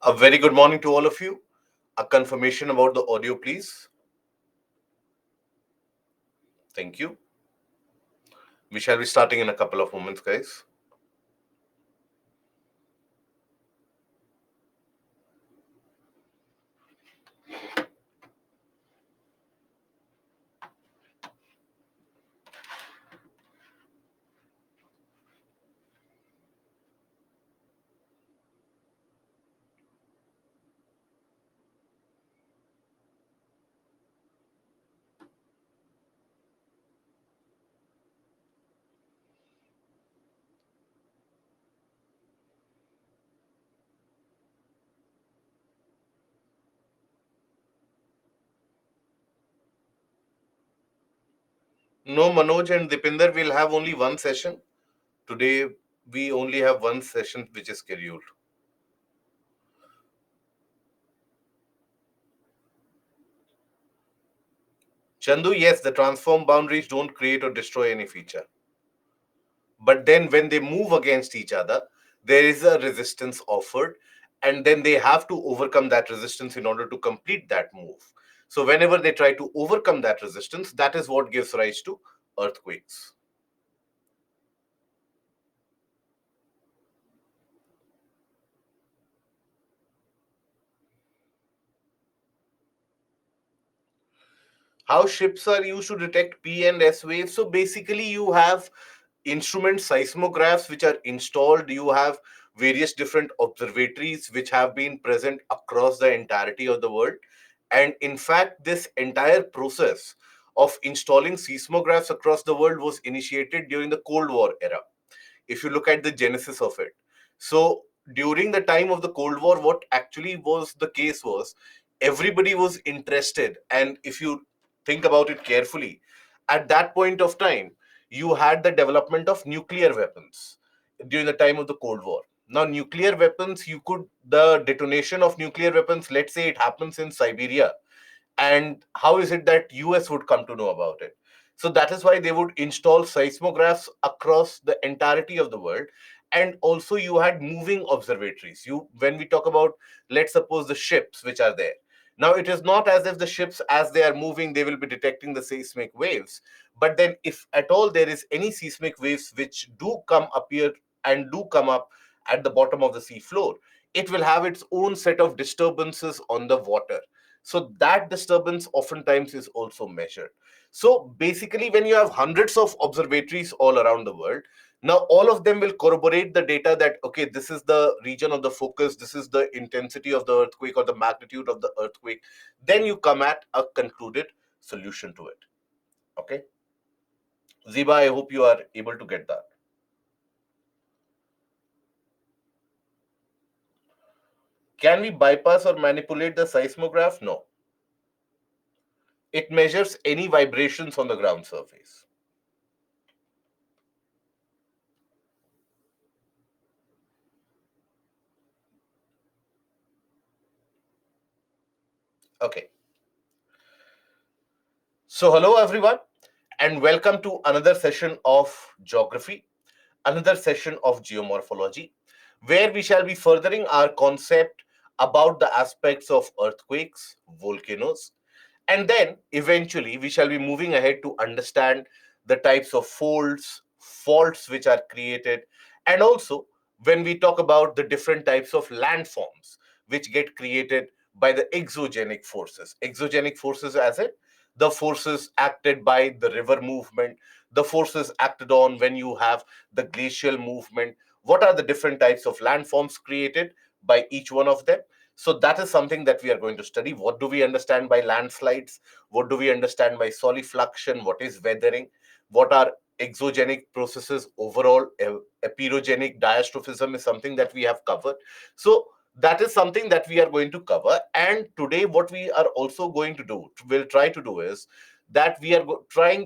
A very good morning to all of you. A confirmation about the audio, please. Thank you. We shall be starting in a couple of moments, guys. No, Manoj and Dipinder will have only one session. Today, we only have one session which is scheduled. Chandu, yes, the transform boundaries don't create or destroy any feature. But then when they move against each other, there is a resistance offered, and then they have to overcome that resistance in order to complete that move. So whenever they try to overcome that resistance, that is what gives rise to earthquakes. How ships are used to detect P and S waves? So basically, you have instrument seismographs which are installed. You have various different observatories which have been present across the entirety of the world. And in fact, this entire process of installing seismographs across the world was initiated during the Cold War era, if you look at the genesis of it. So during the time of the Cold War, what actually was the case was everybody was interested. And if you think about it carefully, at that point of time, you had the development of nuclear weapons during the time of the Cold War. Now, nuclear weapons, the detonation of nuclear weapons, let's say it happens in Siberia, and how is it that US would come to know about it? So that is why they would install seismographs across the entirety of the world. And also you had moving observatories. You When we talk about, let's suppose, the ships which are there, now it is not as if the ships, as they are moving, they will be detecting the seismic waves. But then if at all there is any seismic waves which do come appear and do come up at the bottom of the sea floor, it will have its own set of disturbances on the water. So that disturbance oftentimes is also measured. So basically, when you have hundreds of observatories all around the world, now all of them will corroborate the data that, okay, this is the region of the focus, this is the intensity of the earthquake or the magnitude of the earthquake. Then you come at a concluded solution to it. Okay. Ziba, I hope you are able to get that. Can we bypass or manipulate the seismograph? No. It measures any vibrations on the ground surface. Okay. So, hello everyone, and welcome to another session of geography, another session of geomorphology, where we shall be furthering our concept about the aspects of earthquakes, volcanoes, and then eventually we shall be moving ahead to understand the types of folds, faults which are created, and also when we talk about the different types of landforms which get created by the exogenic forces. Exogenic forces, as in the forces acted by the river movement, the forces acted on when you have the glacial movement. What are the different types of landforms created by each one of them? So that is something that we are going to study. What do we understand by landslides? What do we understand by solifluction? What is weathering? What are exogenic processes overall? Epirogenic diastrophism is something that we have covered. So that is something that we are going to cover. And today, what we are also going to do, will try to do, is that we are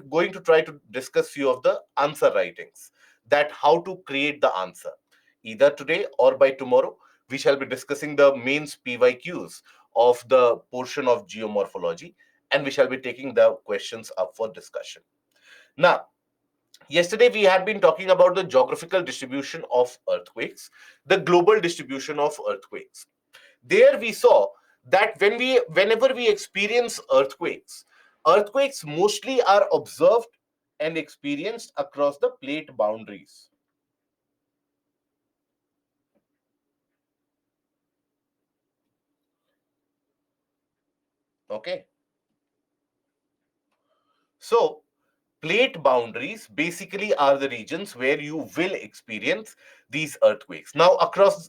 going to try to discuss few of the answer writings, that how to create the answer. Either today or by tomorrow, we shall be discussing the mains PYQs of the portion of geomorphology, and we shall be taking the questions up for discussion. Now, yesterday we had been talking about the geographical distribution of earthquakes, the global distribution of earthquakes. there we saw that whenever we experience earthquakes mostly are observed and experienced across the plate boundaries. Okay, so plate boundaries basically are the regions where you will experience these earthquakes. Now,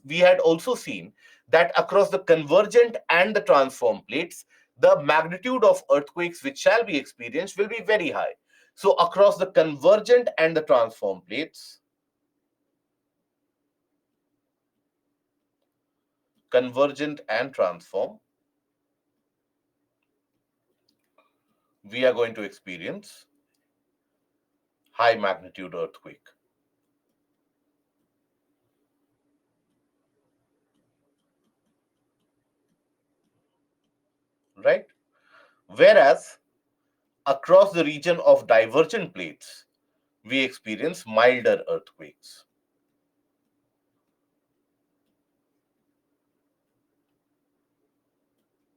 we had also seen that across the convergent and the transform plates, the magnitude of earthquakes which shall be experienced will be very high. So, across the convergent and the transform plates, convergent and transform, we are going to experience high magnitude earthquake, right? Whereas across the region of divergent plates, we experience milder earthquakes.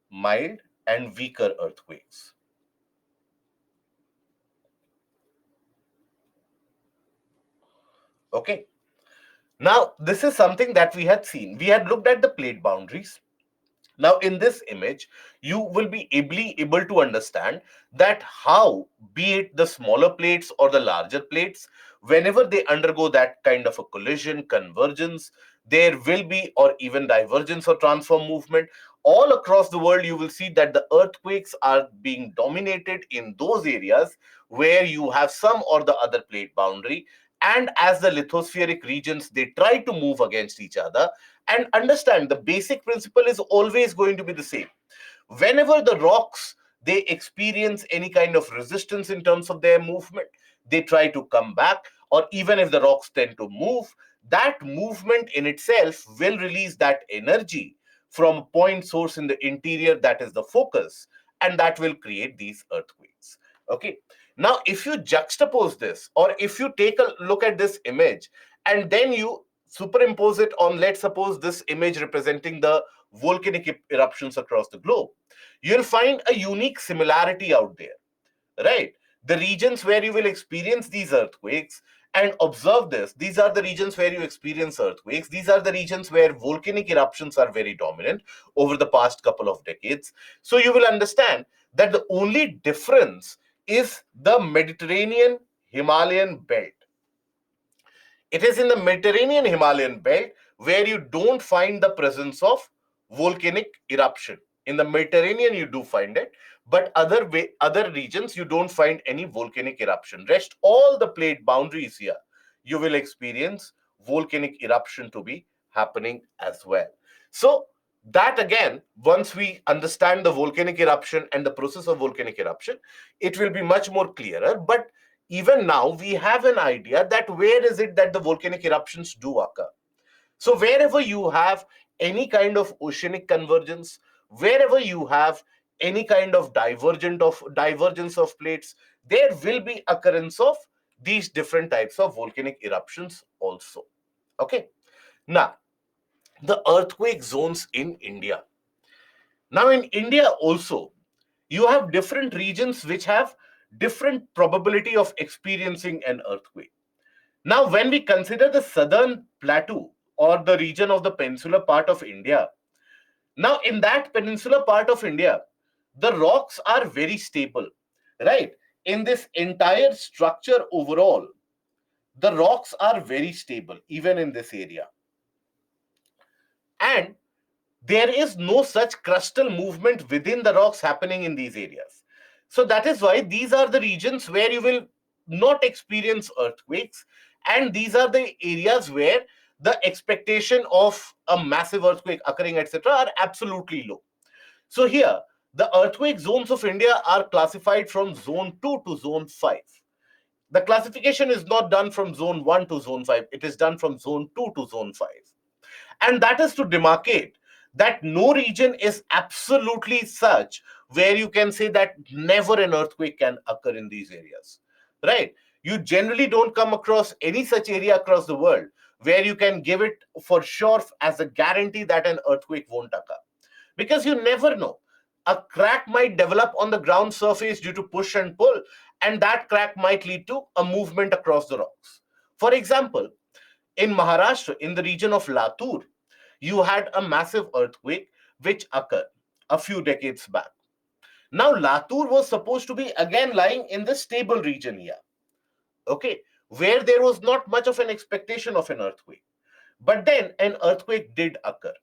Mild and weaker earthquakes. Okay. Now, this is something that we had seen. We had looked at the plate boundaries. Now, in this image, you will be able to understand that how, be it the smaller plates or the larger plates, whenever they undergo that kind of a collision, convergence, there will be, or even divergence or transform movement, all across the world, you will see that the earthquakes are being dominated in those areas where you have some or the other plate boundary. And as the lithospheric regions, they try to move against each other, and understand the basic principle is always going to be the same. Whenever the rocks, they experience any kind of resistance in terms of their movement, they try to come back, or even if the rocks tend to move, that movement in itself will release that energy from a point source in the interior, that is the focus, and that will create these earthquakes. Okay, now if you juxtapose this, or if you take a look at this image and then you superimpose it on, let's suppose, this image representing the volcanic eruptions across the globe, you'll find a unique similarity out there, right? The regions where you will experience these earthquakes, and observe this, these are the regions where you experience earthquakes. These are the regions where volcanic eruptions are very dominant over the past couple of decades. So you will understand that the only difference is the Mediterranean Himalayan belt. It is in the Mediterranean Himalayan belt where you don't find the presence of volcanic eruption. In the Mediterranean, you do find it, but other regions you don't find any volcanic eruption. Rest all the plate boundaries here, you will experience volcanic eruption to be happening as well. So that again, once we understand the volcanic eruption and the process of volcanic eruption, it will be much more clearer. But even now we have an idea that where is it that the volcanic eruptions do occur. So wherever you have any kind of oceanic convergence, wherever you have any kind of divergence of plates, there will be occurrence of these different types of volcanic eruptions also. Okay, now the earthquake zones in India. Now in India also, you have different regions which have different probability of experiencing an earthquake. Now, when we consider the southern plateau or the region of the peninsular part of India, now in that peninsular part of India, the rocks are very stable, right? In this entire structure overall, the rocks are very stable, even in this area. And there is no such crustal movement within the rocks happening in these areas. So that is why these are the regions where you will not experience earthquakes, and these are the areas where the expectation of a massive earthquake occurring, etc., are absolutely low. So here, the earthquake zones of India are classified from zone 2 to zone 5. The classification is not done from zone 1 to zone 5, it is done from zone 2 to zone 5. And that is to demarcate that no region is absolutely such where you can say that never an earthquake can occur in these areas, right? You generally don't come across any such area across the world where you can give it for sure as a guarantee that an earthquake won't occur. because you never know. A crack might develop on the ground surface due to push and pull, and that crack might lead to a movement across the rocks. For example, in Maharashtra, in the region of Latur, you had a massive earthquake which occurred a few decades back. Now, Latur was supposed to be again lying in the stable region here, okay, where there was not much of an expectation of an earthquake. But then an earthquake did occur.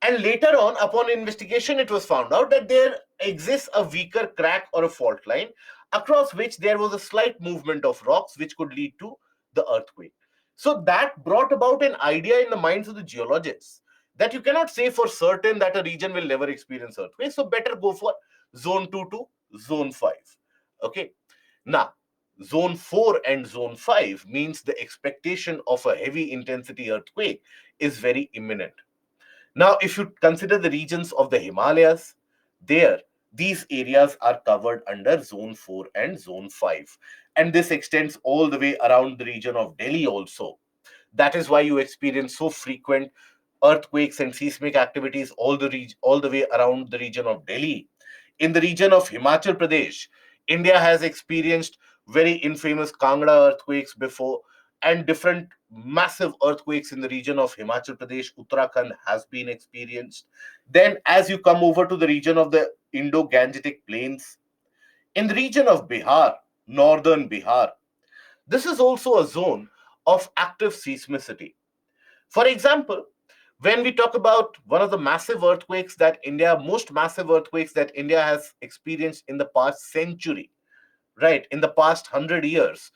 And later on, upon investigation, it was found out that there exists a weaker crack or a fault line across which there was a slight movement of rocks which could lead to the earthquake. So that brought about an idea in the minds of the geologists that you cannot say for certain that a region will never experience earthquake. So better go for zone 2 to zone 5. Okay. Now, zone 4 and zone 5 means the expectation of a heavy intensity earthquake is very imminent. Now, if you consider the regions of the Himalayas, there, these areas are covered under zone 4 and zone 5. And this extends all the way around the region of Delhi also. That is why you experience so frequent earthquakes and seismic activities all the way around the region of Delhi. In the region of Himachal Pradesh, India has experienced very infamous Kangra earthquakes before, and different massive earthquakes in the region of Himachal Pradesh, Uttarakhand has been experienced. Then, as you come over to the region of the Indo-Gangetic Plains, in the region of Bihar, northern Bihar, this is also a zone of active seismicity. For example, when we talk about one of the most massive earthquakes that India has experienced in the past century, right, in the past 100 years,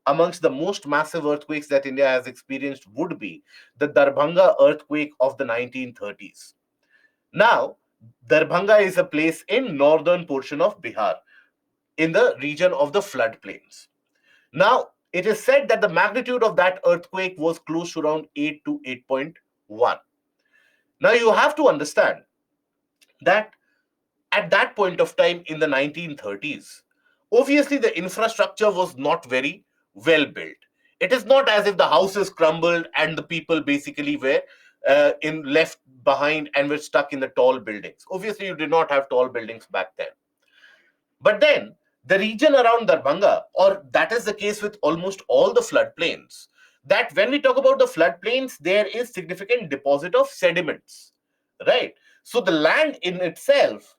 amongst the most massive earthquakes that India has experienced would be the Darbhanga earthquake of the 1930s. Now, Darbhanga is a place in northern portion of Bihar, in the region of the floodplains. Now, it is said that the magnitude of that earthquake was close to around 8 to 8.1. Now, you have to understand that at that point of time in the 1930s, obviously the infrastructure was not very well built. It is not as if the houses crumbled and the people basically were in left behind and were stuck in the tall buildings. Obviously, you did not have tall buildings back then. But then the region around Darbhanga, or that is the case with almost all the floodplains, that when we talk about the floodplains, there is significant deposit of sediments, right? So the land in itself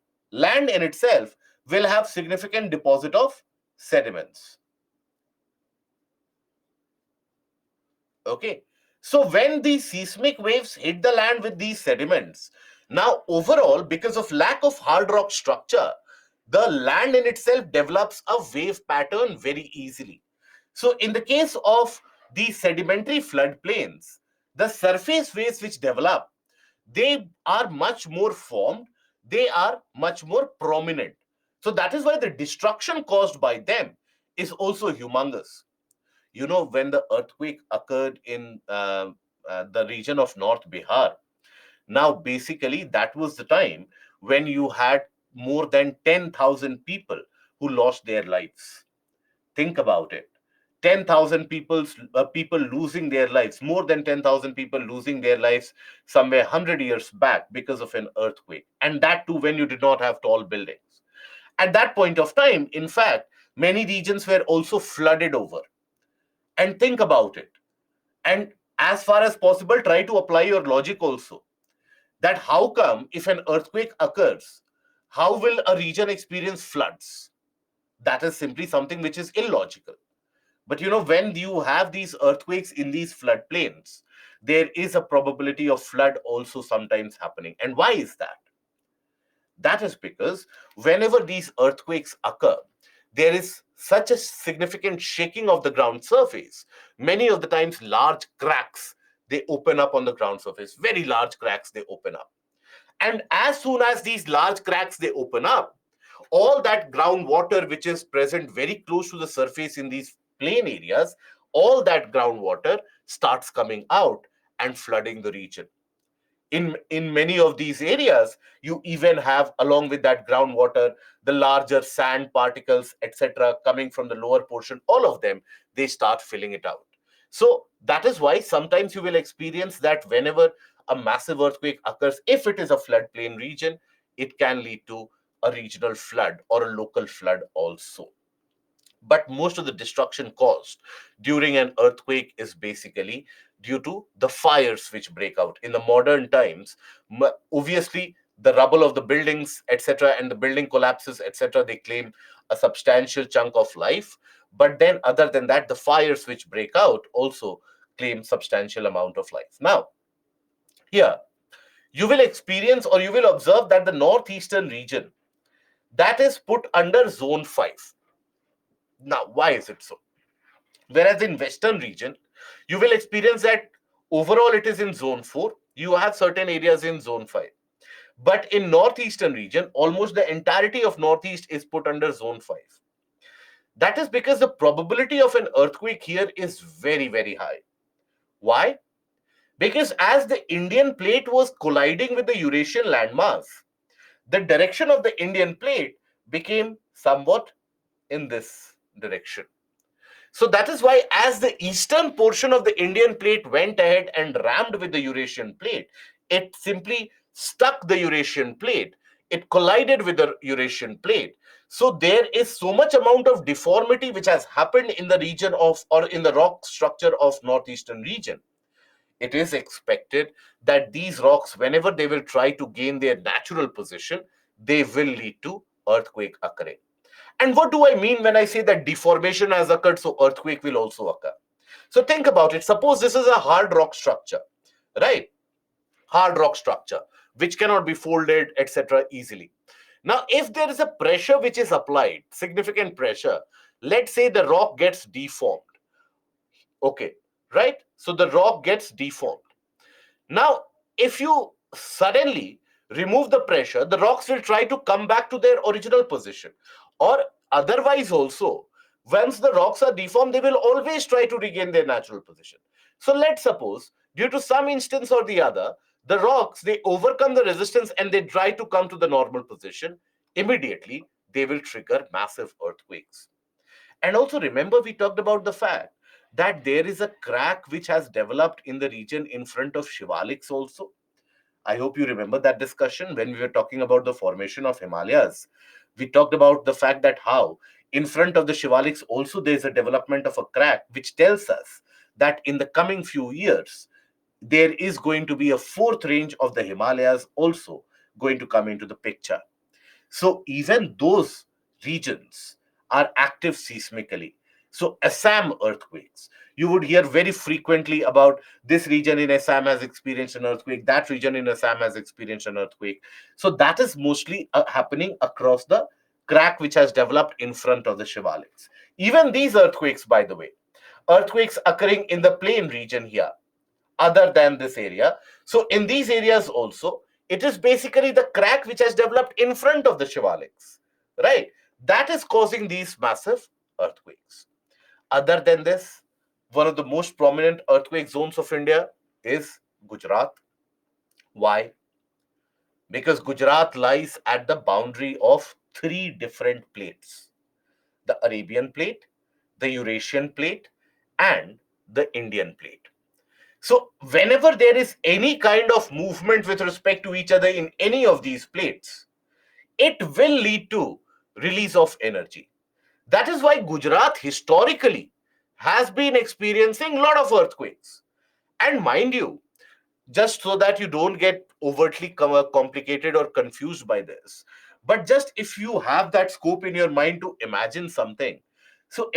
will have significant deposit of sediments. Okay. So when these seismic waves hit the land with these sediments, now overall, because of lack of hard rock structure, the land in itself develops a wave pattern very easily. So in the case of these sedimentary floodplains, the surface waves which develop, they are much more formed, they are much more prominent. So that is why the destruction caused by them is also humongous. When the earthquake occurred in the region of North Bihar, now basically that was the time when you had more than 10,000 people who lost their lives. Think about it. 10,000 people losing their lives, more than 10,000 people losing their lives somewhere 100 years back because of an earthquake. And that too when you did not have tall buildings. At that point of time, in fact, many regions were also flooded over. And think about it. And as far as possible, try to apply your logic also. That how come if an earthquake occurs, how will a region experience floods? That is simply something which is illogical. But when you have these earthquakes in these floodplains, there is a probability of flood also sometimes happening. And why is that? That is because whenever these earthquakes occur, there is such a significant shaking of the ground surface. Many of the times, large cracks they open up on the ground surface, very large cracks they open up. And as soon as these large cracks they open up, all that groundwater which is present very close to the surface in these plain areas, all that groundwater starts coming out and flooding the region. In many of these areas, you even have, along with that groundwater, the larger sand particles, etc., coming from the lower portion. All of them, they start filling it out. So that is why sometimes you will experience that whenever a massive earthquake occurs, if it is a floodplain region, it can lead to a regional flood or a local flood also. But most of the destruction caused during an earthquake is basically due to the fires which break out. In the modern times, obviously, the rubble of the buildings, etc., and the building collapses, etc., they claim a substantial chunk of life. But then, other than that, the fires which break out also claim substantial amount of life. Now, here, you will experience or you will observe that the northeastern region, that is put under zone 5. Now, why is it so? Whereas in western region, you will experience that overall it is in zone 4. You have certain areas in zone 5. But in northeastern region, almost the entirety of northeast is put under zone 5. That is because the probability of an earthquake here is very, very high. Why? Because as the Indian plate was colliding with the Eurasian landmass, the direction of the Indian plate became somewhat in this direction. So that is why, as the eastern portion of the Indian plate went ahead and rammed with the Eurasian plate, it simply stuck the Eurasian plate. It collided with the Eurasian plate. So there is so much amount of deformity which has happened in the region of, or in the rock structure of northeastern region. It is expected that these rocks, whenever they will try to gain their natural position, they will lead to earthquake occurring. And what do I mean when I say that deformation has occurred, so earthquake will also occur? So think about it. Suppose this is a hard rock structure, right? Hard rock structure, which cannot be folded, etc., easily. Now, if there is a pressure which is applied, significant pressure, let's say the rock gets deformed. Okay, right? So the rock gets deformed. Now, if you suddenly remove the pressure, the rocks will try to come back to their original position. Or otherwise also, once the rocks are deformed, they will always try to regain their natural position. So let's suppose, due to some instance or the other, the rocks, they overcome the resistance and they try to come to the normal position. Immediately, they will trigger massive earthquakes. And also remember, we talked about the fact that there is a crack which has developed in the region in front of Shivaliks also. I hope you remember that discussion when we were talking about the formation of Himalayas. We talked about the fact that how in front of the Shivaliks also there is a development of a crack which tells us that in the coming few years there is going to be a fourth range of the Himalayas also going to come into the picture. So even those regions are active seismically. So Assam earthquakes, you would hear very frequently about this region in Assam has experienced an earthquake, that region in Assam has experienced an earthquake. So that is mostly happening across the crack which has developed in front of the Shivaliks. Even these earthquakes, by the way, earthquakes occurring in the plain region here, other than this area. So in these areas also, it is basically the crack which has developed in front of the Shivaliks, right? That is causing these massive earthquakes. Other than this, one of the most prominent earthquake zones of India is Gujarat. Why? Because Gujarat lies at the boundary of three different plates: the Arabian plate, the Eurasian plate, and the Indian plate. So whenever there is any kind of movement with respect to each other in any of these plates, it will lead to release of energy. That is why Gujarat historically has been experiencing a lot of earthquakes. And mind you, just so that you don't get overtly complicated or confused by this, but just if you have that scope in your mind to imagine something, so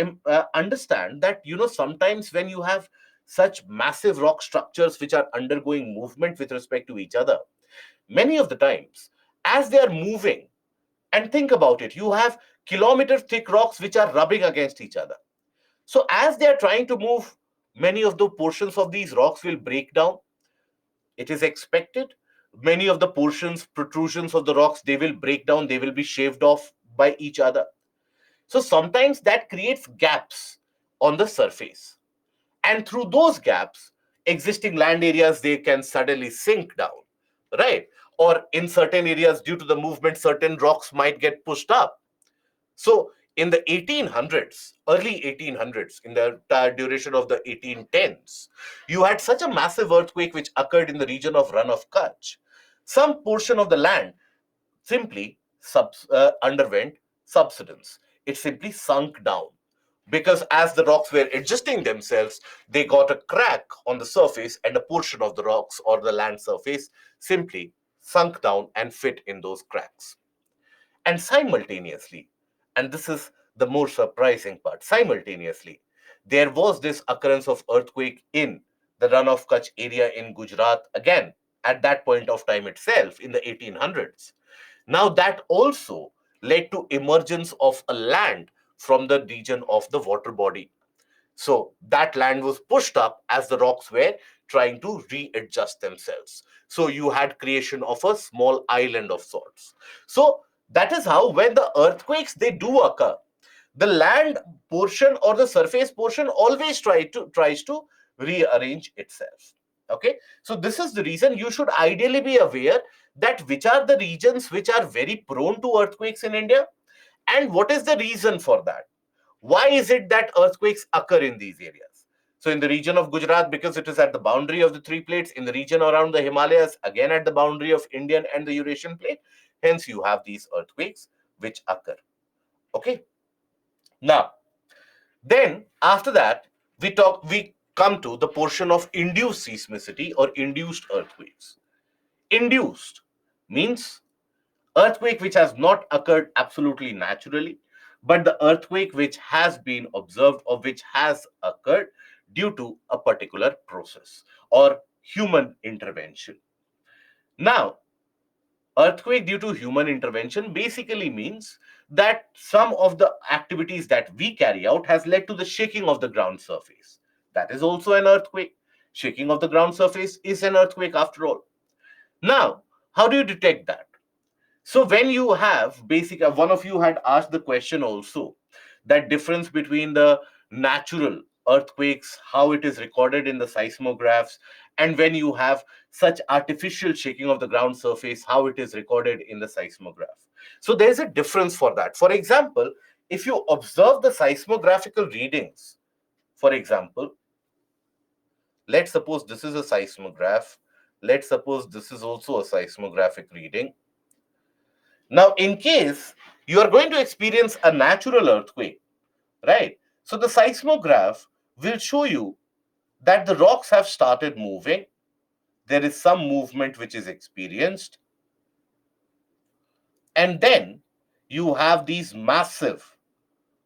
understand that sometimes when you have such massive rock structures which are undergoing movement with respect to each other, many of the times as they are moving, and think about it, you have kilometer thick rocks which are rubbing against each other. So as they are trying to move, many of the portions of these rocks will break down. It is expected many of the portions, protrusions of the rocks, they will break down, they will be shaved off by each other. So sometimes that creates gaps on the surface, and through those gaps, existing land areas, they can suddenly sink down, right? Or in certain areas, due to the movement, certain rocks might get pushed up. So In the 1800s, early 1800s, in the entire duration of the 1810s, you had such a massive earthquake which occurred in the region of Run of Kutch. Some portion of the land simply underwent subsidence. It simply sunk down because as the rocks were adjusting themselves, they got a crack on the surface, and a portion of the rocks or the land surface simply sunk down and fit in those cracks. And simultaneously, and this is the more surprising part, simultaneously, there was this occurrence of earthquake in the Run of Kutch area in Gujarat again at that point of time itself in the 1800s. Now that also led to emergence of a land from the region of the water body. So that land was pushed up as the rocks were trying to readjust themselves. So you had creation of a small island of sorts. So that is how when the earthquakes they do occur, the land portion or the surface portion always tries to rearrange itself. Okay, so this is the reason you should ideally be aware that which are the regions which are very prone to earthquakes in India, and what is the reason for that. Why is it that earthquakes occur in these areas? So, in the region of Gujarat, because it is at the boundary of the three plates, in the region around the Himalayas, again at the boundary of Indian and the Eurasian plate, hence you have these earthquakes which occur. Okay. Now, then after that, we come to the portion of induced seismicity or induced earthquakes. Induced means earthquake which has not occurred absolutely naturally, but the earthquake which has been observed or which has occurred due to a particular process or human intervention. Now, earthquake due to human intervention basically means that some of the activities that we carry out has led to the shaking of the ground surface. That is also an earthquake. Shaking of the ground surface is an earthquake after all. Now, how do you detect that? So when you have one of you had asked the question also, that difference between the natural earthquakes, how it is recorded in the seismographs, and when you have such artificial shaking of the ground surface, how it is recorded in the seismograph. So there's a difference for that. For example, if you observe the seismographical readings, for example, let's suppose this is a seismograph. Let's suppose this is also a seismographic reading. Now, in case you are going to experience a natural earthquake, right? So the seismograph will show you that the rocks have started moving. There is some movement which is experienced. And then you have these massive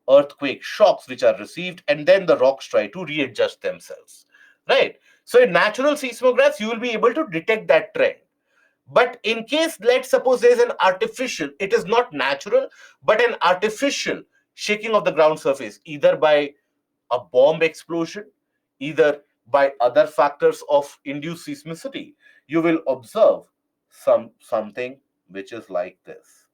earthquake shocks which are received, and then the rocks try to readjust themselves, right? So in natural seismographs, you will be able to detect that trend. But in case, let's suppose there's an artificial, it is not natural, but an artificial shaking of the ground surface, either by a bomb explosion, either by other factors of induced seismicity, you will observe something which is like this.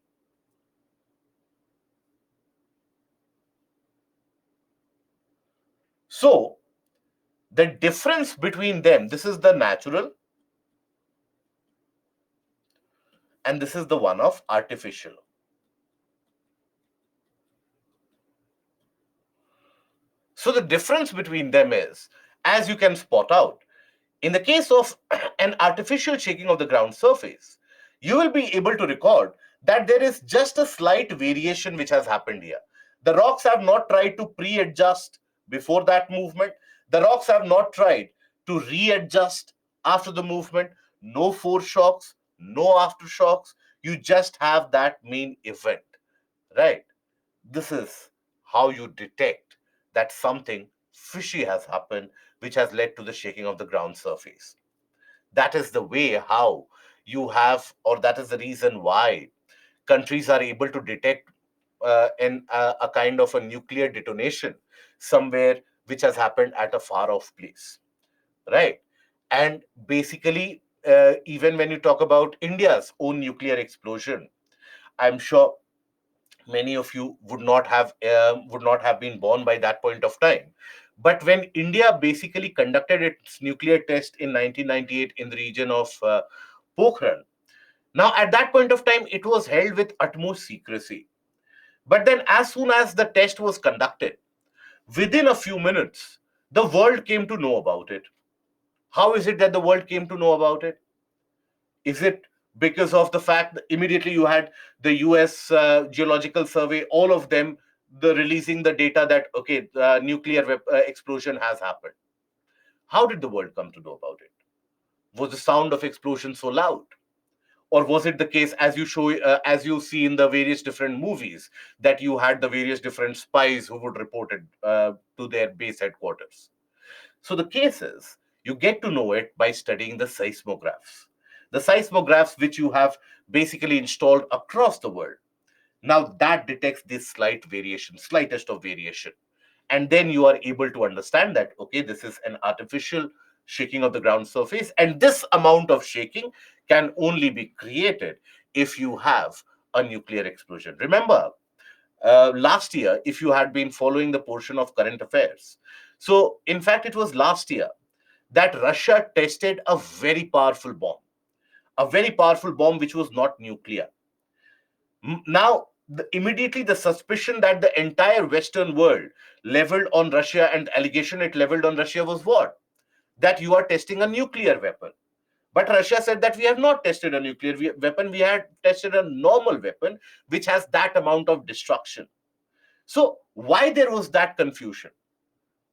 So the difference between them, this is the natural and this is the one of artificial. So the difference between them is, as you can spot out, in the case of an artificial shaking of the ground surface, you will be able to record that there is just a slight variation which has happened here. The rocks have not tried to pre-adjust before that movement. The rocks have not tried to readjust after the movement. No foreshocks, no aftershocks. You just have that main event, right? This is how you detect that something fishy has happened, which has led to the shaking of the ground surface. That is the way how you have, or that is the reason why countries are able to detect a kind of a nuclear detonation somewhere which has happened at a far off place, right? And basically, even when you talk about India's own nuclear explosion, I'm sure many of you would not have been born by that point of time. But when India basically conducted its nuclear test in 1998 in the region of Pokhran, now at that point of time it was held with utmost secrecy. But then, as soon as the test was conducted, within a few minutes, the world came to know about it. How is it that the world came to know about it? Is it because of the fact that immediately you had the US Geological Survey, all of them, the releasing the data that, okay, the nuclear explosion has happened? How did the world come to know about it? Was the sound of explosion so loud? Or was it the case, as you show, as you see in the various different movies, that you had the various different spies who would report it to their base headquarters? So the case is, you get to know it by studying the seismographs. The seismographs which you have basically installed across the world. Now that detects this slight variation, slightest of variation. And then you are able to understand that, okay, this is an artificial shaking of the ground surface. And this amount of shaking can only be created if you have a nuclear explosion. Remember, last year, if you had been following the portion of current affairs. So, in fact, it was last year that Russia tested a very powerful bomb which was not nuclear. Now, immediately the suspicion that the entire Western world leveled on Russia and allegation it leveled on Russia was what? That you are testing a nuclear weapon. But Russia said that we have not tested a nuclear weapon, we had tested a normal weapon which has that amount of destruction. So, why there was that confusion?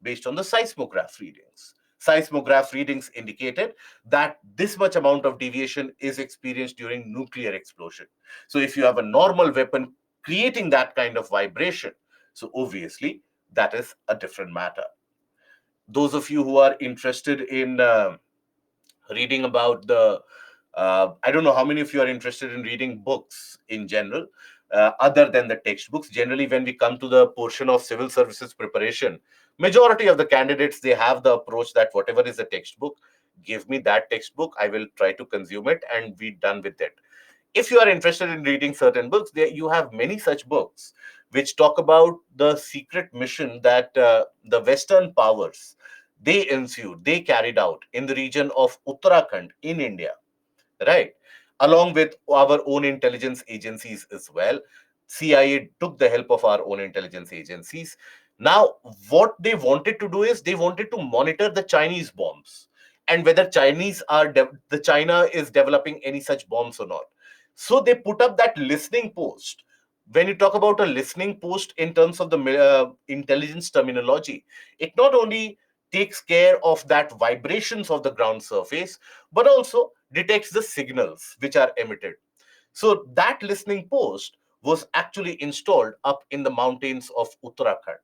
Based on the seismograph readings. Seismograph readings indicated that this much amount of deviation is experienced during nuclear explosion. So if you have a normal weapon creating that kind of vibration, so obviously that is a different matter. Those of you who are interested in reading about the I don't know how many of you are interested in reading books in general, other than the textbooks. Generally, when we come to the portion of civil services preparation, majority of the candidates, they have the approach that whatever is a textbook, give me that textbook, I will try to consume it and be done with it. If you are interested in reading certain books, there you have many such books which talk about the secret mission that the Western powers, they carried out in the region of Uttarakhand in India, right? Along with our own intelligence agencies as well. CIA took the help of our own intelligence agencies. Now, what they wanted to do is they wanted to monitor the Chinese bombs and whether the China is developing any such bombs or not. So they put up that listening post. When you talk about a listening post in terms of the intelligence terminology, it not only takes care of that vibrations of the ground surface, but also detects the signals which are emitted. So that listening post was actually installed up in the mountains of Uttarakhand.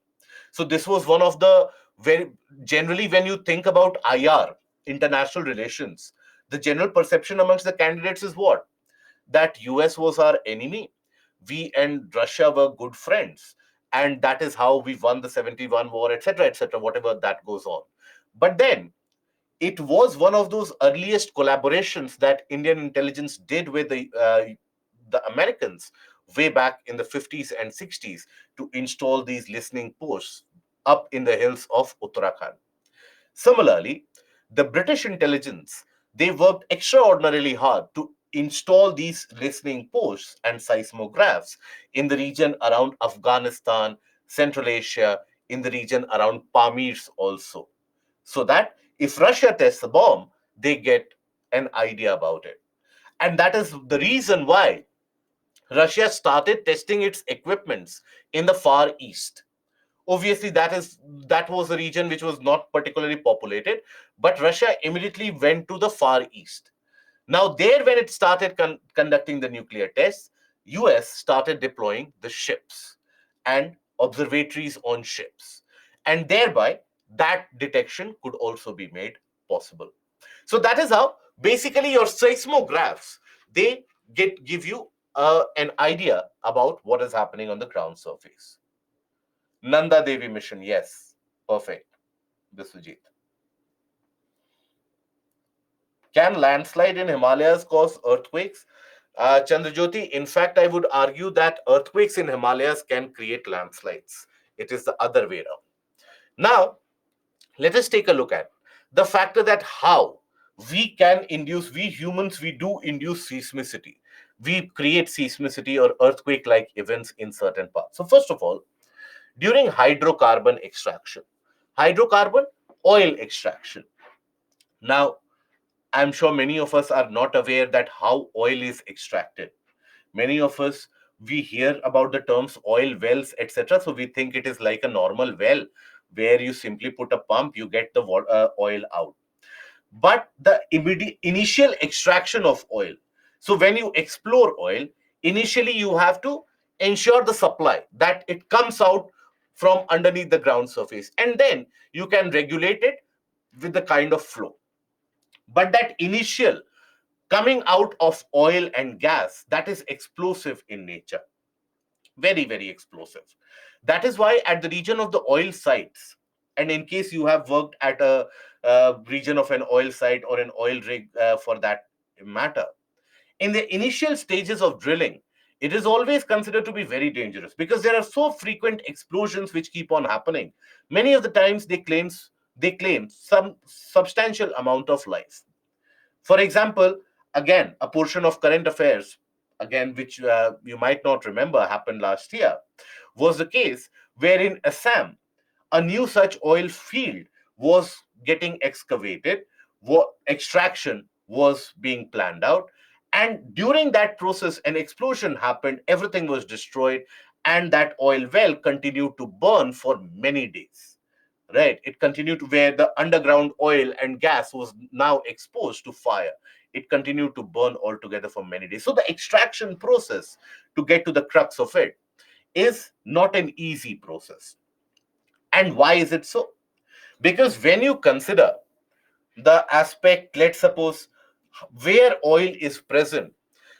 So this was one of the very, generally when you think about IR, international relations, the general perception amongst the candidates is what? That US was our enemy. We and Russia were good friends. And that is how we won the 71 war, etc., whatever that goes on. But then it was one of those earliest collaborations that Indian intelligence did with the Americans way back in the 50s and 60s to install these listening posts up in the hills of Uttarakhand. Similarly, the British intelligence, they worked extraordinarily hard to install these listening posts and seismographs in the region around Afghanistan, Central Asia, in the region around Pamirs also, so that if Russia tests a bomb, they get an idea about it. And that is the reason why Russia started testing its equipments in the Far East. Obviously, that was a region which was not particularly populated, but Russia immediately went to the Far East. Now, there, when it started conducting the nuclear tests, US started deploying the ships and observatories on ships. And thereby, that detection could also be made possible. So that is how basically your seismographs, they give you an idea about what is happening on the ground surface. Nanda Devi mission, yes, perfect. Biswajit. Can landslide in Himalayas cause earthquakes? Chandrajyoti, in fact, I would argue that earthquakes in Himalayas can create landslides. It is the other way around. Now, let us take a look at the factor that how we humans, we do induce seismicity. we create seismicity or earthquake like events in certain parts. So, first of all, during hydrocarbon extraction, hydrocarbon oil extraction. Now, I'm sure many of us are not aware that how oil is extracted. Many of us, we hear about the terms oil wells, etc. So we think it is like a normal well where you simply put a pump, you get the oil out. But the immediate initial extraction of oil. So when you explore oil, initially you have to ensure the supply that it comes out from underneath the ground surface, and then you can regulate it with the kind of flow. But that initial coming out of oil and gas, that is explosive in nature, very, very explosive. That is why at the region of the oil sites, and in case you have worked at a region of an oil site or an oil rig for that matter, in the initial stages of drilling, it is always considered to be very dangerous because there are so frequent explosions which keep on happening. Many of the times they claim some substantial amount of life. For example, again, a portion of current affairs, again, which you might not remember happened last year, was the case wherein Assam, a new such oil field was getting excavated, extraction was being planned out. And during that process, an explosion happened, everything was destroyed, and that oil well continued to burn for many days. Right, it continued to where the underground oil and gas was now exposed to fire. It continued to burn altogether for many days. So the extraction process to get to the crux of it is not an easy process. And why is it so? Because when you consider the aspect, let's suppose, where oil is present,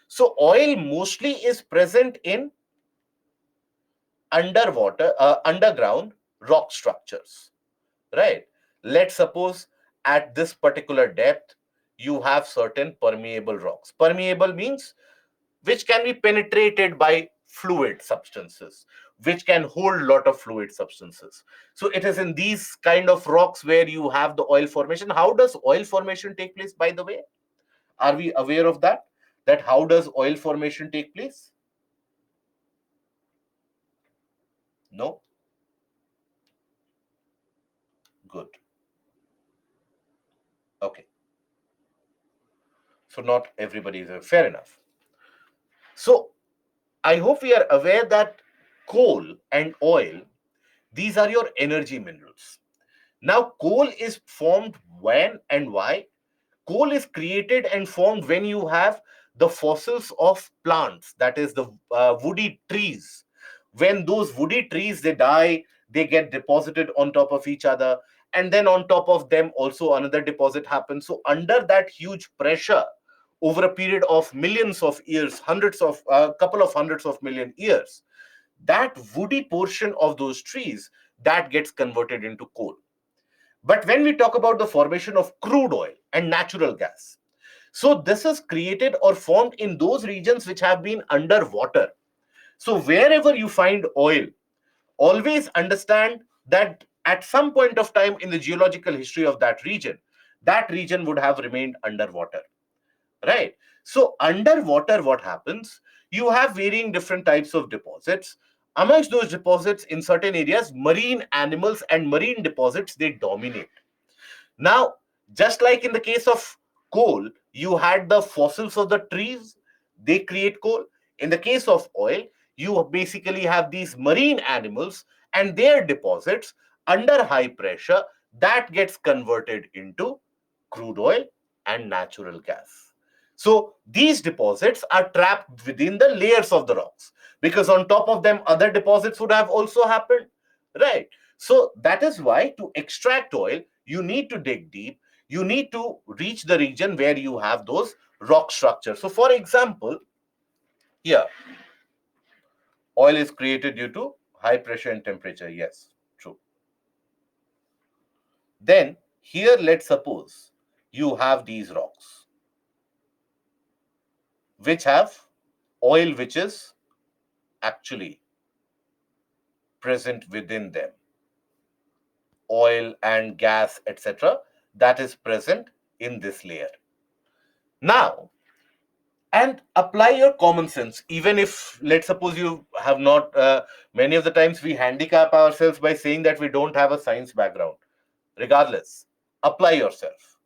so oil mostly is present in underground rock structures, right? Let's suppose at this particular depth, you have certain permeable rocks. Permeable means which can be penetrated by fluid substances, which can hold a lot of fluid substances. So it is in these kind of rocks where you have the oil formation. How does oil formation take place, by the way? Are we aware of that? That how does oil formation take place? No? Good. Okay. So not everybody is fair enough. So I hope we are aware that coal and oil, these are your energy minerals. Now, coal is formed when and why? Coal is created and formed when you have the fossils of plants, that is the woody trees. When those woody trees they die, they get deposited on top of each other, and then on top of them also another deposit happens. So under that huge pressure, over a period of millions of years, hundreds of couple of hundreds of million years, that woody portion of those trees that gets converted into coal. But when we talk about the formation of crude oil and natural gas, so this is created or formed in those regions which have been underwater. So wherever you find oil, always understand that at some point of time in the geological history of that region would have remained underwater, right? So underwater, what happens? You have varying different types of deposits. Amongst those deposits, in certain areas, marine animals and marine deposits, they dominate. Now, just like in the case of coal, you had the fossils of the trees, they create coal. In the case of oil, you basically have these marine animals and their deposits under high pressure that gets converted into crude oil and natural gas. So these deposits are trapped within the layers of the rocks because on top of them, other deposits would have also happened, right? So that is why to extract oil, you need to dig deep. You need to reach the region where you have those rock structures. So, for example, here, oil is created due to high pressure and temperature. Yes, true. Then, here, let's suppose you have these rocks which have oil which is actually present within them, oil and gas, etc., that is present in this layer. Now, and apply your common sense. Even if, let's suppose, you have not, many of the times we handicap ourselves by saying that we don't have a science background. Regardless, apply yourself.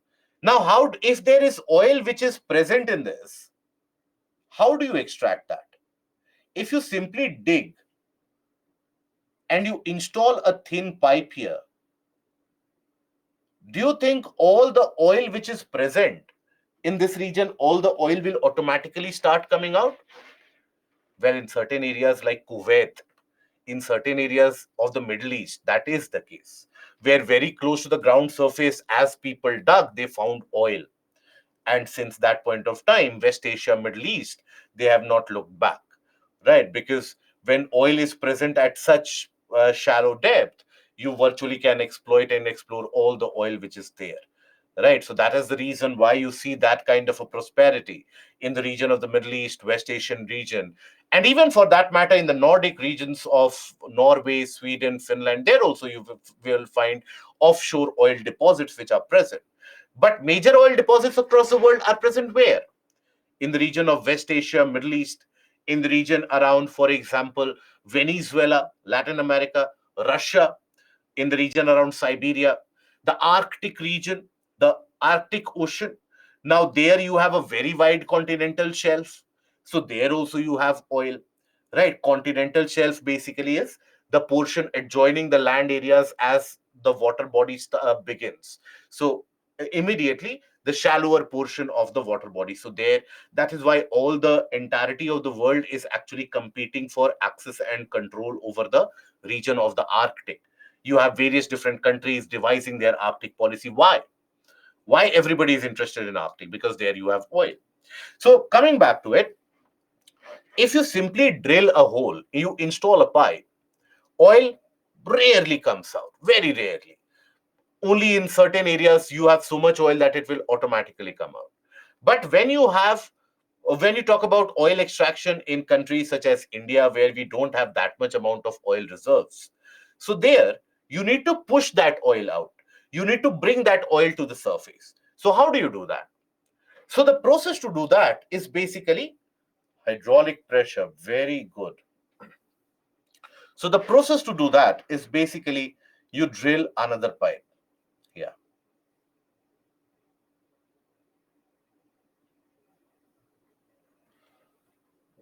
Now, how, if there is oil which is present in this, how do you extract that? If you simply dig and you install a thin pipe here, do you think all the oil which is present in this region, all the oil will automatically start coming out? Well, in certain areas like Kuwait, in certain areas of the Middle East, that is the case, where very close to the ground surface, as people dug, they found oil. And since that point of time, West Asia, Middle East, they have not looked back, right? Because when oil is present at such shallow depth, you virtually can exploit and explore all the oil which is there, right? So that is the reason why you see that kind of a prosperity in the region of the Middle East, West Asian region, and even for that matter in the Nordic regions of Norway, Sweden, Finland. There also you will find offshore oil deposits which are present. But major oil deposits across the world are present where? In the region of West Asia, Middle East, in the region around, for example, Venezuela, Latin America, Russia, in the region around Siberia, the Arctic region, the Arctic Ocean. Now, there you have a very wide continental shelf. So, there also you have oil, right? Continental shelf basically is the portion adjoining the land areas as the water body begins. So, immediately the shallower portion of the water body. So, there, that is why all the entirety of the world is actually competing for access and control over the region of the Arctic. You have various different countries devising their Arctic policy. Why everybody is interested in Arctic? Because there you have oil. So coming back to it, if you simply drill a hole, you install a pipe, oil rarely comes out, very rarely. Only in certain areas you have so much oil that it will automatically come out. But when you talk about oil extraction in countries such as India, where we don't have that much amount of oil reserves, so there you need to push that oil out. You need to bring that oil to the surface. So how do you do that? So the process to do that is basically hydraulic pressure. Very good. So the process to do that is basically you drill another pipe. Yeah.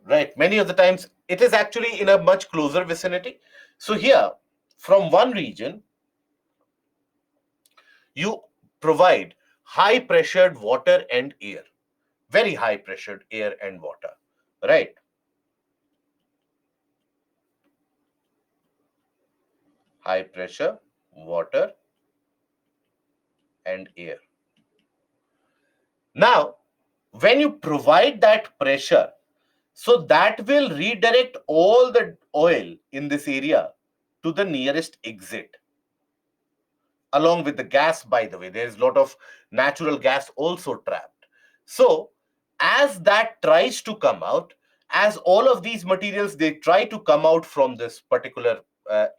Right. Many of the times it is actually in a much closer vicinity. So here, from one region, you provide high pressured water and air, very high pressured air and water, right? High pressure, water, and air. Now, when you provide that pressure, so that will redirect all the oil in this area to the nearest exit, along with the gas. By the way, there is a lot of natural gas also trapped. So as that tries to come out, as all of these materials, they try to come out from this particular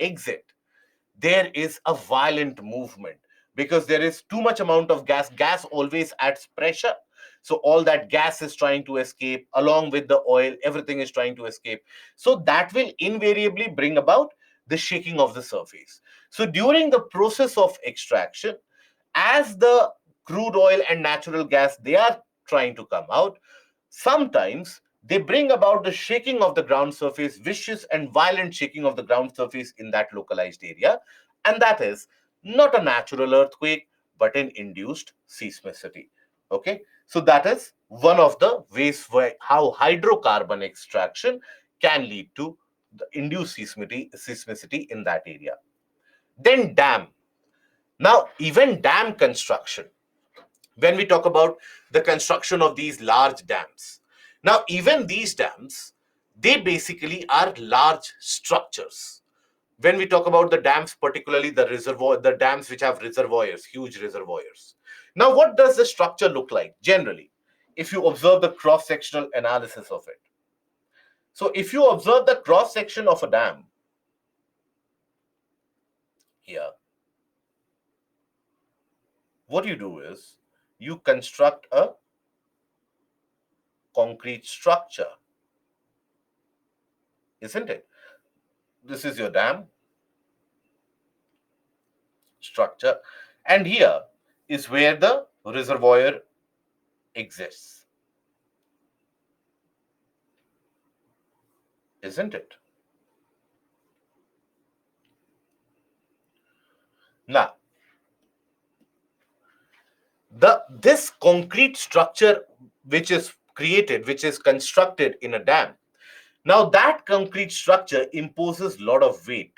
exit, there is a violent movement because there is too much amount of gas always adds pressure. So all that gas is trying to escape, along with the oil, everything is trying to escape. So that will invariably bring about the shaking of the surface. So during the process of extraction, as the crude oil and natural gas, they are trying to come out, sometimes they bring about the shaking of the ground surface, vicious and violent shaking of the ground surface in that localized area. And that is not a natural earthquake, but an induced seismicity. Okay. So that is one of the ways how hydrocarbon extraction can lead to the induced seismicity in that area. Then dam. Now, even dam construction, when we talk about the construction of these large dams. Now, even these dams, they basically are large structures. When we talk about the dams, particularly the dams which have reservoirs, huge reservoirs. Now, what does the structure look like generally? If you observe the cross-sectional analysis of it. So, if you observe the cross-section of a dam here, what you do is you construct a concrete structure, isn't it? This is your dam structure, and here is where the reservoir exists, isn't it? Now, this concrete structure which is created, which is constructed in a dam, now that concrete structure imposes a lot of weight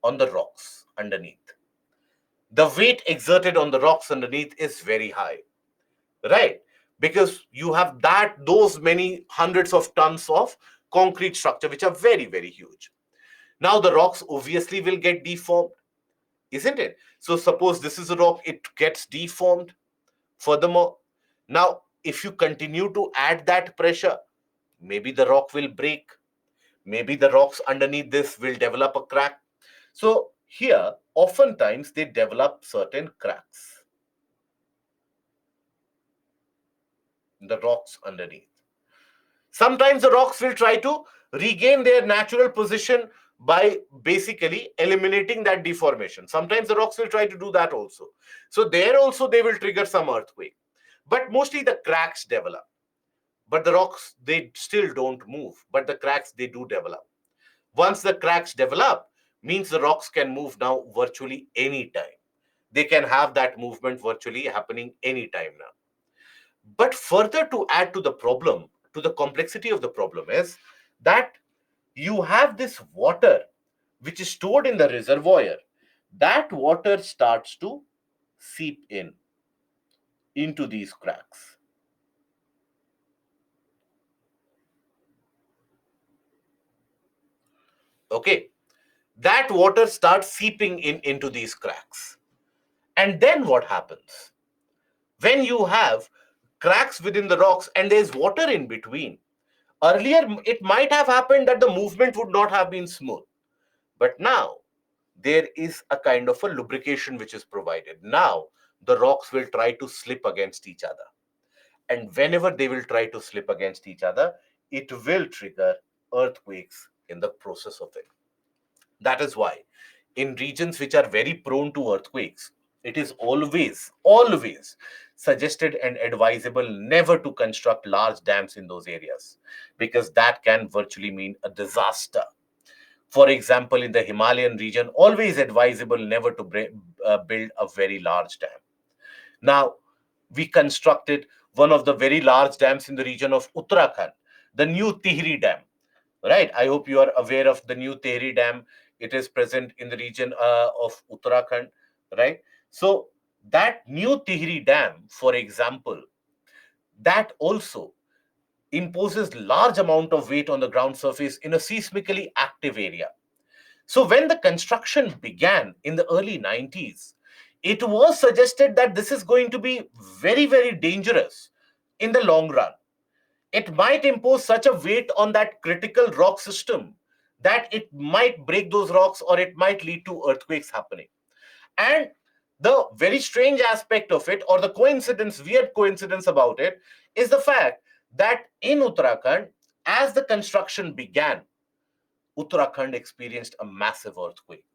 on the rocks underneath. The weight exerted on the rocks underneath is very high, right? Because you have those many hundreds of tons of concrete structure which are very, very huge. Now the rocks obviously will get deformed, isn't it? So suppose this is a rock, it gets deformed. Furthermore, now if you continue to add that pressure, maybe the rock will break. Maybe the rocks underneath this will develop a crack. So here, oftentimes they develop certain cracks in the rocks underneath. Sometimes the rocks will try to regain their natural position by basically eliminating that deformation. Sometimes the rocks will try to do that also. So there also they will trigger some earthquake. But mostly the cracks develop. But the rocks, they still don't move. But the cracks, they do develop. Once the cracks develop, means the rocks can move now virtually any time. They can have that movement virtually happening anytime now. But further to add to the problem, to the complexity of the problem is that you have this water which is stored in the reservoir. That water starts to seep into these cracks. Okay, that water starts seeping into these cracks. And then what happens? When you have cracks within the rocks and there's water in between, earlier it might have happened that the movement would not have been smooth. But now there is a kind of a lubrication which is provided. Now the rocks will try to slip against each other. And whenever they will try to slip against each other, it will trigger earthquakes in the process of it. That is why in regions which are very prone to earthquakes, it is always suggested and advisable never to construct large dams in those areas, because that can virtually mean a disaster. For example, in the Himalayan region, always advisable never to build a very large dam. Now, we constructed one of the very large dams in the region of Uttarakhand, the new Tihri Dam. Right? I hope you are aware of the new Tehri Dam. It is present in the region of Uttarakhand, right? So that new Tehri Dam, for example, that also imposes large amount of weight on the ground surface in a seismically active area. So when the construction began in the early 90s, it was suggested that this is going to be very, very dangerous in the long run. It might impose such a weight on that critical rock system that it might break those rocks or it might lead to earthquakes happening. And the very strange aspect of it, or the coincidence, weird coincidence about it, is the fact that in Uttarakhand, as the construction began, Uttarakhand experienced a massive earthquake.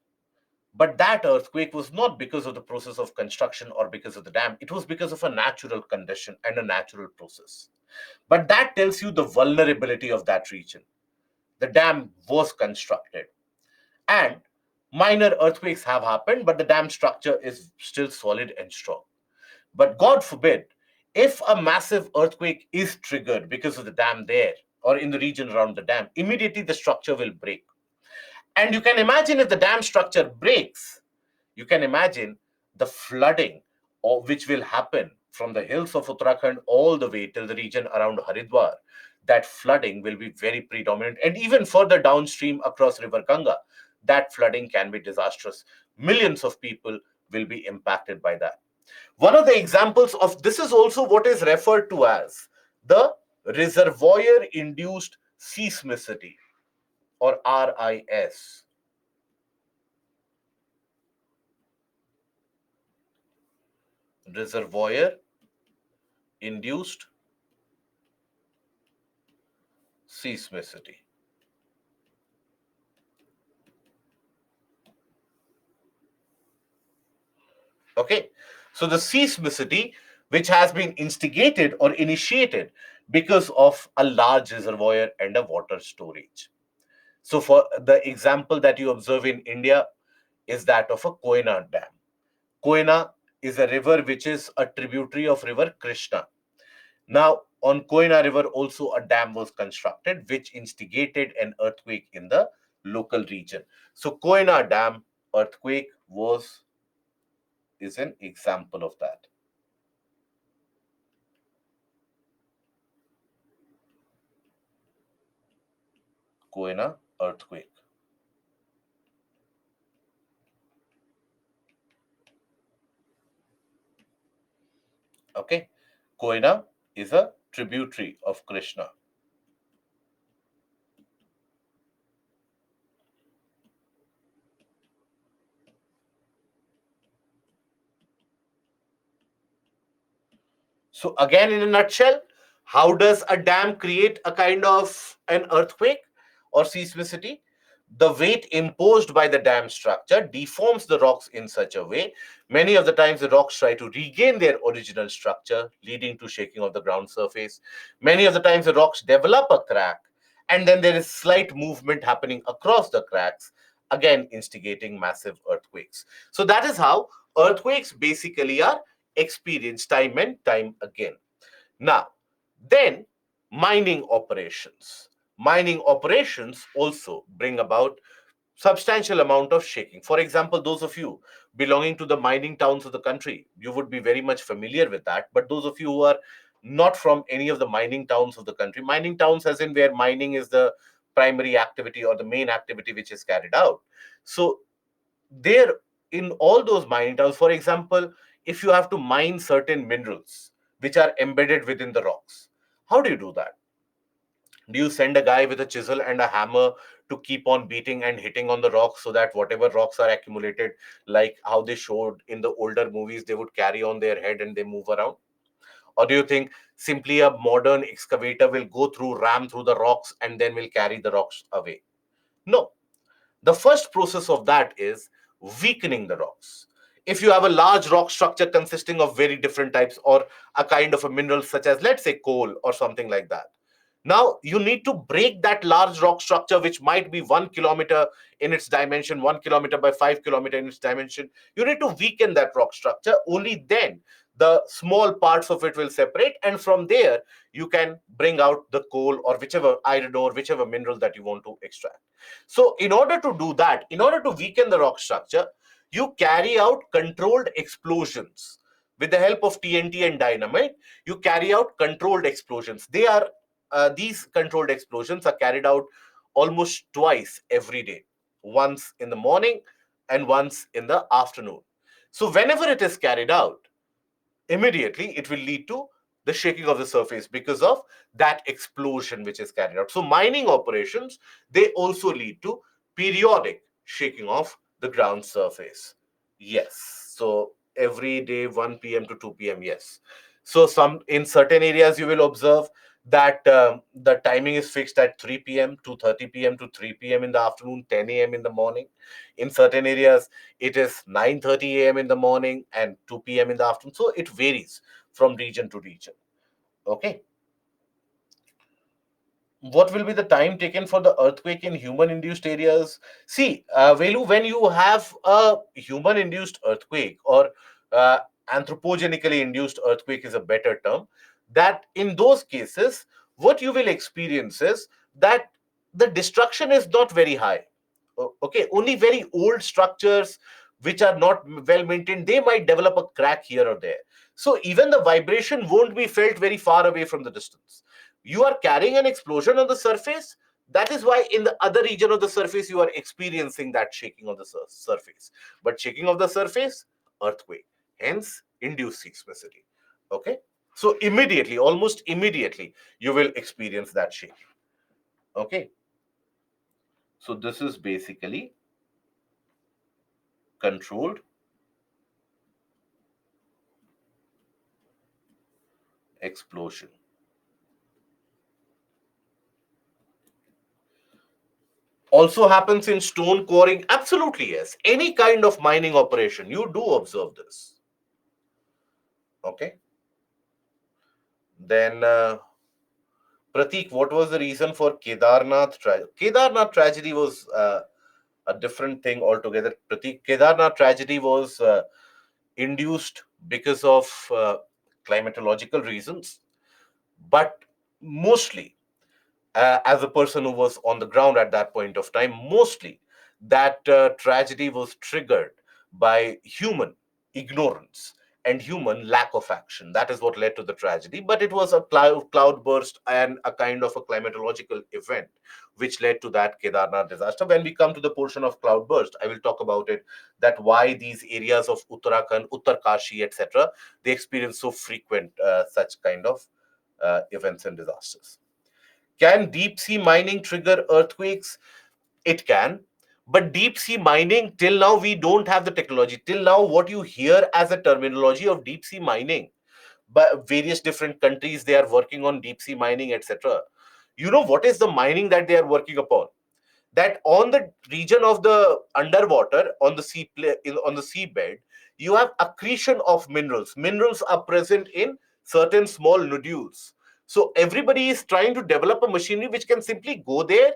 But that earthquake was not because of the process of construction or because of the dam. It was because of a natural condition and a natural process. But that tells you the vulnerability of that region. The dam was constructed and minor earthquakes have happened, but the dam structure is still solid and strong. But God forbid, if a massive earthquake is triggered because of the dam there or in the region around the dam, immediately the structure will break. And you can imagine if the dam structure breaks, you can imagine the flooding which will happen from the hills of Uttarakhand all the way till the region around Haridwar. That flooding will be very predominant, and even further downstream across River Ganga, that flooding can be disastrous. Millions of people will be impacted by that. One of the examples of this is also what is referred to as the reservoir induced seismicity, or RIS. Reservoir induced seismicity. Okay, so the seismicity, which has been instigated or initiated because of a large reservoir and a water storage. So, for the example that you observe in India is that of a Koyna Dam. Koyna is a river which is a tributary of river Krishna. Now, on Koyna River, also a dam was constructed, which instigated an earthquake in the local region. So, Koyna Dam earthquake was is an example of that. Koyna earthquake. Okay, Koyna is a tributary of Krishna. So again, in a nutshell, how does a dam create a kind of an earthquake or seismicity? The weight imposed by the dam structure deforms the rocks in such a way. Many of the times, the rocks try to regain their original structure, leading to shaking of the ground surface. Many of the times, the rocks develop a crack, and then there is slight movement happening across the cracks, again instigating massive earthquakes. So that is how earthquakes basically are experienced time and time again. Now, then mining operations. Mining operations also bring about substantial amount of shaking. For example, those of you belonging to the mining towns of the country, you would be very much familiar with that. But those of you who are not from any of the mining towns of the country, mining towns as in where mining is the primary activity or the main activity which is carried out. So there, in all those mining towns, for example, if you have to mine certain minerals which are embedded within the rocks, how do you do that? Do you send a guy with a chisel and a hammer to keep on beating and hitting on the rocks so that whatever rocks are accumulated, like how they showed in the older movies, they would carry on their head and they move around? Or do you think simply a modern excavator will go through, ram through the rocks, and then will carry the rocks away? No. The first process of that is weakening the rocks. If you have a large rock structure consisting of very different types or a kind of a mineral such as, let's say, coal or something like that, now you need to break that large rock structure, which might be 1 kilometer in its dimension, 1 kilometer by 5 kilometer in its dimension. You need to weaken that rock structure. Only then the small parts of it will separate, and from there you can bring out the coal or whichever iron ore, whichever mineral that you want to extract. So, in order to do that, in order to weaken the rock structure, you carry out controlled explosions. With the help of TNT and dynamite, you carry out controlled explosions. These controlled explosions are carried out almost twice every day, once in the morning and once in the afternoon. So, whenever it is carried out, immediately it will lead to the shaking of the surface because of that explosion which is carried out. So mining operations, they also lead to periodic shaking of the ground surface. Yes. So every day 1 p.m. to 2 p.m. Yes. So some in certain areas you will observe that the timing is fixed at 3 p.m. 2:30 p.m. to 3 p.m. in the afternoon, 10 a.m. in the morning. In certain areas it is 9:30 a.m. in the morning and 2 p.m. in the afternoon. So it varies from region to region. Okay. What will be the time taken for the earthquake in human induced areas? See, Velu, when you have a human induced earthquake or uh, anthropogenically induced earthquake is a better term, that in those cases, what you will experience is that the destruction is not very high. Okay, only very old structures which are not well maintained, they might develop a crack here or there. So even the vibration won't be felt very far away from the distance. You are carrying an explosion on the surface. That is why in the other region of the surface you are experiencing that shaking of the surface. But shaking of the surface, earthquake, hence induced seismicity. Okay, so immediately, almost immediately, you will experience that shaking. Okay, so this is basically controlled explosion. Also happens in stone quarrying. Absolutely, yes. Any kind of mining operation, you do observe this. Okay. Then, Pratik, what was the reason for Kedarnath tragedy? Kedarnath tragedy was a different thing altogether. Pratik, Kedarnath tragedy was induced because of climatological reasons, but mostly, as a person who was on the ground at that point of time, mostly that tragedy was triggered by human ignorance and human lack of action. That is what led to the tragedy. But it was a cloud burst and a kind of a climatological event which led to that Kedarnath disaster. When we come to the portion of cloud burst, I will talk about it, that why these areas of Uttarakhand, Uttarkashi, etc., they experience so frequent such kind of events and disasters. Can deep sea mining trigger earthquakes? It can. But deep sea mining, till now, we don't have the technology. Till now, what you hear as a terminology of deep sea mining, but various different countries, they are working on deep sea mining, etc. You know what is the mining that they are working upon? That on the region of the underwater, on the on the seabed, you have accretion of minerals are present in certain small nodules. So everybody is trying to develop a machinery which can simply go there,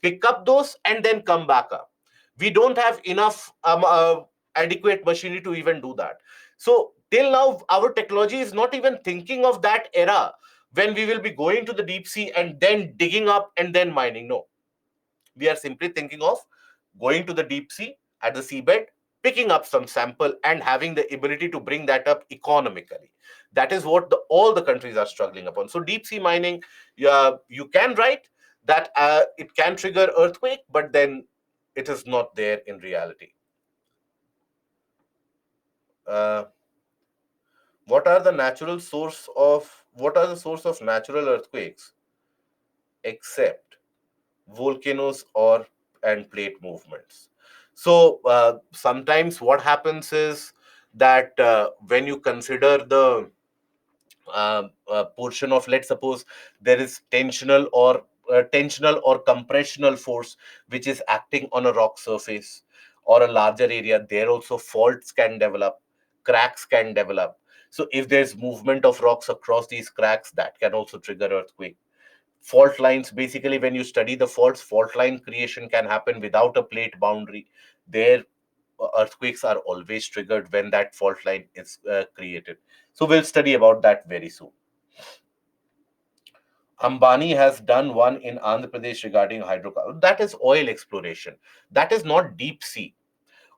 pick up those and then come back up. We don't have enough adequate machinery to even do that. So till now our technology is not even thinking of that era when we will be going to the deep sea and then digging up and then mining. No, we are simply thinking of going to the deep sea at the seabed, picking up some sample and having the ability to bring that up economically. That is what all the countries are struggling upon. So deep sea mining, you can write that it can trigger earthquake, but then it is not there in reality. Uh, what are the source of natural earthquakes except volcanoes or and plate movements? So sometimes what happens is that when you consider the portion of, let's suppose there is tensional or compressional force which is acting on a rock surface or a larger area, there also faults can develop, cracks can develop. So if there's movement of rocks across these cracks, that can also trigger earthquake. Fault lines, basically when you study the fault line creation can happen without a plate boundary. There earthquakes are always triggered when that fault line is created. So we'll study about that very soon. Ambani has done one in Andhra Pradesh regarding hydrocarbon. That is oil exploration. That is not deep sea.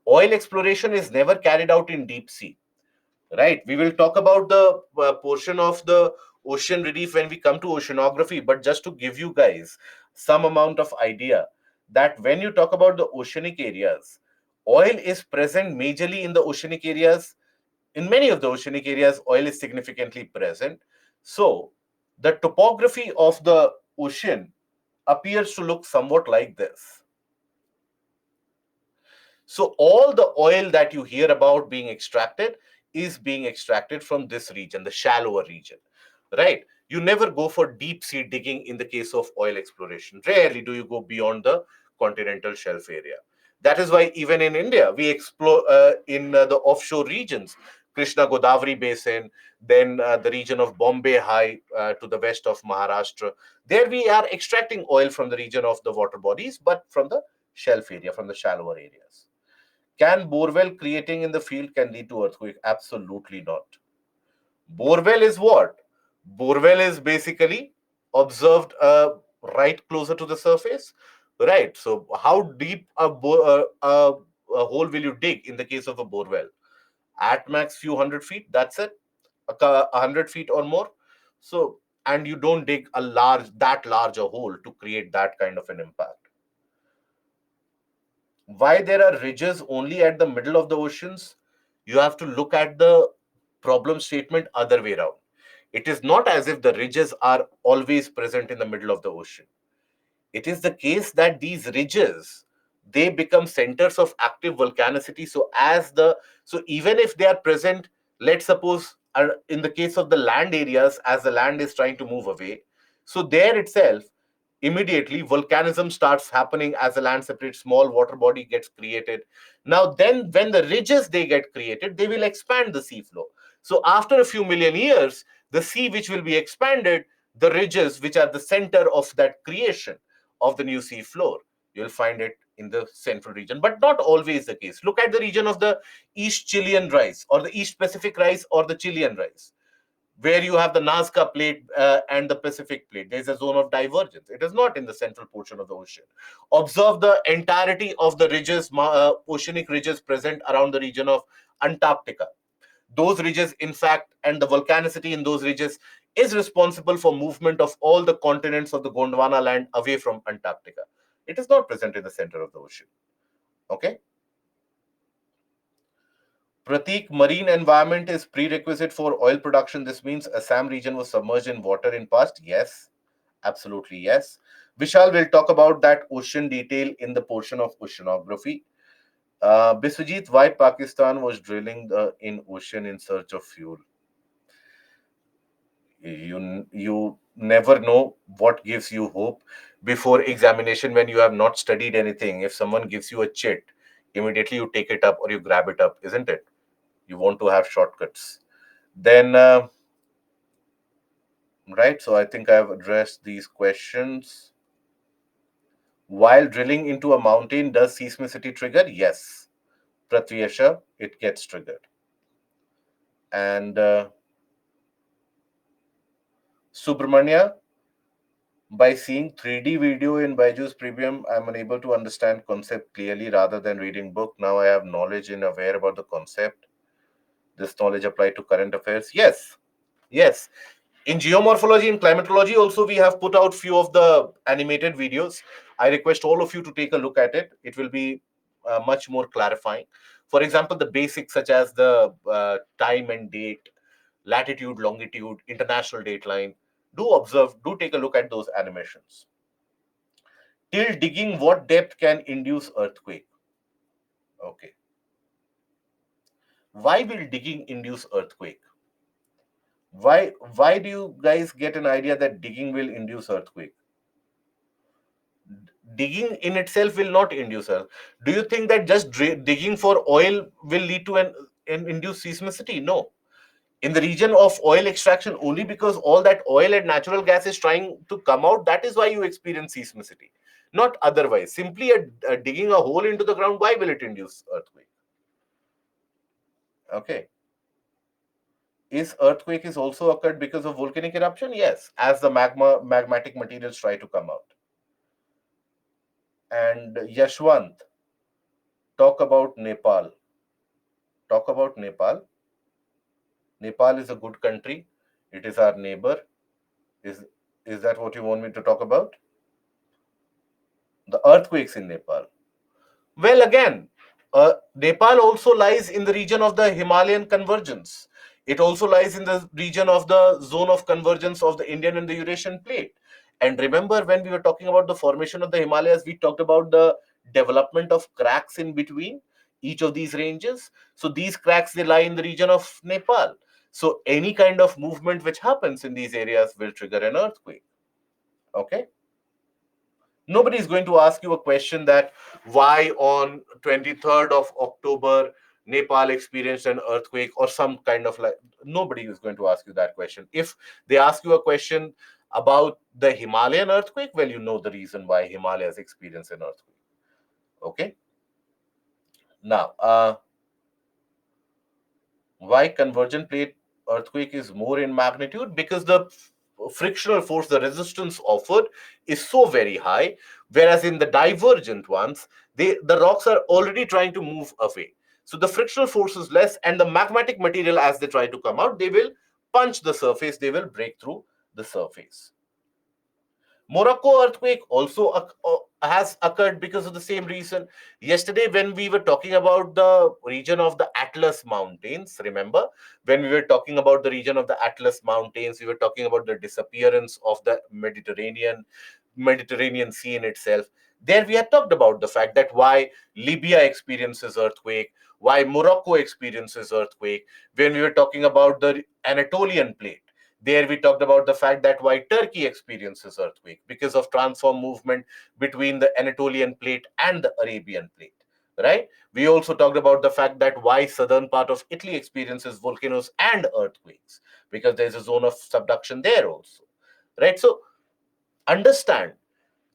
Oil exploration is never carried out in deep sea. Right. We will talk about the portion of the ocean relief when we come to oceanography. But just to give you guys some amount of idea, that when you talk about the oceanic areas, oil is present majorly in the oceanic areas. In many of the oceanic areas, oil is significantly present. So the topography of the ocean appears to look somewhat like this. So all the oil that you hear about being extracted is being extracted from this region, the shallower region, right? You never go for deep sea digging in the case of oil exploration. Rarely do you go beyond the continental shelf area. That is why even in India, we explore in the offshore regions, Krishna Godavari Basin, then the region of Bombay High to the west of Maharashtra. There we are extracting oil from the region of the water bodies, but from the shelf area, from the shallower areas. Can borewell creating in the field can lead to earthquake? Absolutely not. Borewell is what? Borewell is basically observed right closer to the surface, right? So how deep a hole will you dig in the case of a borewell? At max few hundred feet. That's it. 100 feet or more. So and you don't dig that large a hole to create that kind of an impact. Why there are ridges only at the middle of the oceans? You have to look at the problem statement other way around. It is not as if the ridges are always present in the middle of the ocean. It is the case that these ridges, they become centers of active volcanicity. So even if they are present, let's suppose in the case of the land areas, as the land is trying to move away, so there itself immediately volcanism starts happening as the land separates, small water body gets created. Now then when the ridges they get created, they will expand the sea floor. So after a few million years, the sea which will be expanded, the ridges which are the center of that creation of the new sea floor, you'll find it in the central region, but not always the case. Look at the region of the East Chilean rise or the East Pacific rise or the Chilean rise, where you have the Nazca plate and the Pacific plate. There's a zone of divergence. It is not in the central portion of the ocean. Observe the entirety of the ridges, oceanic ridges present around the region of Antarctica. Those ridges, in fact, and the volcanicity in those ridges is responsible for movement of all the continents of the Gondwana land away from Antarctica. It is not present in the center of the ocean. Okay. Pratik, marine environment is prerequisite for oil production. This means Assam region was submerged in water in past. Yes, absolutely yes. Vishal will talk about that ocean detail in the portion of oceanography. Biswajit, why Pakistan was drilling in ocean in search of fuel? You never know what gives you hope before examination when you have not studied anything. If someone gives you a chit, immediately you take it up or you grab it up, isn't it? You want to have shortcuts. Then, right, so I think I've addressed these questions. While drilling into a mountain, does seismicity trigger? Yes. Pratyesha, it gets triggered. And Subramanya, by seeing 3D video in Byju's Premium, I'm unable to understand concept clearly rather than reading book. Now I have knowledge and aware about the concept. This knowledge applied to current affairs? Yes. Yes. In geomorphology and climatology also, we have put out few of the animated videos. I request all of you to take a look at it. It will be much more clarifying. For example, the basics such as the time and date, latitude, longitude, international dateline. Do observe, do take a look at those animations. Till digging, what depth can induce earthquake? Okay. Why will digging induce earthquake? Why do you guys get an idea that digging will induce earthquake? Digging in itself will not induce earth. Do you think that just digging for oil will lead to an induced seismicity? No. In the region of oil extraction, only because all that oil and natural gas is trying to come out, that is why you experience seismicity, not otherwise. Simply digging a hole into the ground, why will it induce earthquake? Okay. Is earthquake is also occurred because of volcanic eruption? Yes, as the magmatic materials try to come out. And Yashwant, talk about Nepal. Talk about Nepal. Nepal is a good country. It is our neighbor. Is is that what you want me to talk about? The earthquakes in Nepal. Well, again, Nepal also lies in the region of the Himalayan convergence. It also lies in the region of the zone of convergence of the Indian and the Eurasian plate. And remember, when we were talking about the formation of the Himalayas, we talked about the development of cracks in between each of these ranges. So these cracks, they lie in the region of Nepal. So any kind of movement which happens in these areas will trigger an earthquake. Okay. Nobody is going to ask you a question that why on 23rd of October Nepal experienced an earthquake or some kind of like, nobody is going to ask you that question. If they ask you a question about the Himalayan earthquake, well, you know the reason why Himalayas experienced an earthquake. Okay. Now, why convergent plate earthquake is more in magnitude? Because the frictional force, the resistance offered is so very high, whereas in the divergent ones, the rocks are already trying to move away. So the frictional force is less, and the magmatic material, as they try to come out, they will punch the surface, they will break through the surface. Morocco earthquake also has occurred because of the same reason. Yesterday, when we were talking about the region of the Atlas Mountains, remember, when we were talking about the region of the Atlas Mountains, we were talking about the disappearance of the Mediterranean Sea in itself. There we had talked about the fact that why Libya experiences earthquake, why Morocco experiences earthquake. When we were talking about the Anatolian plate, There we talked about the fact that why Turkey experiences earthquake because of transform movement between the Anatolian plate and the Arabian plate, right? We also talked about the fact that why southern part of Italy experiences volcanoes and earthquakes because there's a zone of subduction there also, right? So understand,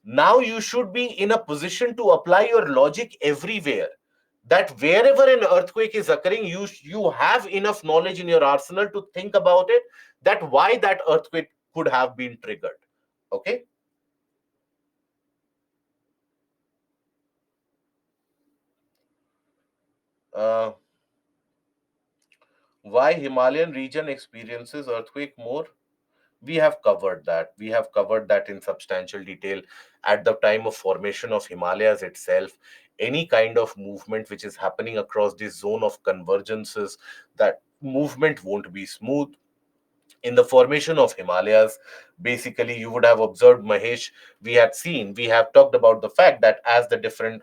now you should be in a position to apply your logic everywhere, that wherever an earthquake is occurring, you have enough knowledge in your arsenal to think about it, that why that earthquake could have been triggered. Okay. uh, why Himalayan region experiences earthquake more? We have covered that in substantial detail. At the time of formation of Himalayas itself, any kind of movement which is happening across this zone of convergences, that movement won't be smooth. In the formation of Himalayas, basically you would have observed, Mahesh, we have talked about the fact that as the different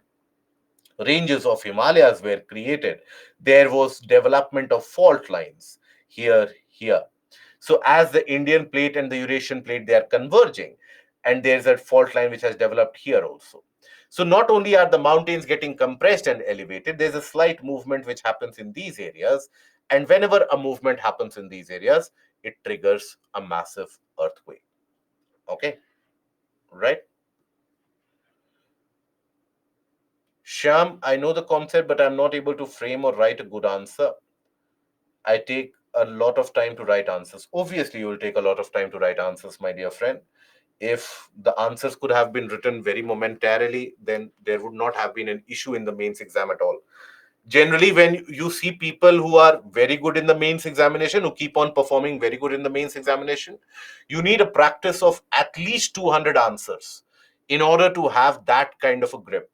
ranges of Himalayas were created, there was development of fault lines here. So as the Indian plate and the Eurasian plate, they are converging, and there's a fault line which has developed here also. So not only are the mountains getting compressed and elevated, there's a slight movement which happens in these areas. And whenever a movement happens in these areas, it triggers a massive earthquake. Okay, right? Sham, I know the concept, but I'm not able to frame or write a good answer. I take a lot of time to write answers. Obviously, you will take a lot of time to write answers, my dear friend. If the answers could have been written very momentarily, then there would not have been an issue in the mains exam at all. Generally, when you see people who are very good in the mains examination, who keep on performing very good in the mains examination, you need a practice of at least 200 answers in order to have that kind of a grip.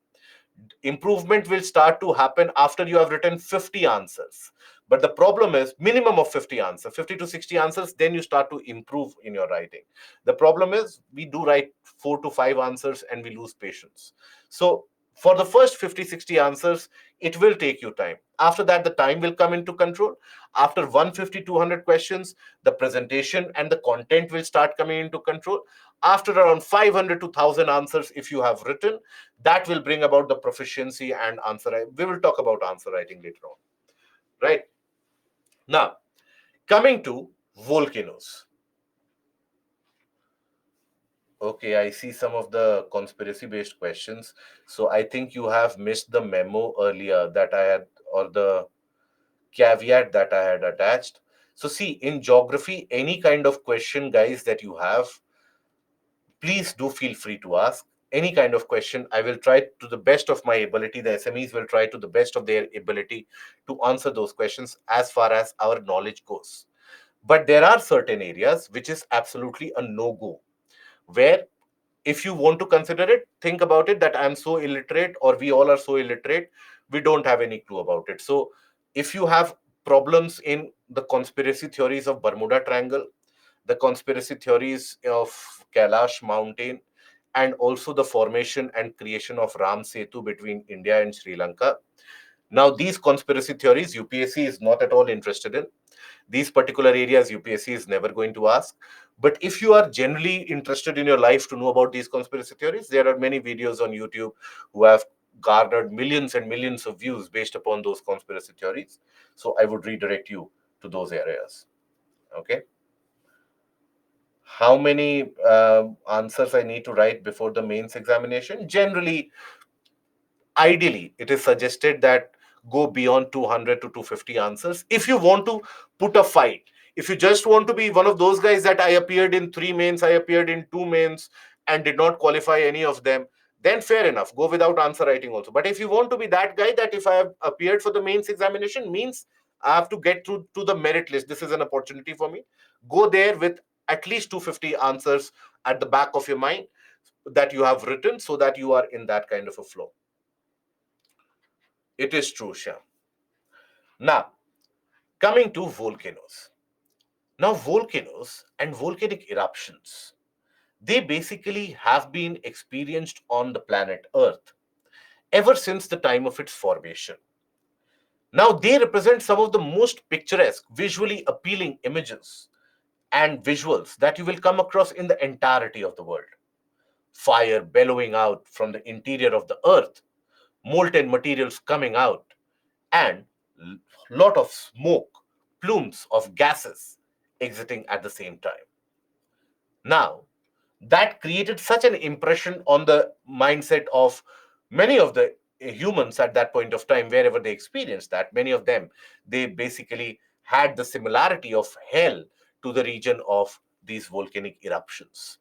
Improvement will start to happen after you have written 50 answers, but the problem is minimum of 50 answers, 50 to 60 answers, then you start to improve in your writing. The problem is we do write 4 to 5 answers and we lose patience. So for the first 50, 60 answers, it will take you time. After that, the time will come into control. After 150, 200 questions, the presentation and the content will start coming into control. After around 500 to 1000 answers, if you have written, that will bring about the proficiency and answer. We will talk about answer writing later on, right? Now, coming to volcanoes. Okay, I see some of the conspiracy based questions. So I think you have missed the memo earlier that I had, or the caveat that I had attached. So, see, in geography, any kind of question, guys, that you have, please do feel free to ask any kind of question. I will try to the best of my ability. The SMEs will try to the best of their ability to answer those questions as far as our knowledge goes. But there are certain areas which is absolutely a no go, where if you want to consider it, think about it, that I'm so illiterate, or we all are so illiterate, we don't have any clue about it. So if you have problems in the conspiracy theories of Bermuda Triangle, the conspiracy theories of Kailash Mountain, and also the formation and creation of Ram Setu between India and Sri Lanka. Now, these conspiracy theories, UPSC is not at all interested in. These particular areas, UPSC is never going to ask. But if you are generally interested in your life to know about these conspiracy theories, there are many videos on YouTube who have garnered millions and millions of views based upon those conspiracy theories. So I would redirect you to those areas. Okay. How many answers I need to write before the mains examination? Generally, ideally, it is suggested that go beyond 200 to 250 answers. If you want to put a fight, if you just want to be one of those guys that I appeared in 3 mains, I appeared in 2 mains and did not qualify any of them, then fair enough, go without answer writing also. But if you want to be that guy that if I have appeared for the mains examination, means I have to get through to the merit list, this is an opportunity for me, go there with at least 250 answers at the back of your mind that you have written, so that you are in that kind of a flow. It is true, Shyam. Now, coming to volcanoes. Now, volcanoes and volcanic eruptions, they basically have been experienced on the planet Earth ever since the time of its formation. Now, they represent some of the most picturesque, visually appealing images and visuals that you will come across in the entirety of the world. Fire bellowing out from the interior of the earth, molten materials coming out, and lot of smoke, plumes of gases exiting at the same time. Now, that created such an impression on the mindset of many of the humans at that point of time, wherever they experienced that. Many of them, they basically had the similarity of hell to the region of these volcanic eruptions.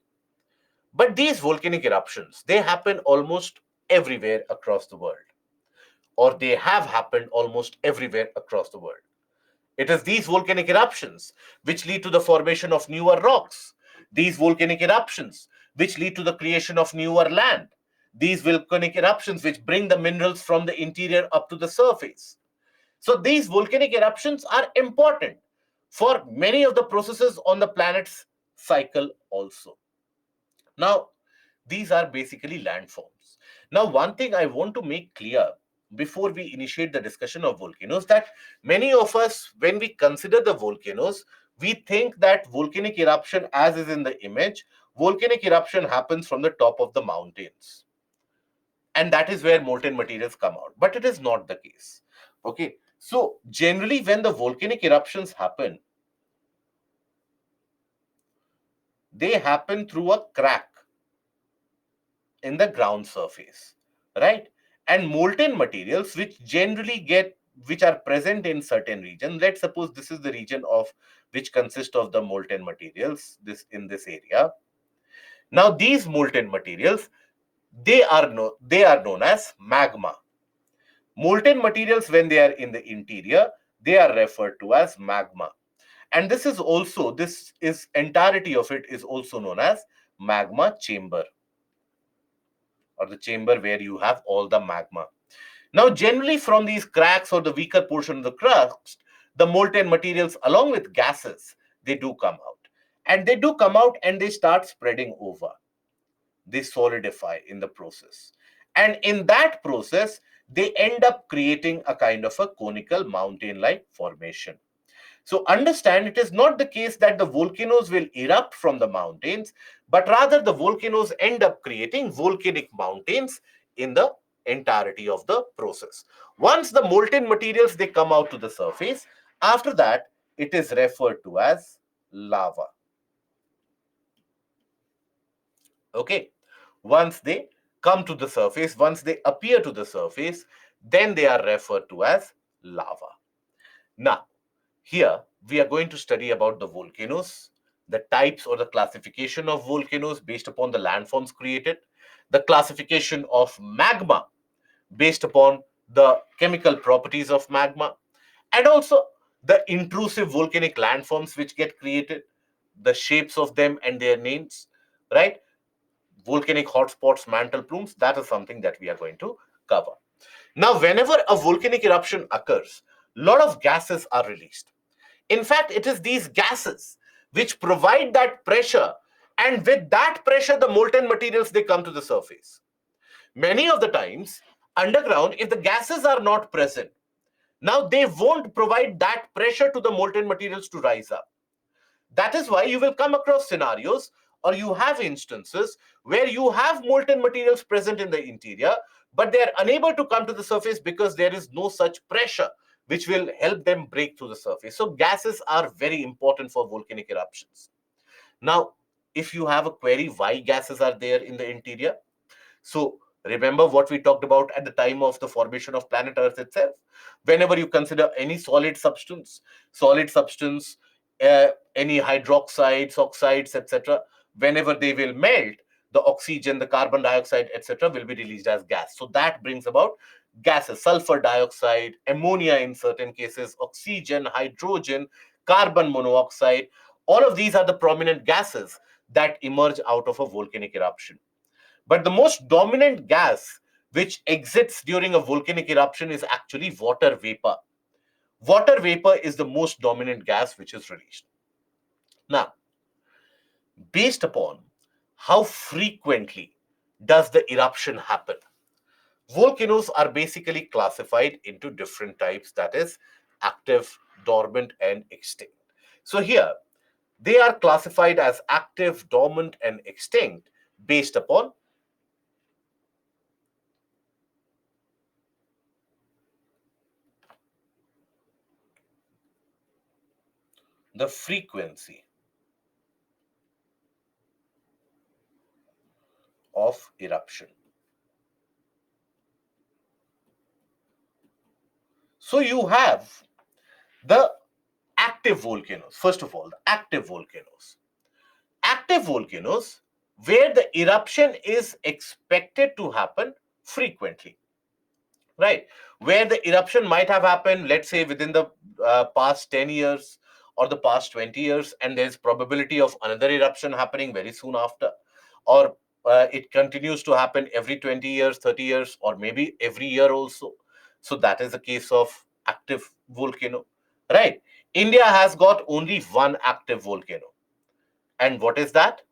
But these volcanic eruptions, they happen almost everywhere across the world, or they have happened almost everywhere across the world. It is these volcanic eruptions which lead to the formation of newer rocks. These volcanic eruptions which lead to the creation of newer land. These volcanic eruptions which bring the minerals from the interior up to the surface. So these volcanic eruptions are important for many of the processes on the planet's cycle also. Now, these are basically landforms. Now, one thing I want to make clear before we initiate the discussion of volcanoes, that many of us, when we consider the volcanoes, we think that volcanic eruption, as is in the image, volcanic eruption happens from the top of the mountains. And that is where molten materials come out. But it is not the case. Okay. So, generally, when the volcanic eruptions happen, they happen through a crack in the ground surface, right? And molten materials which are present in certain region. Let's suppose this is the region of which consists of the molten materials, this in this area. Now these molten materials, they are known as magma. Molten materials, when they are in the interior, they are referred to as magma. And this is entirety of it is also known as magma chamber, or the chamber where you have all the magma. Now, generally from these cracks or the weaker portion of the crust, the molten materials along with gases, they do come out. And they do come out and they start spreading over. They solidify in the process. And in that process, they end up creating a kind of a conical mountain-like formation. So understand, it is not the case that the volcanoes will erupt from the mountains, but rather the volcanoes end up creating volcanic mountains in the entirety of the process. Once the molten materials, they come out to the surface, after that it is referred to as lava. Okay. Once they come to the surface, once they appear to the surface, then they are referred to as lava. Now, here we are going to study about the volcanoes, the types or the classification of volcanoes based upon the landforms created, the classification of magma based upon the chemical properties of magma, and also the intrusive volcanic landforms which get created, the shapes of them and their names, right? Volcanic hotspots, mantle plumes, that is something that we are going to cover. Now, whenever a volcanic eruption occurs, a lot of gases are released. In fact, it is these gases which provide that pressure, and with that pressure, the molten materials, they come to the surface. Many of the times, underground, if the gases are not present, now they won't provide that pressure to the molten materials to rise up. That is why you will come across scenarios, or you have instances where you have molten materials present in the interior, but they are unable to come to the surface because there is no such pressure which will help them break through the surface. So gases are very important for volcanic eruptions. Now, if you have a query why gases are there in the interior, so remember what we talked about at the time of the formation of planet Earth itself. Whenever you consider any solid substance, any hydroxides, oxides, etc., whenever they will melt, the oxygen, the carbon dioxide, etc., will be released as gas. So that brings about gases, sulfur dioxide, ammonia in certain cases, oxygen, hydrogen, carbon monoxide. All of these are the prominent gases that emerge out of a volcanic eruption. But the most dominant gas which exits during a volcanic eruption is actually water vapor. Water vapor is the most dominant gas which is released. Now, based upon how frequently does the eruption happen, volcanoes are basically classified into different types, that is active, dormant, and extinct. So here, They are classified as active, dormant, and extinct based upon the frequency of eruption. So you have the active volcanoes. First of all, the active volcanoes. Active volcanoes where the eruption is expected to happen frequently, right? Where the eruption might have happened, let's say within the past 10 years or the past 20 years, and there's probability of another eruption happening very soon after, or it continues to happen every 20 years, 30 years, or maybe every year also. So that is the case of active volcano, right? India has got only one active volcano. And what is that?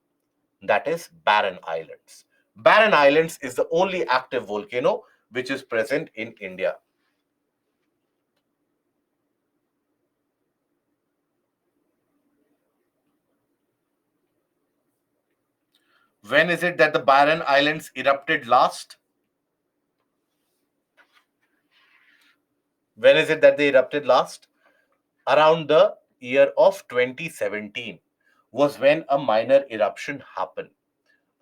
That is Barren Islands. Barren Islands is the only active volcano which is present in India. When is it that the Barren Islands erupted last? When is it that they erupted last? Around the year of 2017 was when a minor eruption happened.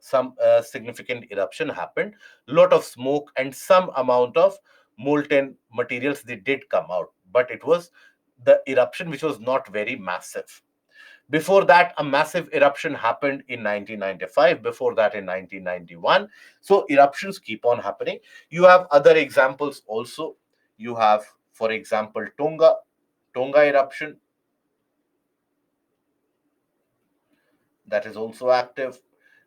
Some significant eruption happened. Lot of smoke and some amount of molten materials they did come out, but it was the eruption which was not very massive. Before that, a massive eruption happened in 1995, before that in 1991. So eruptions keep on happening. You have other examples also. You have, for example, Tonga eruption, that is also active.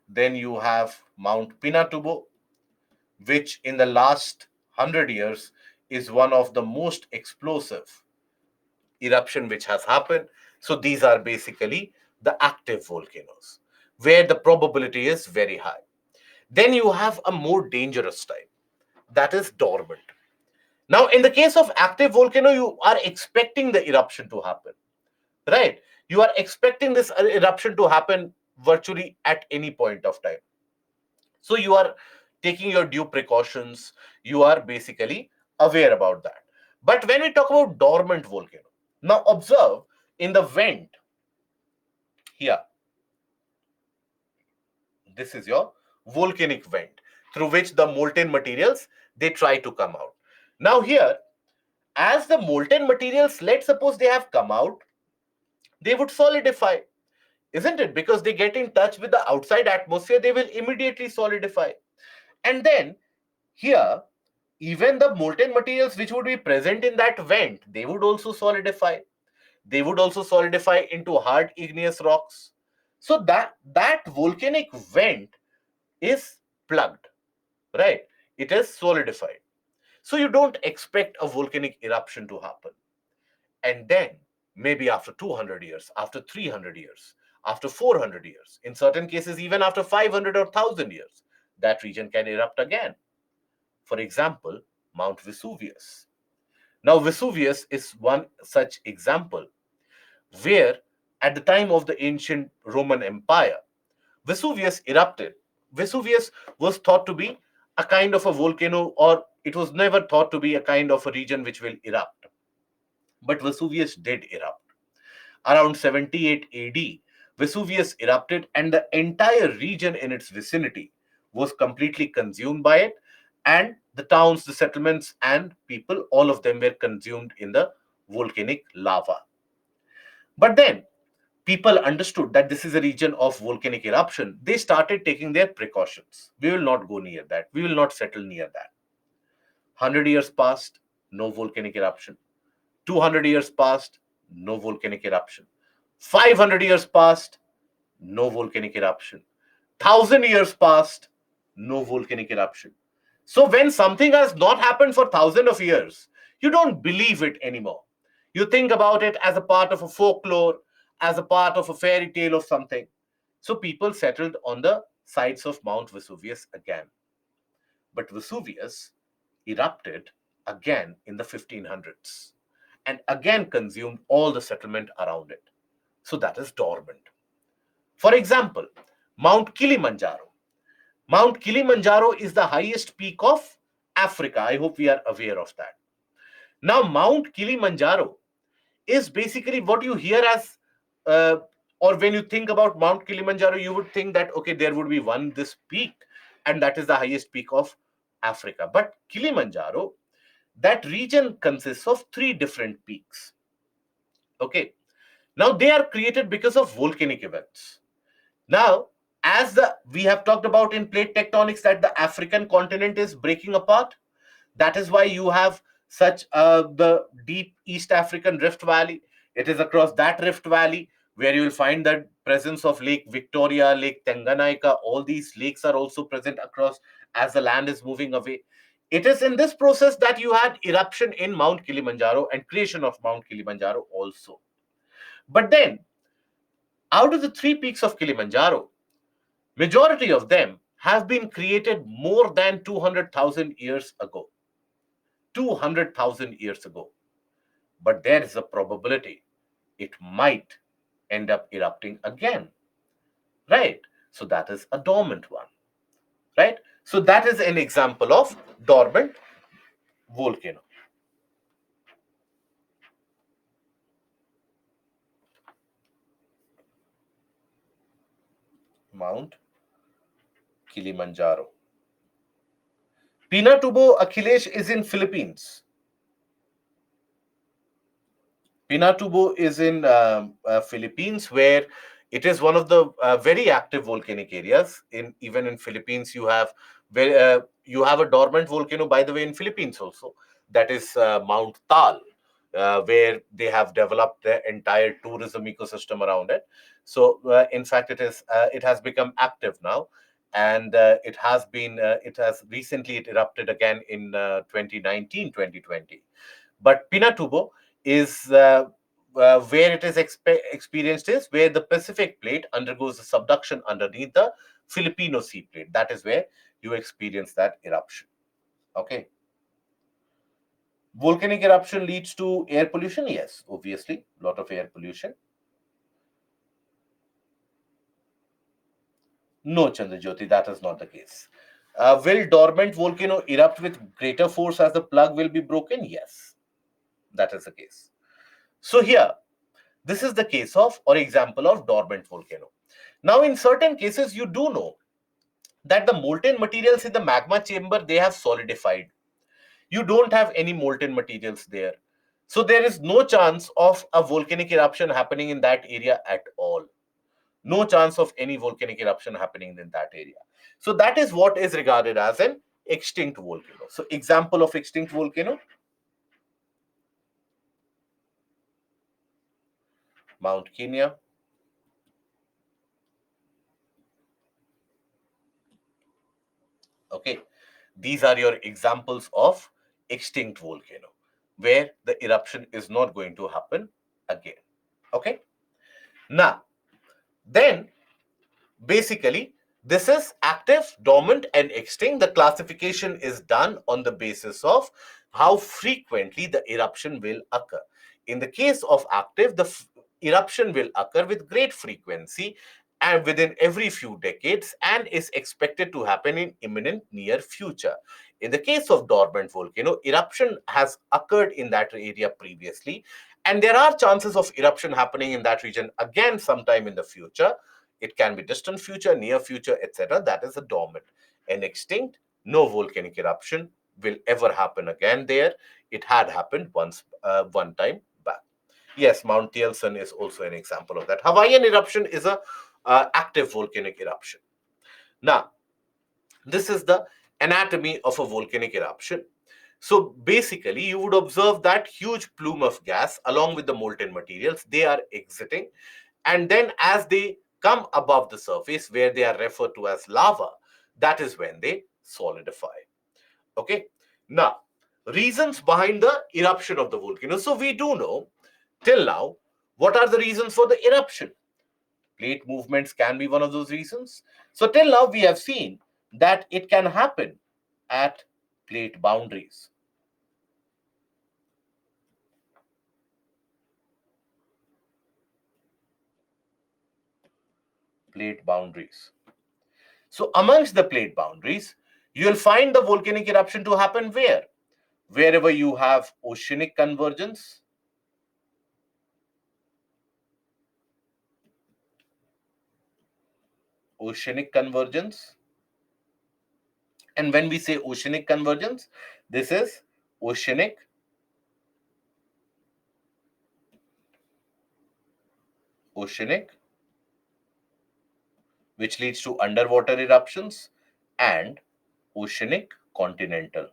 Then you have Mount Pinatubo, which in the last 100 years is one of the most explosive eruption which has happened. So these are basically the active volcanoes where the probability is very high. Then you have a more dangerous type, that is dormant. Now, in the case of active volcano, you are expecting the eruption to happen, right? You are expecting this eruption to happen virtually at any point of time. So you are taking your due precautions. You are basically aware about that. But when we talk about dormant volcano, now observe in the vent here, this is your volcanic vent through which the molten materials they try to come out. Now here, as the molten materials, let's suppose they have come out, they would solidify, isn't it? Because they get in touch with the outside atmosphere, they will immediately solidify. And then here, even the molten materials which would be present in that vent, they would also solidify. They would also solidify into hard igneous rocks. So that volcanic vent is plugged, right? It is solidified. So you don't expect a volcanic eruption to happen. And then maybe after 200 years, after 300 years, after 400 years, in certain cases even after 500 or 1000 years, that region can erupt again. For example, Mount Vesuvius. Now Vesuvius is one such example where at the time of the ancient Roman Empire, Vesuvius erupted. Vesuvius was thought to be a kind of a volcano, or it was never thought to be a kind of a region which will erupt. But Vesuvius did erupt. Around 78 AD, Vesuvius erupted, and the entire region in its vicinity was completely consumed by it. And the towns, the settlements, and people, all of them were consumed in the volcanic lava. But then people understood that this is a region of volcanic eruption. They started taking their precautions. We will not go near that. We will not settle near that. 100 years passed, no volcanic eruption. 200 years passed, no volcanic eruption. 500 years passed, no volcanic eruption. 1,000 years passed, no volcanic eruption. So when something has not happened for thousands of years, you don't believe it anymore. You think about it as a part of a folklore, as a part of a fairy tale of something. So people settled on the sides of Mount Vesuvius again. But Vesuvius erupted again in the 1500s and again consumed all the settlement around it. So that is dormant. For example, Mount Kilimanjaro. Mount Kilimanjaro is the highest peak of Africa. I hope we are aware of that. Now, Mount Kilimanjaro is basically what you hear as, uh, or when you think about Mount Kilimanjaro, you would think that, okay, there would be one this peak, and that is the highest peak of Africa. But Kilimanjaro, that region consists of three different peaks. Okay. Now, they are created because of volcanic events. Now, as we have talked about in plate tectonics that the African continent is breaking apart, that is why you have such the deep East African Rift Valley. It is across that Rift Valley where you will find the presence of Lake Victoria, Lake Tanganyika. All these lakes are also present across as the land is moving away. It is in this process that you had eruption in Mount Kilimanjaro and creation of Mount Kilimanjaro also. But then, out of the three peaks of Kilimanjaro, majority of them have been created more than 200,000 years ago. 200,000 years ago. But there is a probability it might end up erupting again. Right? So that is a dormant one. Right? So that is an example of dormant volcano. Mount Kilimanjaro. Pinatubo Akhilesh is in Philippines. Pinatubo is in Philippines, where it is one of the very active volcanic areas. Even in Philippines, you have a dormant volcano. By the way, in Philippines also, that is Mount Tal, where they have developed the entire tourism ecosystem around it. So, in fact, it has become active now, and it has recently it erupted again in 2019, 2020. But Pinatubo is where it is experienced is where the Pacific plate undergoes a subduction underneath the Filipino sea plate. That is where you experience that eruption. Okay. Volcanic eruption leads to air pollution. Yes, obviously, a lot of air pollution. No, Chandrajyoti, that is not the case. Will dormant volcano erupt with greater force as the plug will be broken? Yes, that is the case. So here, this is the case of or example of dormant volcano. Now, in certain cases, you do know that the molten materials in the magma chamber, they have solidified. You don't have any molten materials there. So there is no chance of a volcanic eruption happening in that area at all. No chance of any volcanic eruption happening in that area. So that is what is regarded as an extinct volcano. So example of extinct volcano, Mount Kenya. Okay, these are your examples of extinct volcano where the eruption is not going to happen again. Okay, now then basically this is active, dormant, and extinct. The classification is done on the basis of how frequently the eruption will occur. In the case of active, the eruption will occur with great frequency and within every few decades and is expected to happen in imminent near future. In the case of dormant volcano, eruption has occurred in that area previously, and there are chances of eruption happening in that region again sometime in the future. It can be distant future, near future, etc. That is a dormant. And extinct, no volcanic eruption will ever happen again there. It had happened once, one time back. Yes, Mount Tielson is also an example of that. Hawaiian eruption is a active volcanic eruption. Now, this is the anatomy of a volcanic eruption. So basically, you would observe that huge plume of gas along with the molten materials, they are exiting. And then as they come above the surface, where they are referred to as lava, that is when they solidify. Okay. Now, reasons behind the eruption of the volcano. So we do know till now what are the reasons for the eruption. Plate movements can be one of those reasons. So till now we have seen that it can happen at plate boundaries. plate boundaries. So amongst the plate boundaries, you'll find the volcanic eruption to happen where? Wherever you have oceanic convergence, oceanic convergence. And when we say oceanic convergence, this is oceanic, oceanic, which leads to underwater eruptions, and oceanic continental.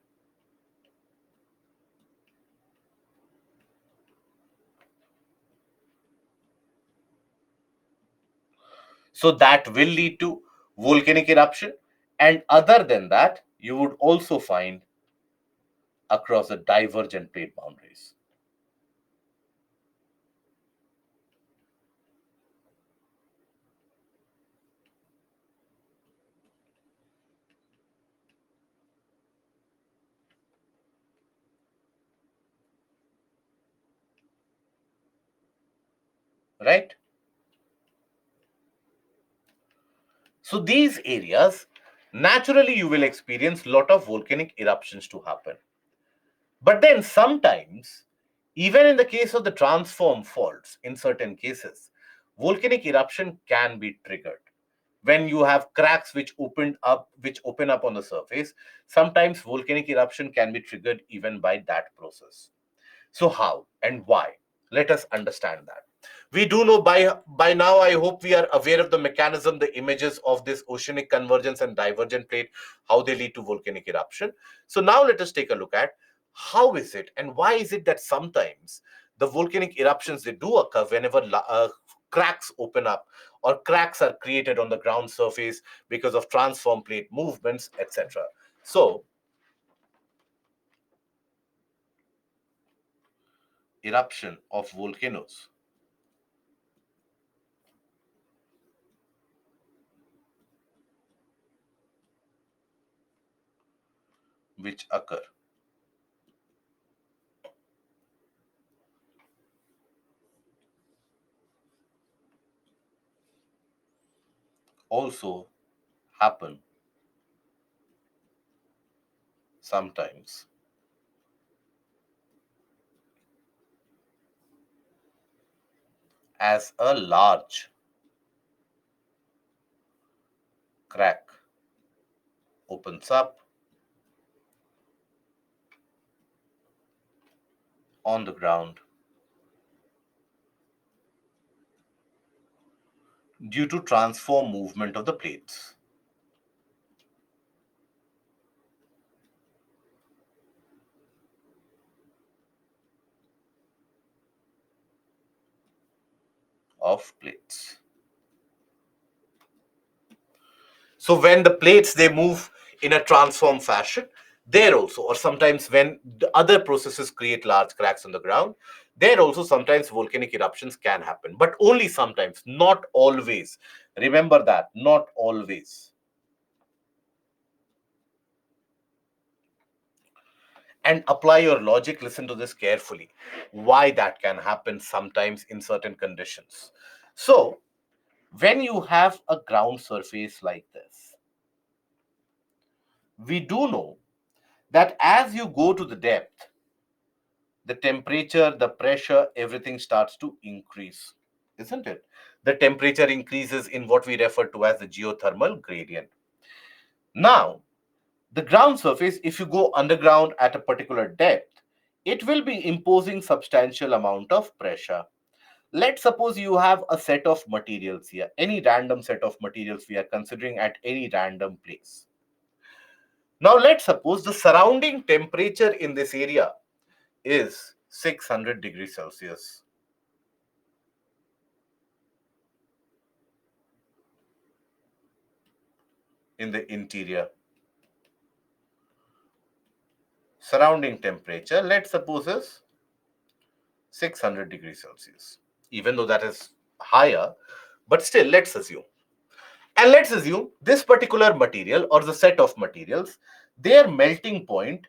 So that will lead to volcanic eruption. And other than that, you would also find across the divergent plate boundaries. Right? So these areas, naturally you will experience lot of volcanic eruptions to happen. But then sometimes, even in the case of the transform faults, in certain cases, volcanic eruption can be triggered. When you have cracks which open up on the surface, sometimes volcanic eruption can be triggered even by that process. So how and why? Let us understand that. We do know by now, I hope we are aware of the mechanism, the images of this oceanic convergence and divergent plate, how they lead to volcanic eruption. So now let us take a look at how is it and why is it that sometimes the volcanic eruptions, they do occur whenever cracks open up or cracks are created on the ground surface because of transform plate movements, etc. So eruption of volcanoes which occur also happen sometimes as a large crack opens up on the ground due to transform movement of the plates. Of plates. So when the plates they move in a transform fashion, there also, or sometimes when the other processes create large cracks on the ground, there also sometimes volcanic eruptions can happen, but only sometimes, not always. Remember that, not always. And apply your logic, listen to this carefully, why that can happen sometimes in certain conditions. So when you have a ground surface like this, we do know that as you go to the depth, the temperature, the pressure, everything starts to increase, isn't it? The temperature increases in what we refer to as the geothermal gradient. Now the ground surface, if you go underground at a particular depth, it will be imposing substantial amount of pressure. Let's suppose you have a set of materials here, any random set of materials we are considering at any random place. Now let's suppose the surrounding temperature in this area is 600 degrees Celsius. In the interior. Surrounding temperature, let's suppose is 600 degrees Celsius. Even though that is higher, but still let's assume. And let's assume this particular material or the set of materials, their melting point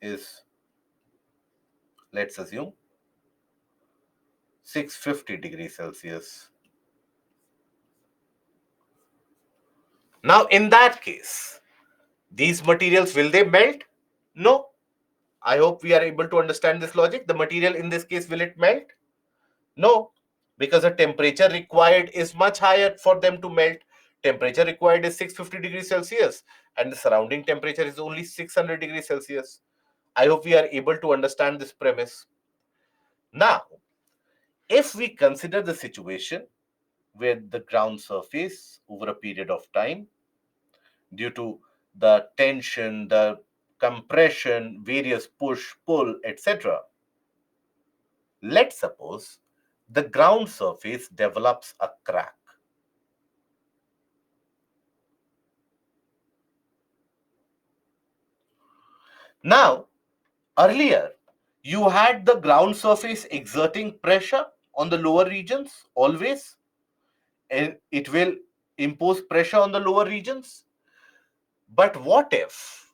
is Let's assume 650 degrees Celsius. Now, in that case, these materials, will they melt? No. I hope we are able to understand this logic. The material in this case, will it melt? No, because the temperature required is much higher for them to melt. Temperature required is 650 degrees Celsius and the surrounding temperature is only 600 degrees Celsius. I hope we are able to understand this premise. Now, if we consider the situation where the ground surface over a period of time, due to the tension, the compression, various push, pull, etc., let's suppose the ground surface develops a crack. Now, earlier, you had the ground surface exerting pressure on the lower regions always, and it will impose pressure on the lower regions. But what if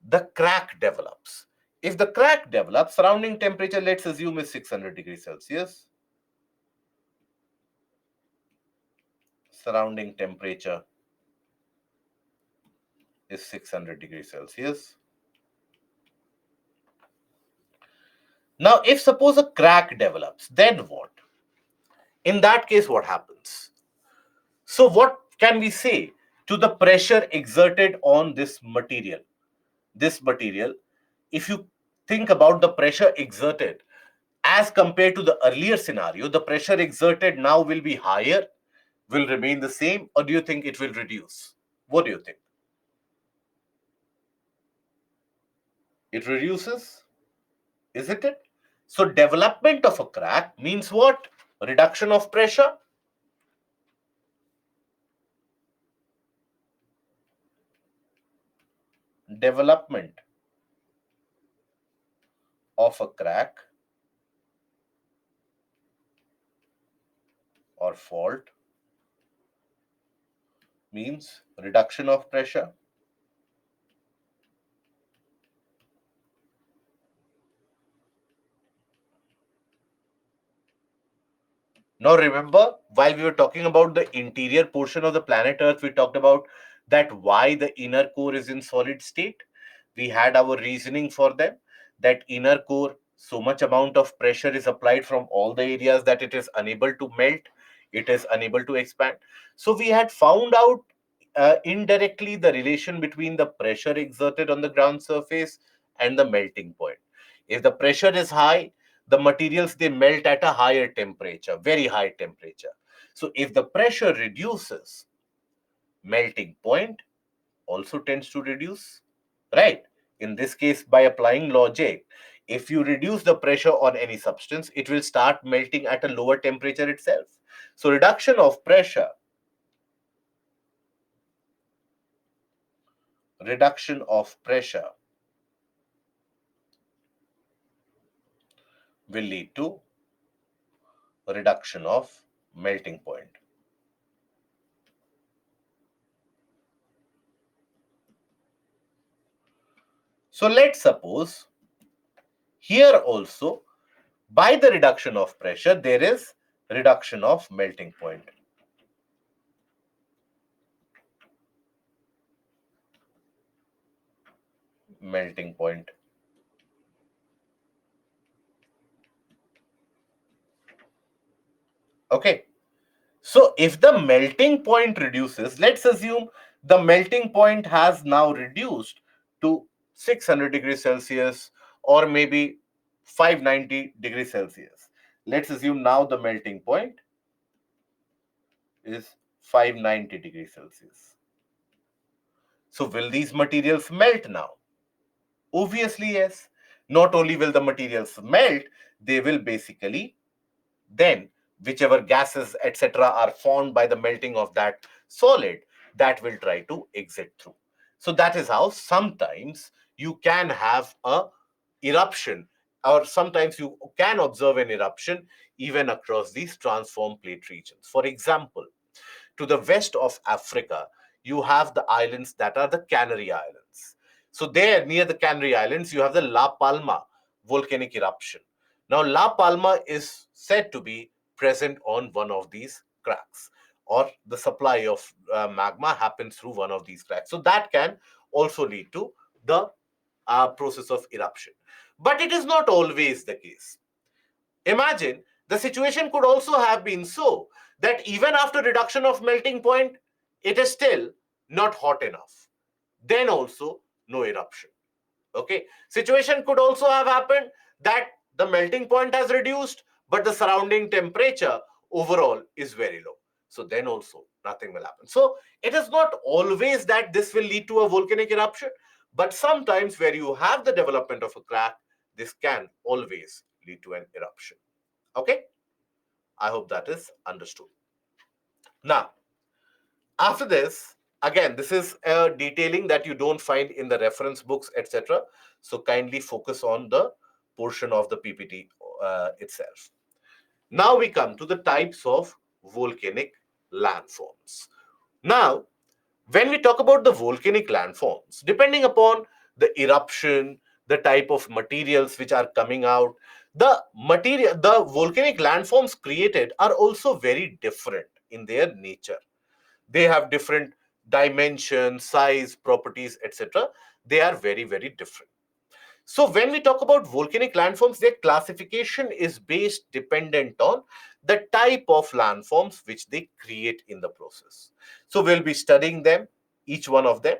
the crack develops? If the crack develops, surrounding temperature, let's assume, is 600 degrees Celsius. Surrounding temperature is 600 degrees Celsius. Now, if suppose a crack develops, then what? In that case, what happens? So, what can we say to the pressure exerted on this material? This material, if you think about the pressure exerted as compared to the earlier scenario, the pressure exerted now will be higher, will remain the same, or do you think it will reduce? What do you think? It reduces, isn't it? So, development of a crack means what? Reduction of pressure. Development of a crack or fault means reduction of pressure. Now remember, while we were talking about the interior portion of the planet Earth, we talked about that why the inner core is in solid state. We had our reasoning for them, that inner core, so much amount of pressure is applied from all the areas that it is unable to melt, it is unable to expand. So we had found out indirectly the relation between the pressure exerted on the ground surface and the melting point. If the pressure is high, the materials, they melt at a higher temperature, very high temperature. So if the pressure reduces, melting point also tends to reduce, right? In this case, by applying logic, if you reduce the pressure on any substance, it will start melting at a lower temperature itself. So reduction of pressure, reduction of pressure will lead to reduction of melting point. So let's suppose here also, by the reduction of pressure, there is reduction of melting point. Melting point. Okay. So if the melting point reduces, let's assume the melting point has now reduced to 600 degrees Celsius or maybe 590 degrees Celsius. Let's assume now the melting point is 590 degrees Celsius. So will these materials melt now? Obviously, yes. Not only will the materials melt, they will basically then, whichever gases, etc., are formed by the melting of that solid, that will try to exit through. So that is how sometimes you can have a eruption, or sometimes you can observe an eruption even across these transform plate regions. For example, to the west of Africa, you have the islands that are the Canary Islands. So there, near the Canary Islands, you have the La Palma, volcanic eruption. Now, La Palma is said to be present on one of these cracks, or the supply of magma happens through one of these cracks. So that can also lead to the process of eruption. But it is not always the case. Imagine the situation could also have been so that even after reduction of melting point, it is still not hot enough. Then also no eruption. Okay. Situation could also have happened that the melting point has reduced, but the surrounding temperature overall is very low. So then also nothing will happen. So it is not always that this will lead to a volcanic eruption, but sometimes where you have the development of a crack, this can always lead to an eruption. Okay. I hope that is understood. Now, after this, again, this is a detailing that you don't find in the reference books, etc. So kindly focus on the portion of the PPT itself. Now we come to the types of volcanic landforms. Now, when we talk about the volcanic landforms, depending upon the eruption, the type of materials which are coming out, the volcanic landforms created are also very different in their nature. They have different dimensions, size, properties, etc. They are very, very different. So when we talk about volcanic landforms, their classification is based dependent on the type of landforms which they create in the process. So we'll be studying them, each one of them.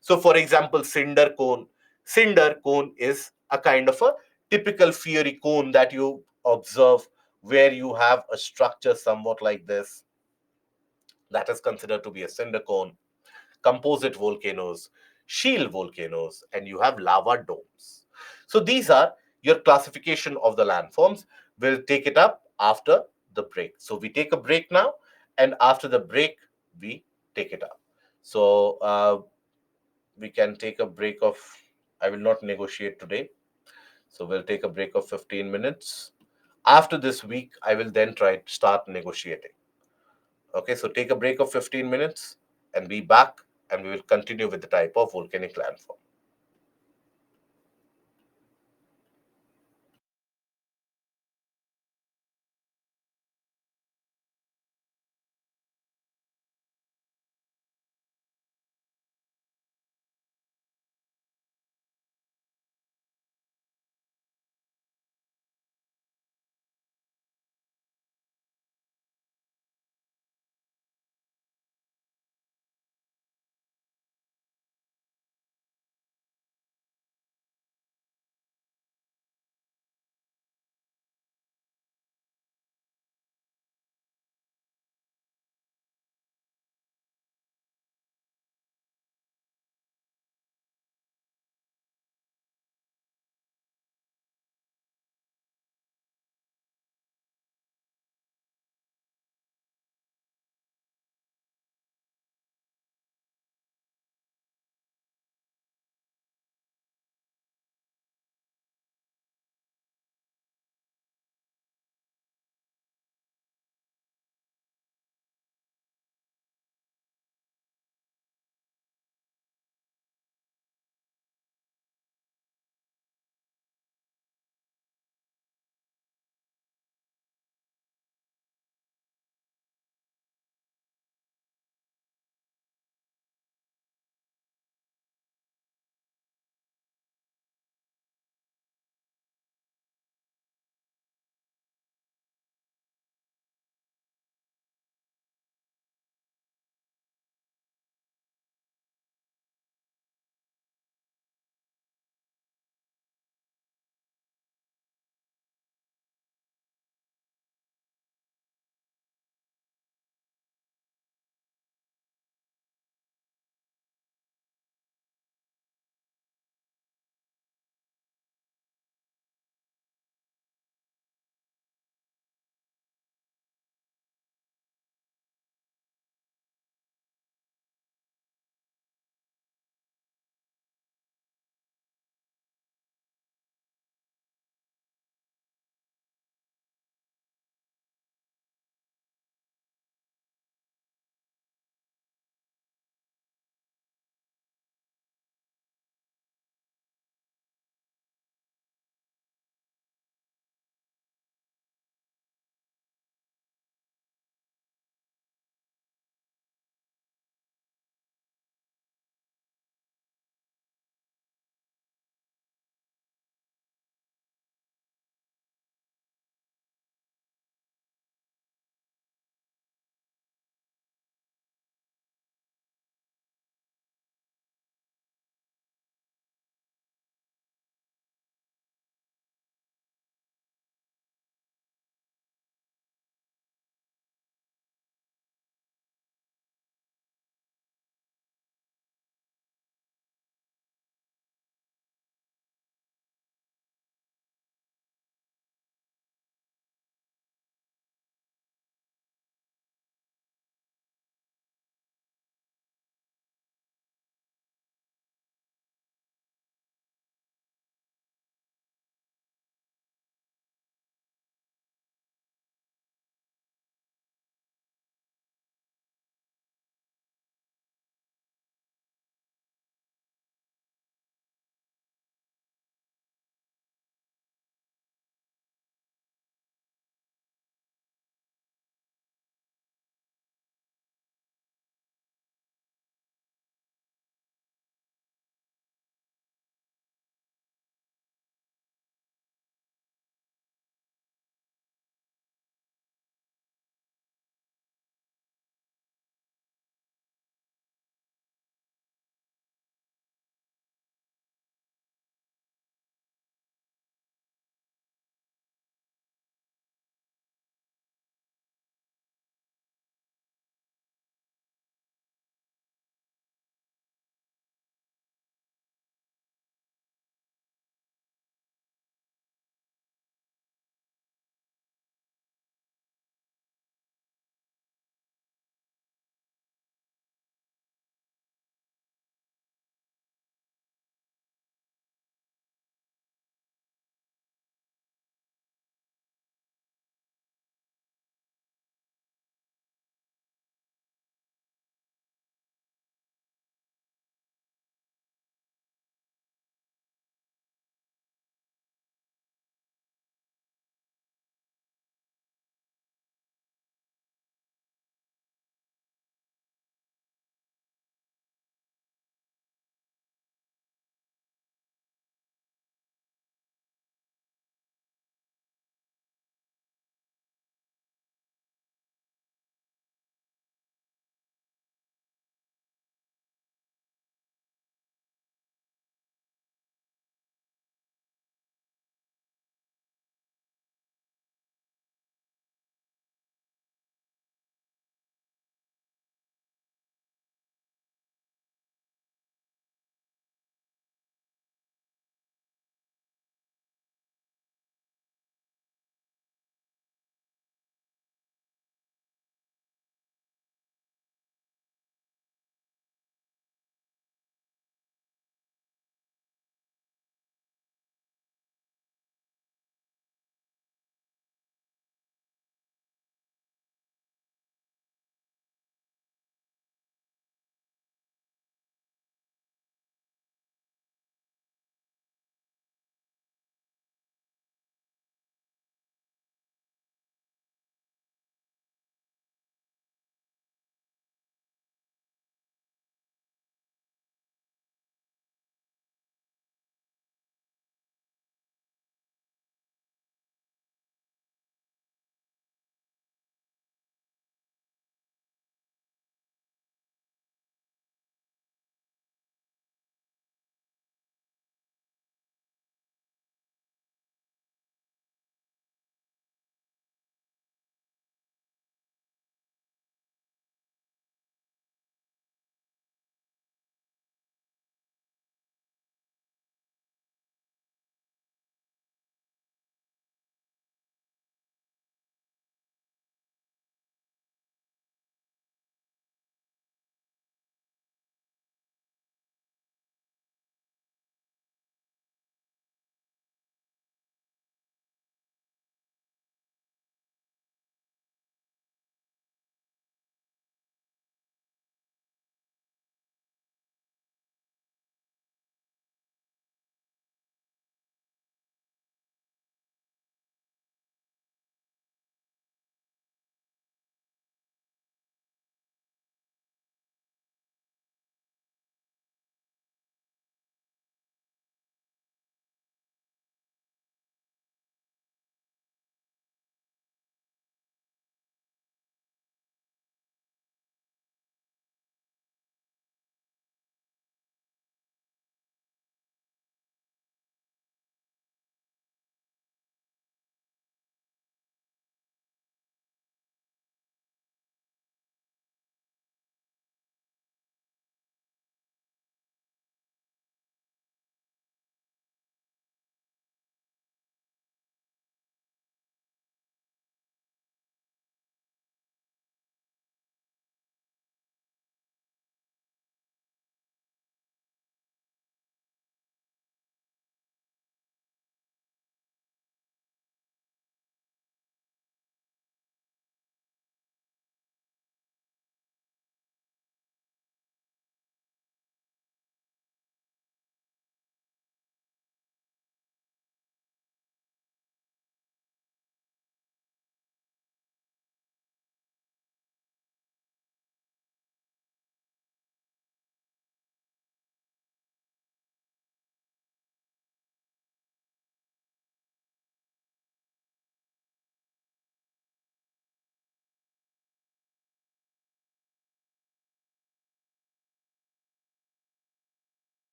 So for example, cinder cone. Cinder cone is a kind of a typical fiery cone that you observe where you have a structure somewhat like this. That is considered to be a cinder cone. Composite volcanoes, shield volcanoes, and you have lava domes. So these are your classification of the landforms. We'll take it up after the break. So we take a break now, and after the break, we take it up. So we can take a break of, I will not negotiate today. So we'll take a break of 15 minutes. After this week, I will then try to start negotiating. Okay, so take a break of 15 minutes and be back, and we will continue with the type of volcanic landform.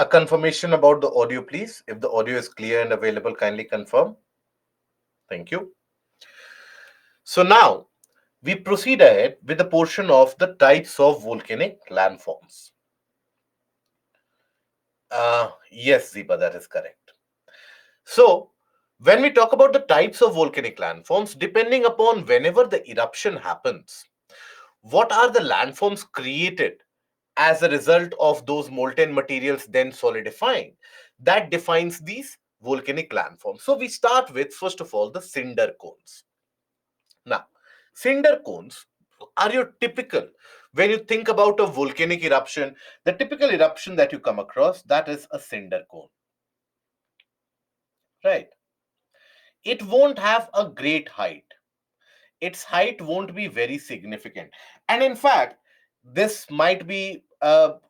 A confirmation about the audio, please. If the audio is clear and available, kindly confirm. Thank you. So now we proceed ahead with the portion of the types of volcanic landforms. Yes, Ziba, that is correct. So, when we talk about the types of volcanic landforms, depending upon whenever the eruption happens, what are the landforms created as a result of those molten materials then solidifying? That defines these volcanic landforms. So, we start with, first of all, the cinder cones. Now, cinder cones are your typical, when you think about a volcanic eruption, the typical eruption that you come across, that is a cinder cone, right? It won't have a great height. Its height won't be very significant. And in fact, this might be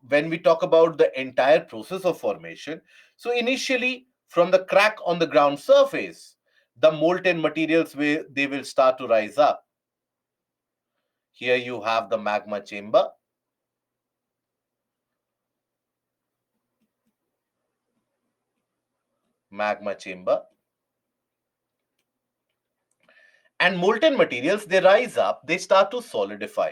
when we talk about the entire process of formation. So initially, from the crack on the ground surface, the molten materials they will start to rise up. Here you have the magma chamber, and molten materials, they rise up, they start to solidify.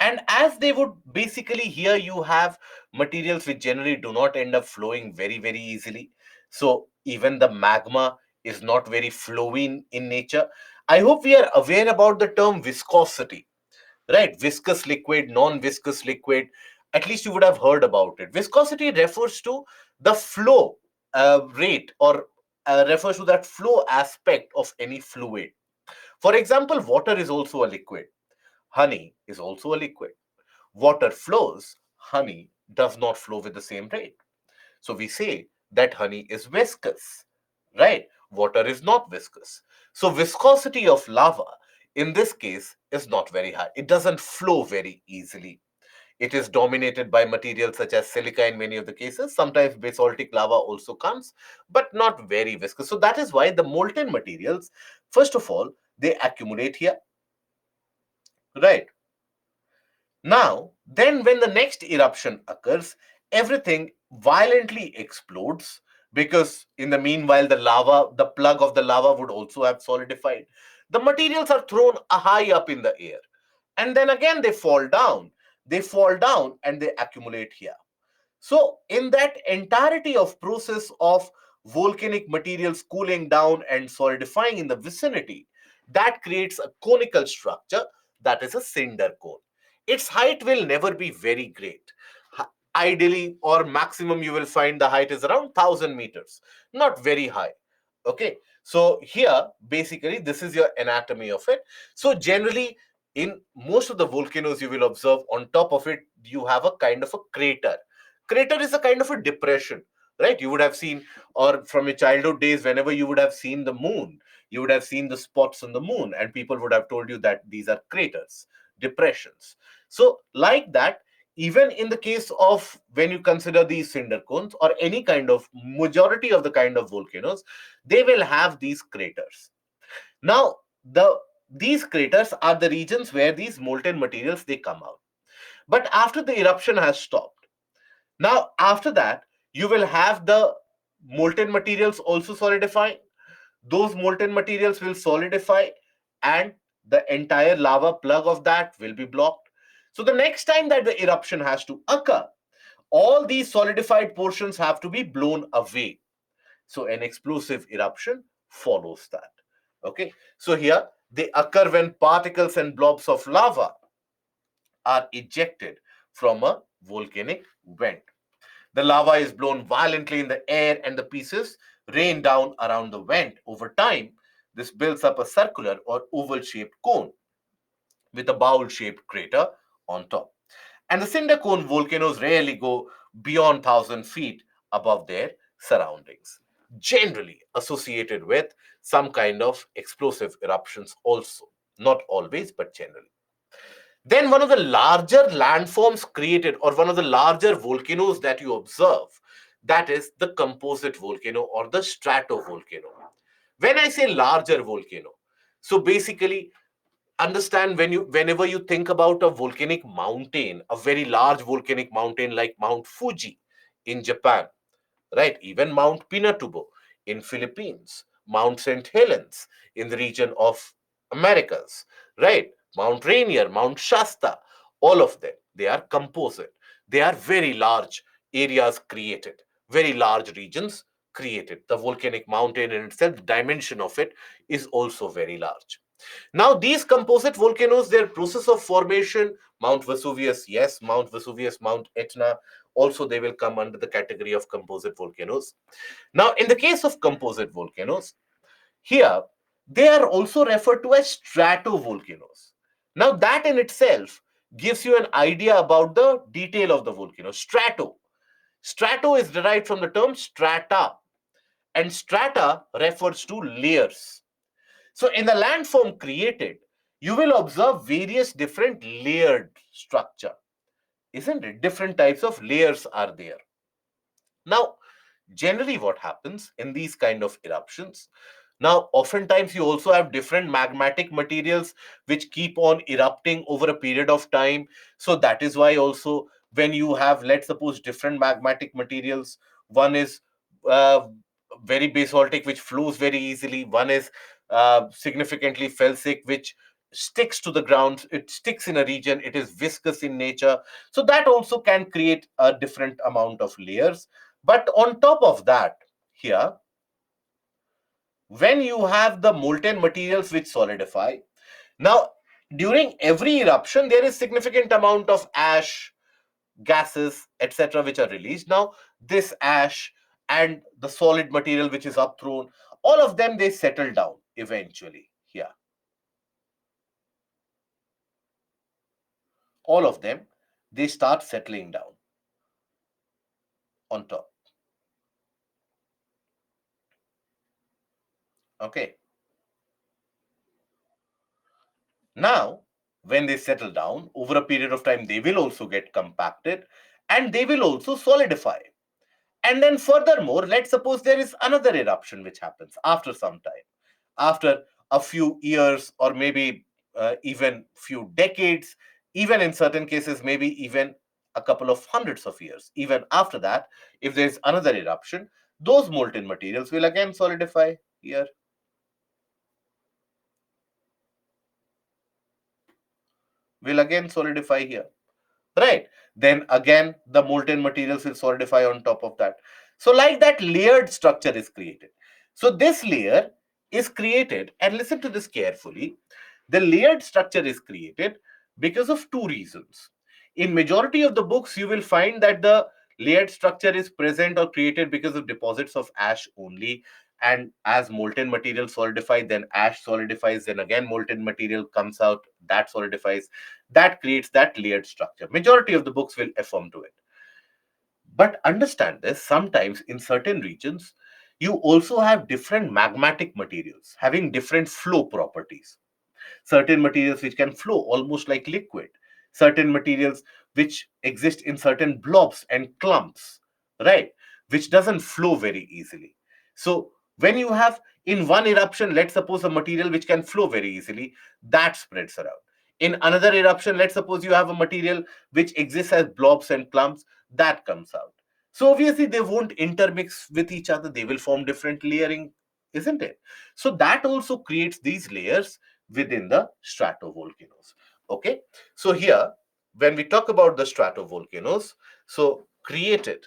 And as they would basically, here you have materials which generally do not end up flowing very, very easily. So even the magma is not very flowing in nature. I hope we are aware about the term viscosity, right? Viscous liquid, non-viscous liquid. At least you would have heard about it. Viscosity refers to the flow rate, or refers to that flow aspect of any fluid. For example, water is also a liquid. Honey is also a liquid. Water flows, honey does not flow with the same rate. So we say that honey is viscous, right? Water is not viscous. So viscosity of lava in this case is not very high. It doesn't flow very easily. It is dominated by materials such as silica in many of the cases. Sometimes basaltic lava also comes, but not very viscous. So that is why the molten materials, first of all, they accumulate here, right? Now, then when the next eruption occurs, everything violently explodes, because in the meanwhile, the lava, the plug of the lava would also have solidified. The materials are thrown high up in the air, and then again they fall down. They fall down and they accumulate here. So, in that entirety of process of volcanic materials cooling down and solidifying in the vicinity, that creates a conical structure, that is a cinder cone. Its height will never be very great. Ideally or maximum, you will find the height is around 1,000 meters, not very high. Okay, so here basically this is your anatomy of it. So generally, in most of the volcanoes, you will observe on top of it you have a kind of a crater. Crater is a kind of a depression, right? You would have seen, or from your childhood days, whenever you would have seen the moon, you would have seen the spots on the moon, and people would have told you that these are craters, depressions. So like that, even in the case of when you consider these cinder cones or any kind of majority of the kind of volcanoes, they will have these craters. Now these craters are the regions where these molten materials they come out. But after the eruption has stopped, now after that, you will have the molten materials also solidify. Those molten materials will solidify, and the entire lava plug of that will be blocked. So the next time that the eruption has to occur, all these solidified portions have to be blown away. So an explosive eruption follows that. Okay, so here they occur when particles and blobs of lava are ejected from a volcanic vent. The lava is blown violently in the air and the pieces rain down around the vent. Over time, this builds up a circular or oval shaped cone with a bowl shaped crater on top. And the cinder cone volcanoes rarely go beyond 1,000 feet above their surroundings, generally associated with some kind of explosive eruptions, also. Not always, but generally. Then one of the larger landforms created, or one of the larger volcanoes that you observe, that is the composite volcano or the stratovolcano. When I say larger volcano, so basically understand, whenever you think about a volcanic mountain, a very large volcanic mountain like Mount Fuji in Japan, right? Even Mount Pinatubo in Philippines, Mount St. Helens in the region of Americas, right? Mount Rainier, Mount Shasta, all of them, they are composite. They are very large areas created, very large regions created. The volcanic mountain in itself, the dimension of it is also very large. Now, these composite volcanoes, their process of formation, Mount Vesuvius, yes, Mount Vesuvius, Mount Etna, also they will come under the category of composite volcanoes. Now, in the case of composite volcanoes, here they are also referred to as stratovolcanoes. Now, that in itself gives you an idea about the detail of the volcano. Strato is derived from the term strata, and strata refers to layers. So, in the landform created, you will observe various different layered structure, isn't it? Different types of layers are there. Now, generally what happens in these kind of eruptions, now oftentimes you also have different magmatic materials which keep on erupting over a period of time. So that is why also when you have, let's suppose, different magmatic materials, one is uh, very basaltic which flows very easily, one is significantly felsic which sticks to the ground, it sticks in a region, it is viscous in nature, so that also can create a different amount of layers. But on top of that, here, when you have the molten materials which solidify, now during every eruption, there is significant amount of ash, gases, etc., which are released. Now, this ash and the solid material which is upthrown, all of them they settle down eventually. Here, all of them they start settling down on top. Okay. Now, when they settle down over a period of time, they will also get compacted and they will also solidify. And then, furthermore, let's suppose there is another eruption which happens after some time, after a few years, or maybe even few decades, even in certain cases, maybe even a couple of hundreds of years. Even after that, if there is another eruption, those molten materials will again solidify here, will again solidify here. Right? Then again, the molten materials will solidify on top of that. So, like that, layered structure is created. So, this layer is created, and listen to this carefully. The layered structure is created because of two reasons. In majority of the books, you will find that the layered structure is present or created because of deposits of ash only. And as molten material solidifies, then ash solidifies, then again molten material comes out, that solidifies, that creates that layered structure. Majority of the books will affirm to it. But understand this, sometimes in certain regions, you also have different magmatic materials having different flow properties. Certain materials which can flow almost like liquid, certain materials which exist in certain blobs and clumps, right, which doesn't flow very easily. So when you have in one eruption, let's suppose a material which can flow very easily, that spreads around. In another eruption, let's suppose you have a material which exists as blobs and clumps, that comes out. So obviously they won't intermix with each other, they will form different layering, isn't it? So that also creates these layers within the stratovolcanoes. Okay, so here when we talk about the stratovolcanoes, so created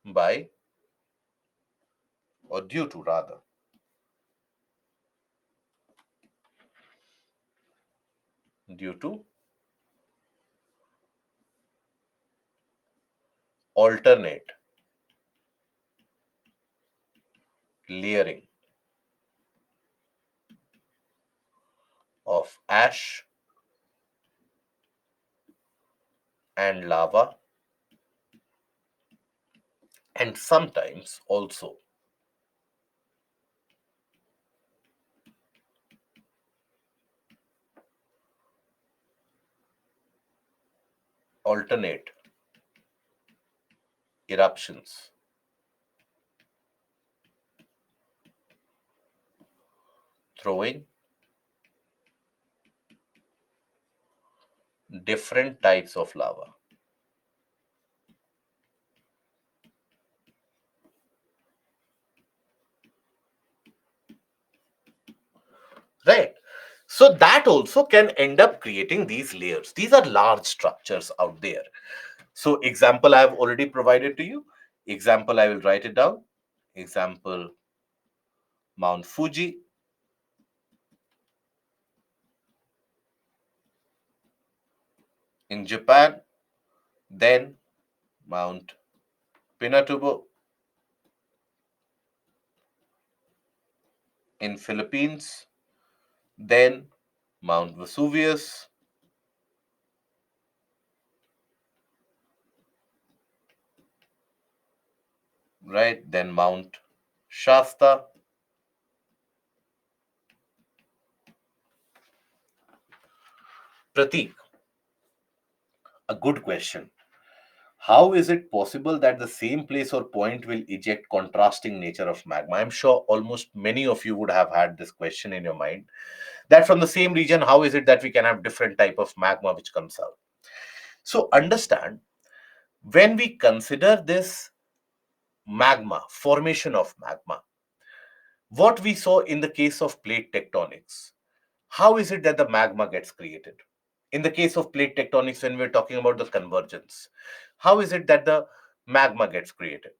by, or due to rather, due to alternate layering of ash and lava, and sometimes also alternate eruptions throwing different types of lava. Right. So that also can end up creating these layers. These are large structures out there. So example I have already provided to you. Example, I will write it down. Example, Mount Fuji. In Japan, then Mount Pinatubo in Philippines, then Mount Vesuvius, right? Then Mount Shasta. Pratik, a good question. How is it possible that the same place or point will eject contrasting nature of magma? I'm sure almost many of you would have had this question in your mind. That from the same region, how is it that we can have different type of magma which comes out? So understand, when we consider this magma, formation of magma, what we saw in the case of plate tectonics, how is it that the magma gets created? In the case of plate tectonics, when we're talking about the convergence, how is it that the magma gets created?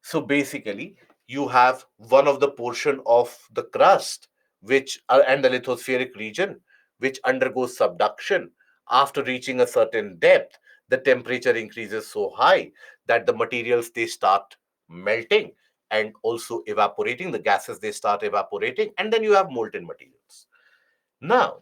So basically, you have one of the portion of the crust, which and the lithospheric region, which undergoes subduction. After reaching a certain depth, the temperature increases so high that the materials, they start melting and also evaporating. The gases, they start evaporating, and then you have molten materials. Now,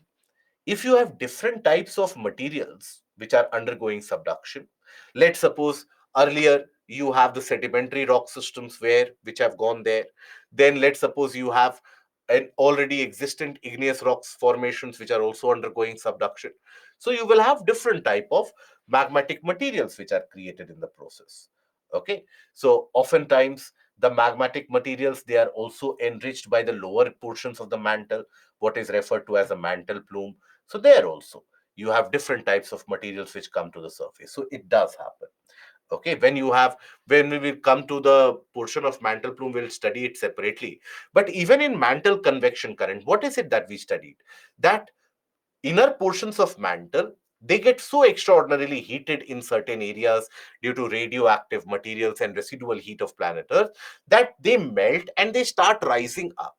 if you have different types of materials which are undergoing subduction, let's suppose earlier you have the sedimentary rock systems where which have gone there, then let's suppose you have an already existent igneous rocks formations which are also undergoing subduction. So you will have different type of magmatic materials which are created in the process. Okay, so oftentimes the magmatic materials, they are also enriched by the lower portions of the mantle, what is referred to as a mantle plume. So there also you have different types of materials which come to the surface. So it does happen. Okay, when we will come to the portion of mantle plume, we'll study it separately. But even in mantle convection current, what is it that we studied? That inner portions of mantle, they get so extraordinarily heated in certain areas due to radioactive materials and residual heat of planet Earth, that they melt and they start rising up.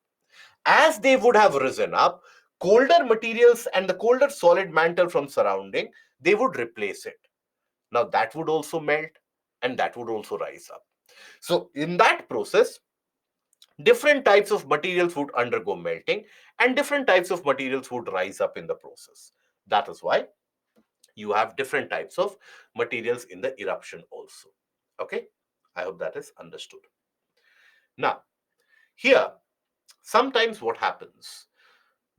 As they would have risen up, colder materials and the colder solid mantle from surrounding, they would replace it. Now that would also melt and that would also rise up. So in that process, different types of materials would undergo melting and different types of materials would rise up in the process. That is why you have different types of materials in the eruption also. Okay, I hope that is understood. Now, here, sometimes what happens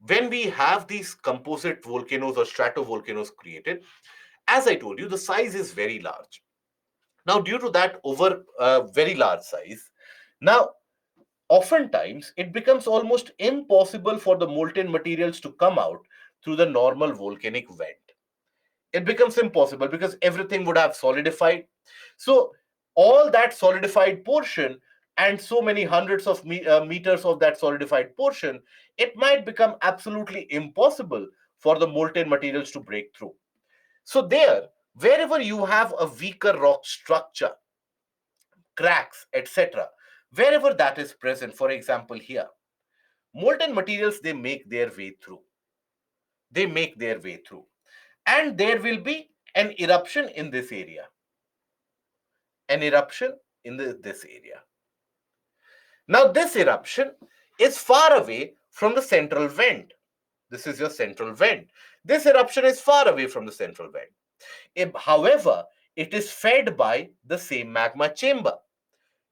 when we have these composite volcanoes or stratovolcanoes created, as I told you, the size is very large. Now, due to that over very large size, now oftentimes it becomes almost impossible for the molten materials to come out through the normal volcanic vent. It becomes impossible because everything would have solidified. So all that solidified portion and so many hundreds of meters of that solidified portion, it might become absolutely impossible for the molten materials to break through. So there, wherever you have a weaker rock structure, cracks, etc., wherever that is present, for example here, molten materials, they make their way through. They make their way through. And there will be an eruption in this area. An eruption in this area. Now, this eruption is far away from the central vent. This is your central vent. This eruption is far away from the central vent. However, it is fed by the same magma chamber.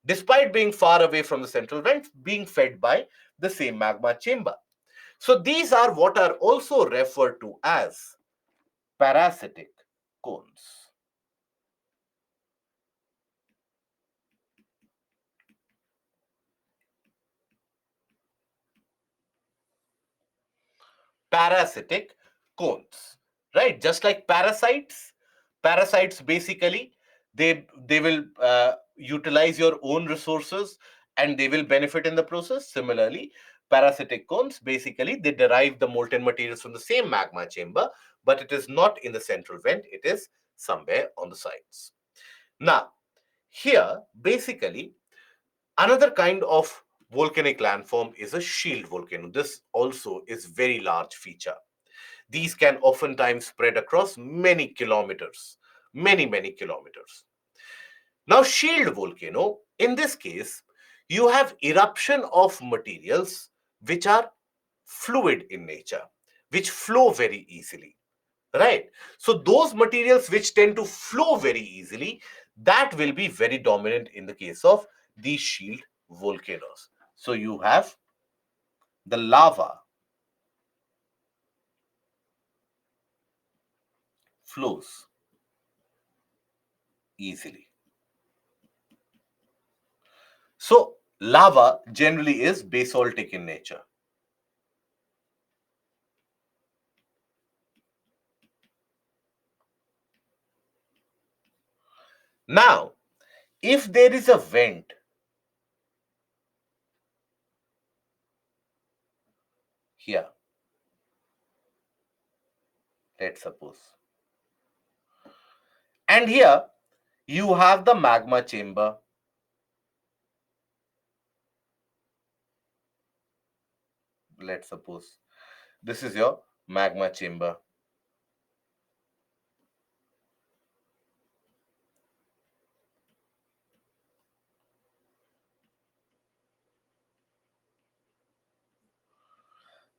Despite being far away from the central vent, being fed by the same magma chamber. So these are what are also referred to as parasitic cones. Parasitic cones. right? Just like parasites basically, they will utilize your own resources and they will benefit in the process. Similarly, parasitic cones, basically they derive the molten materials from the same magma chamber, but it is not in the central vent, it is somewhere on the sides. Now here basically another kind of volcanic landform is a shield volcano. This also is very large feature. These can oftentimes spread across many kilometers, many kilometers. Now, shield volcano, in this case, you have eruption of materials which are fluid in nature, which flow very easily, right? So, those materials which tend to flow very easily, that will be very dominant in the case of these shield volcanoes. So, you have the lava flows easily. So, lava generally is basaltic in nature. Now, if there is a vent here, let's suppose, and here you have the magma chamber, let's suppose this is your magma chamber.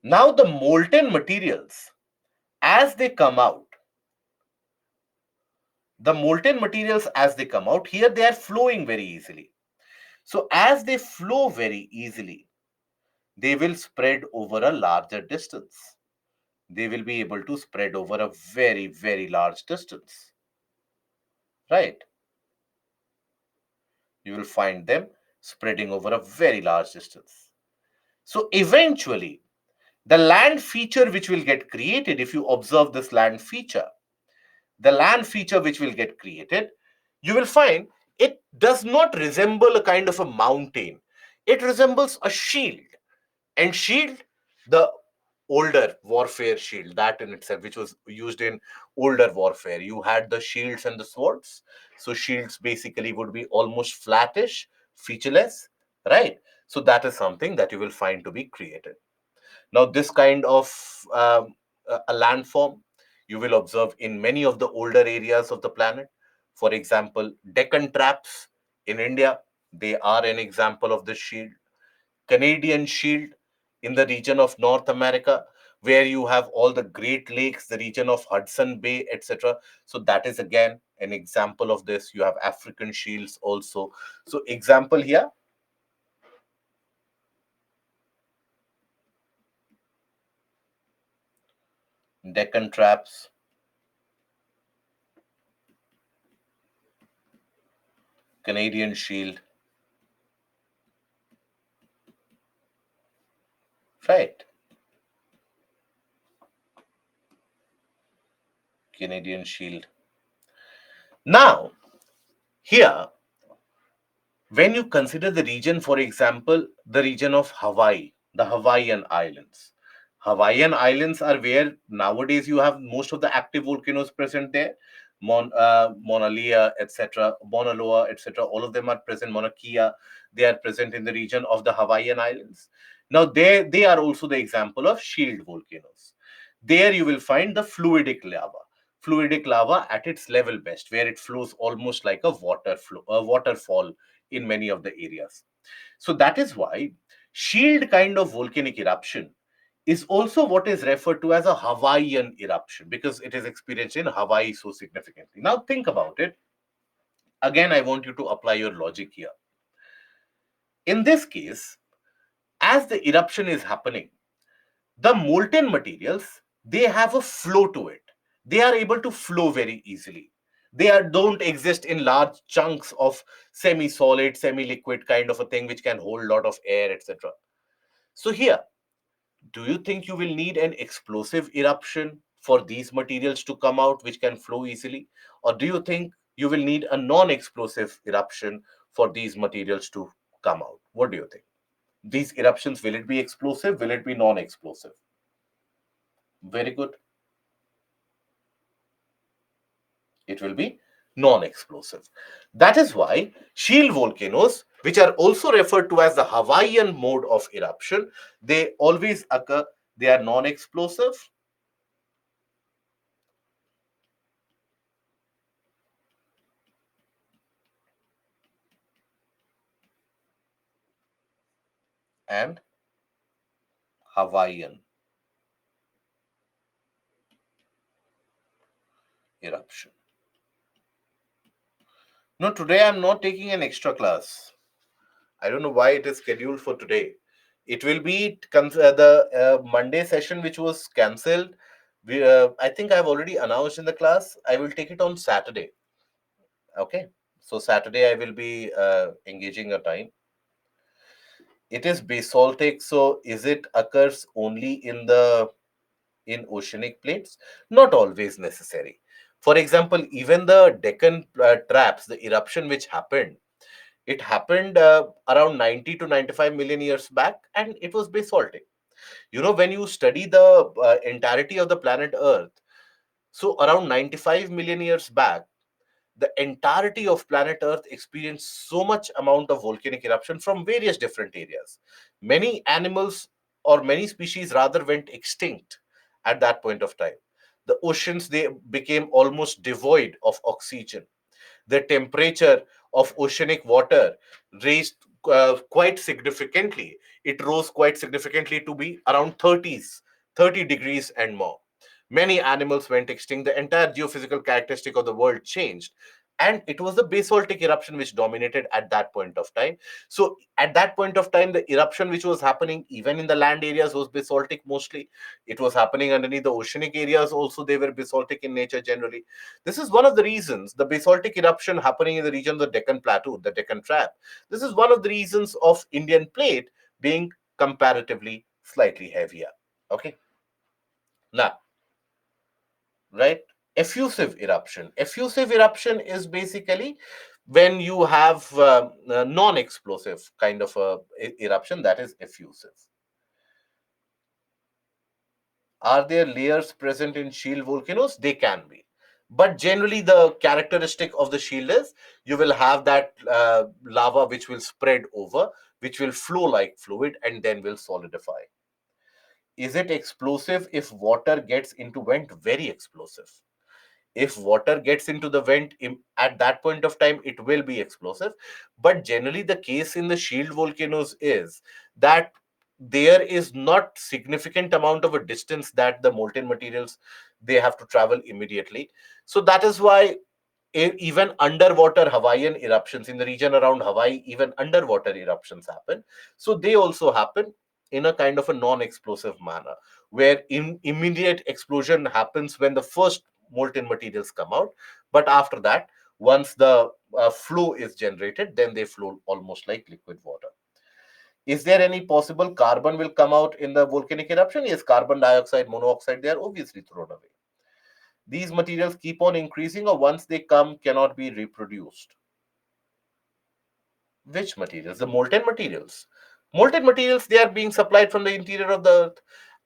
Now, the molten materials, as they come out, here they are flowing very easily. So, as they flow very easily, they will spread over a larger distance. They will be able to spread over a very large distance, right? You will find them spreading over a very large distance. So eventually, the land feature which will get created, if you observe this land feature, the land feature which will get created, you will find it does not resemble a kind of a mountain. It resembles a shield. And shield, the older warfare shield, that in itself, which was used in older warfare, you had the shields and the swords. So shields basically would be almost flattish, featureless, right? So that is something that you will find to be created. Now this kind of a landform you will observe in many of the older areas of the planet. For example, Deccan traps in India, they are an example of this shield. Canadian Shield in the region of North America, where you have all the Great Lakes, the region of Hudson Bay, etc. So that is again an example of this. You have African shields also. So example here, Deccan Traps, Canadian Shield, right? Canadian Shield. Now, here when you consider the region, for example, the region of Hawaii, the Hawaiian Islands. Hawaiian Islands are where nowadays you have most of the active volcanoes present there. Mauna Lea, etc., Mauna Loa, etc. All of them are present. Mauna Kea, they are present in the region of the Hawaiian Islands. Now, they are also the example of shield volcanoes. There you will find the fluidic lava at its level best, where it flows almost like a waterfall in many of the areas. So that is why shield kind of volcanic eruption is also what is referred to as a Hawaiian eruption, because it is experienced in Hawaii so significantly. Now think about it. Again, I want you to apply your logic here. In this case, as the eruption is happening, the molten materials, they have a flow to it. They are able to flow very easily. Don't exist in large chunks of semi-solid, semi-liquid kind of a thing which can hold a lot of air, etc. So here, do you think you will need an explosive eruption for these materials to come out which can flow easily? Or do you think you will need a non explosive eruption for these materials to come out? What do you think? These eruptions, will it be explosive? Will it be non explosive? Very good. It will be non explosive. That is why shield volcanoes, which are also referred to as the Hawaiian mode of eruption, they always occur. They are non explosive and Hawaiian eruption. No, today I'm not taking an extra class. I don't know why it is scheduled for today. It will be the Monday session, which was cancelled. I think I've already announced in the class. I will take it on Saturday. Okay. So Saturday I will be engaging a time. It is basaltic. So is it occurs only in oceanic plates? Not always necessary. For example, even the Deccan traps, the eruption which happened, it happened around 90 to 95 million years back, and it was basaltic. You know, when you study the entirety of the planet Earth, so around 95 million years back, the entirety of planet Earth experienced so much amount of volcanic eruption from various different areas. Many animals, or many species rather, went extinct at that point of time. The oceans, they became almost devoid of oxygen. The temperature of oceanic water raised quite significantly. It rose quite significantly to be around 30 degrees and more. Many animals went extinct. The entire geophysical characteristic of the world changed. And it was the basaltic eruption which dominated at that point of time. So, at that point of time, the eruption which was happening even in the land areas was basaltic mostly. It was happening underneath the oceanic areas also, they were basaltic in nature generally. This is one of the reasons the basaltic eruption happening in the region of the Deccan Plateau, the Deccan Trap. This is one of the reasons of Indian plate being comparatively slightly heavier. Okay. Now, right? Effusive eruption. Effusive eruption is basically when you have a non-explosive kind of a eruption, that is effusive. Are there layers present in shield volcanoes? They can be. But generally, the characteristic of the shield is you will have that lava which will spread over, which will flow like fluid and then will solidify. Is it explosive if water gets into vent? Very explosive. If water gets into the vent at that point of time, it will be explosive. But generally, the case in the shield volcanoes is that there is not significant amount of a distance that the molten materials, they have to travel immediately. So that is why even underwater Hawaiian eruptions in the region around Hawaii, even underwater eruptions happen. So they also happen in a kind of a non-explosive manner, where immediate explosion happens when the first molten materials come out. But after that, once the flow is generated, then they flow almost like liquid water. Is there any possible carbon will come out in the volcanic eruption? Yes, carbon dioxide, monoxide, they are obviously thrown away. These materials keep on increasing, or once they come, cannot be reproduced. Which materials? The molten materials. Molten materials, they are being supplied from the interior of the earth,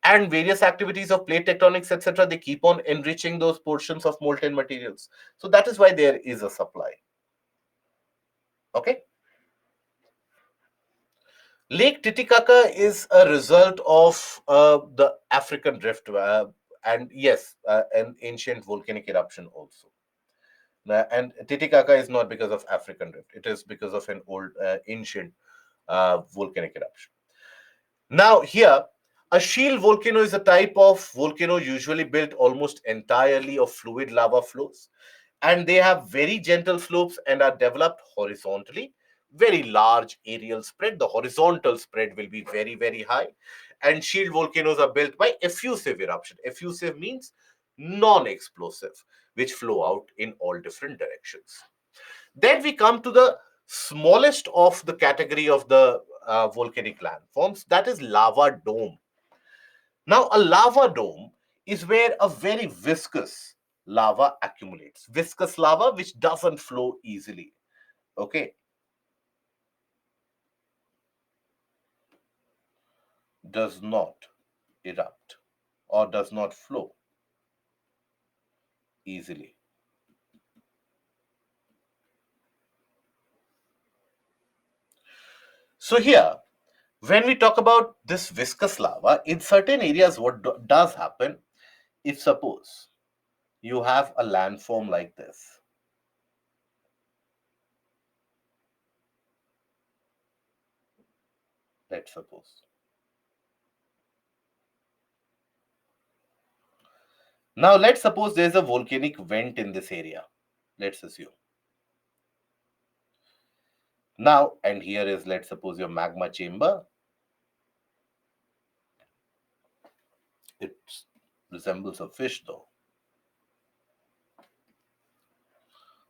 and various activities of plate tectonics, etc. They keep on enriching those portions of molten materials. So that is why there is a supply. Okay. Lake Titicaca is a result of the African rift, and yes, an ancient volcanic eruption also. And Titicaca is not because of African rift; it is because of an old, ancient volcanic eruption. Now, here, a shield volcano is a type of volcano usually built almost entirely of fluid lava flows, and they have very gentle slopes and are developed horizontally. Very large aerial spread. The horizontal spread will be very, very high. And shield volcanoes are built by effusive eruption. Effusive means non explosive, which flow out in all different directions. Then we come to the smallest of the category of the volcanic landforms, that is lava dome. Now, a lava dome is where a very viscous lava accumulates. Viscous lava which doesn't flow easily. Okay, does not erupt or does not flow easily. So here, when we talk about this viscous lava, in certain areas, what does happen, if suppose you have a landform like this, let's suppose. Now, let's suppose there's a volcanic vent in this area. Let's assume. Now, and here is, let's suppose, your magma chamber. It resembles a fish though.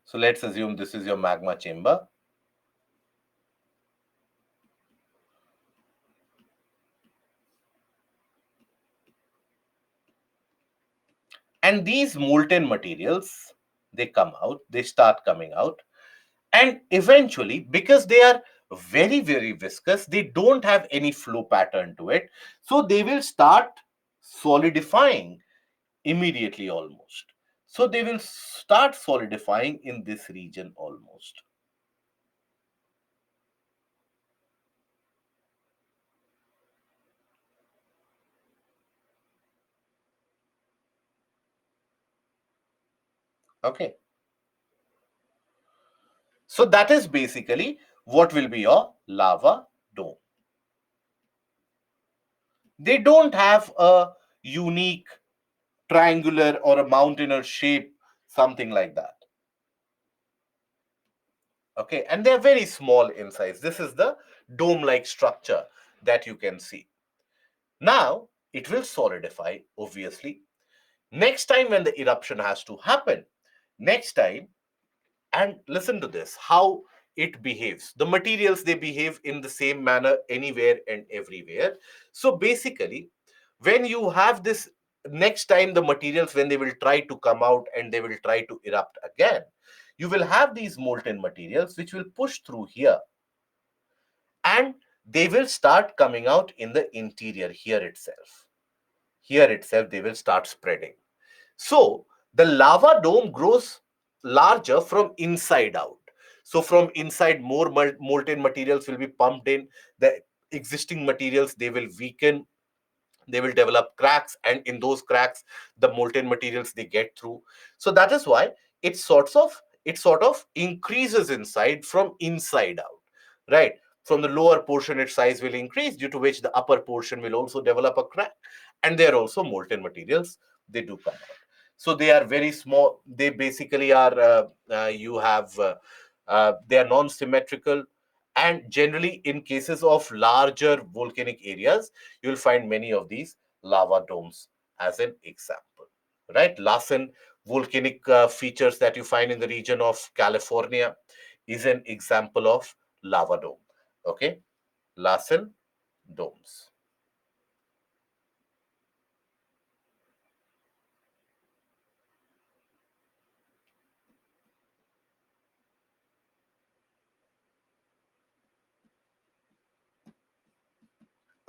So let's assume this is your magma chamber. And these molten materials, they come out, they start coming out. And eventually, because they are very, very viscous, they don't have any flow pattern to it. So they will start solidifying immediately almost. So they will start solidifying in this region almost. Okay. So that is basically what will be your lava dome. They don't have a unique triangular or a mountainous shape, something like that. Okay, and they're very small in size. This is the dome-like structure that you can see. Now, it will solidify, obviously. Next time when the eruption has to happen, next time, and listen to this, how it behaves. The materials, they behave in the same manner anywhere and everywhere. So basically, when you have this, next time the materials, when they will try to come out and they will try to erupt again, you will have these molten materials which will push through here, and they will start coming out in the interior here itself. Here itself, they will start spreading. So the lava dome grows larger from inside out. So from inside, more molten materials will be pumped in. The existing materials, they will weaken, they will develop cracks, and in those cracks the molten materials, they get through. So that is why it sort of increases inside from inside out, right? From the lower portion, its size will increase, due to which the upper portion will also develop a crack, and there are also molten materials, they do come out. So they are very small, they basically are you have they are non-symmetrical, and generally in cases of larger volcanic areas, you'll find many of these lava domes as an example, right? Lassen volcanic features that you find in the region of California is an example of lava dome. Okay, Lassen domes.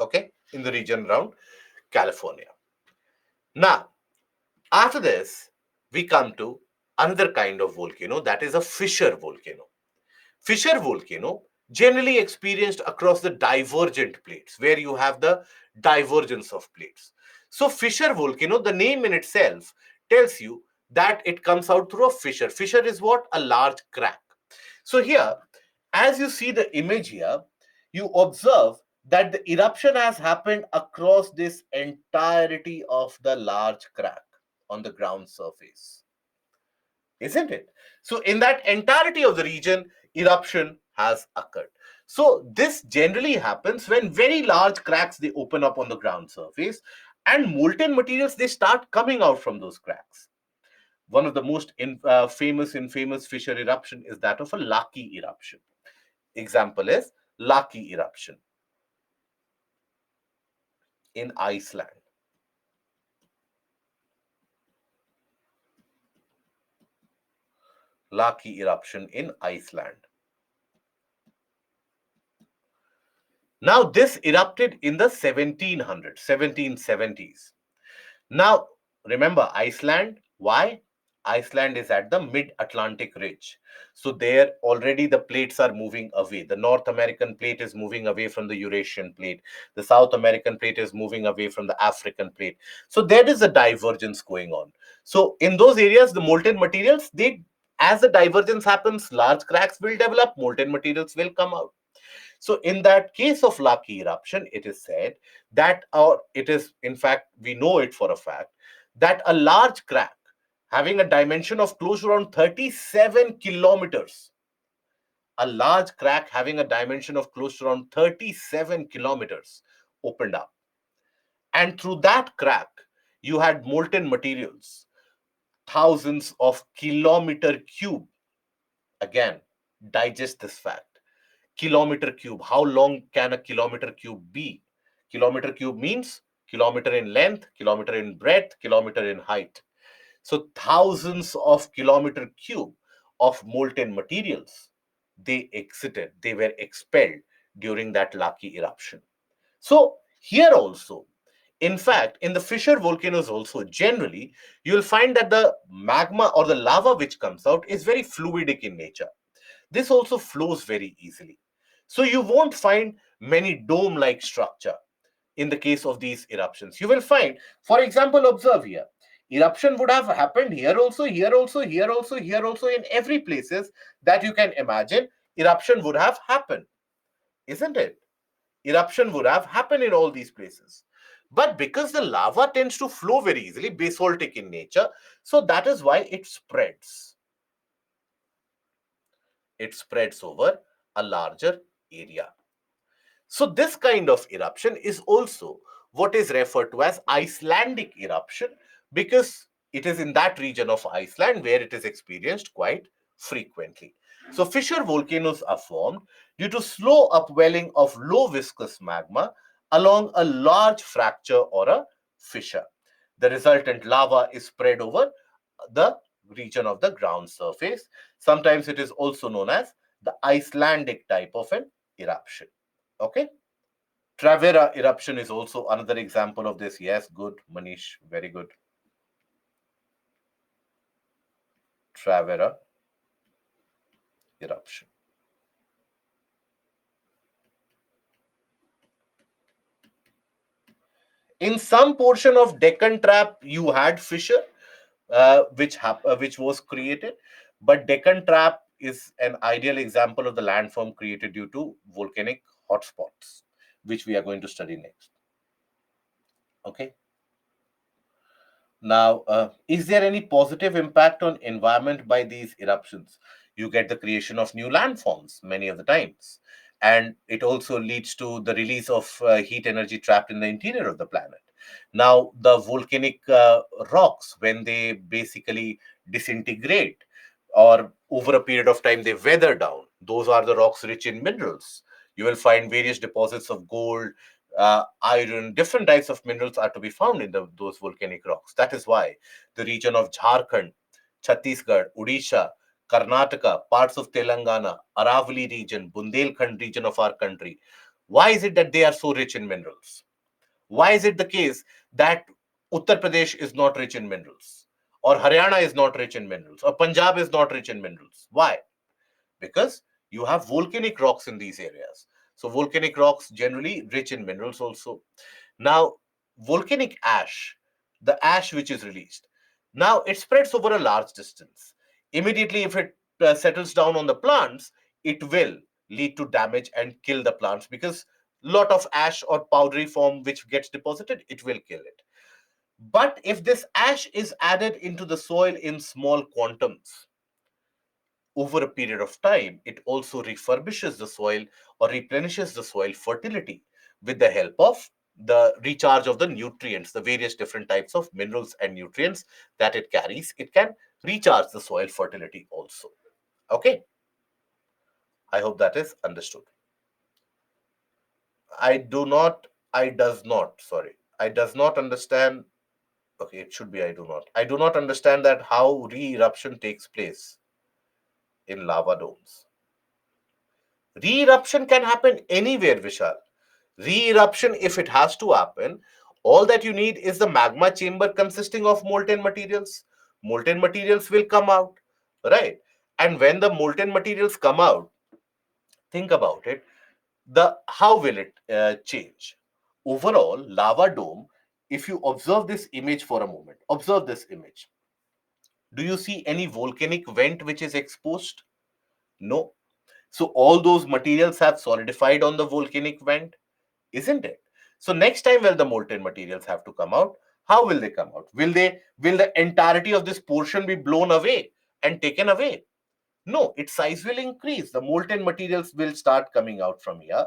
Okay, in the region around California. Now, after this, we come to another kind of volcano, that is a fissure volcano. Fissure volcano generally experienced across the divergent plates, where you have the divergence of plates. So fissure volcano, the name in itself tells you that it comes out through a fissure. Fissure is what? A large crack. So here, as you see the image here, you observe that the eruption has happened across this entirety of the large crack on the ground surface, isn't it? So in that entirety of the region, eruption has occurred. So this generally happens when very large cracks, they open up on the ground surface, and molten materials, they start coming out from those cracks. One of the most famous fissure eruption is that of a Laki eruption. Example is Laki eruption in Iceland. Laki eruption in Iceland. Now, this erupted in the 1700s, 1770s. Now, remember Iceland. Why? Iceland is at the mid-Atlantic ridge. So there already the plates are moving away. The North American plate is moving away from the Eurasian plate. The South American plate is moving away from the African plate. So there is a divergence going on. So in those areas, the molten materials, as the divergence happens, large cracks will develop, molten materials will come out. So in that case of Laki eruption, it is said that, or it is, in fact, we know it for a fact, that a large crack having a dimension of close to around 37 kilometers, a large crack having a dimension of close to around 37 kilometers opened up. And through that crack, you had molten materials, thousands of kilometer cube. Again, digest this fact. Kilometer cube. How long can a kilometer cube be? Kilometer cube means kilometer in length, kilometer in breadth, kilometer in height. So thousands of kilometer cube of molten materials, they were expelled during that Laki eruption. So here also, in fact, in the fissure volcanoes also, generally, you'll find that the magma or the lava which comes out is very fluidic in nature. This also flows very easily. So you won't find many dome-like structure in the case of these eruptions. You will find, for example, observe here. Eruption would have happened here also, here also, here also, here also, in every places that you can imagine. Eruption would have happened, isn't it? Eruption would have happened in all these places. But because the lava tends to flow very easily, basaltic in nature, so that is why it spreads. It spreads over a larger area. So this kind of eruption is also what is referred to as Icelandic eruption, because it is in that region of Iceland where it is experienced quite frequently. So fissure volcanoes are formed due to slow upwelling of low viscous magma along a large fracture or a fissure. The resultant lava is spread over the region of the ground surface. Sometimes it is also known as the Icelandic type of an eruption. Okay. Travera eruption is also another example of this. Yes, good, Manish, very good. Travera eruption. In some portion of Deccan Trap, you had fissure, which was created, but Deccan Trap is an ideal example of the landform created due to volcanic hotspots, which we are going to study next. Okay. Now, is there any positive impact on environment by these eruptions? You get the creation of new landforms many of the times, and it also leads to the release of heat energy trapped in the interior of the planet. Now, the volcanic rocks, when they basically disintegrate or over a period of time they weather down, those are the rocks rich in minerals. You will find various deposits of gold, iron, different types of minerals are to be found in those volcanic rocks. That is why the region of Jharkhand, Chhattisgarh, Odisha, Karnataka, parts of Telangana, Aravali region, Bundelkhand region of our country, why is it that they are so rich in minerals? Why is it the case that Uttar Pradesh is not rich in minerals? Or Haryana is not rich in minerals? Or Punjab is not rich in minerals? Why? Because you have volcanic rocks in these areas. So volcanic rocks generally rich in minerals also. Now, volcanic ash, the ash which is released, now it spreads over a large distance. Immediately, if it settles down on the plants, it will lead to damage and kill the plants, because lot of ash or powdery form which gets deposited, it will kill it. But if this ash is added into the soil in small quantums, over a period of time, it also refurbishes the soil or replenishes the soil fertility with the help of the recharge of the nutrients, the various different types of minerals and nutrients that it carries. It can recharge the soil fertility also. Okay, I hope that is understood. I does not understand. Okay, it should be I do not. I do not understand that how re eruption takes place. in lava domes. Re-eruption can happen anywhere, Vishal. Re-eruption, if it has to happen, all that you need is the magma chamber consisting of molten materials. Molten materials will come out, right? And when the molten materials come out, think about it, the how will it change? Overall, lava dome, if you observe this image for a moment, observe this image. Do you see any volcanic vent which is exposed? No. So all those materials have solidified on the volcanic vent, isn't it? So next time when the molten materials have to come out, how will they come out? Will the entirety of this portion be blown away and taken away? No, its size will increase. The molten materials will start coming out from here,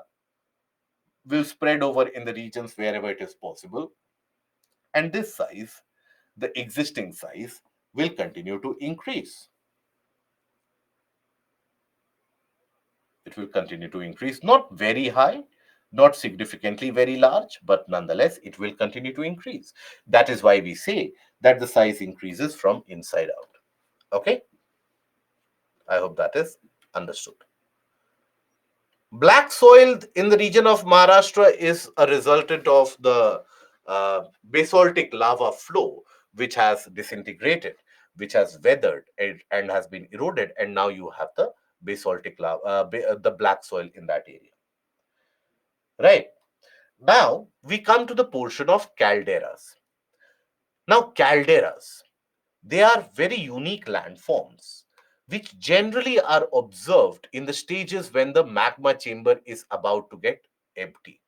will spread over in the regions wherever it is possible, and this size, the existing size, will continue to increase. It will continue to increase, not very high, not significantly very large, but nonetheless, it will continue to increase. That is why we say that the size increases from inside out. Okay? I hope that is understood. Black soil in the region of Maharashtra is a resultant of the basaltic lava flow, which has disintegrated, which has weathered and has been eroded, and now you have the basaltic lava, the black soil in that area. Right. Now we come to the portion of calderas. Now, calderas, they are very unique landforms which generally are observed in the stages when the magma chamber is about to get empty.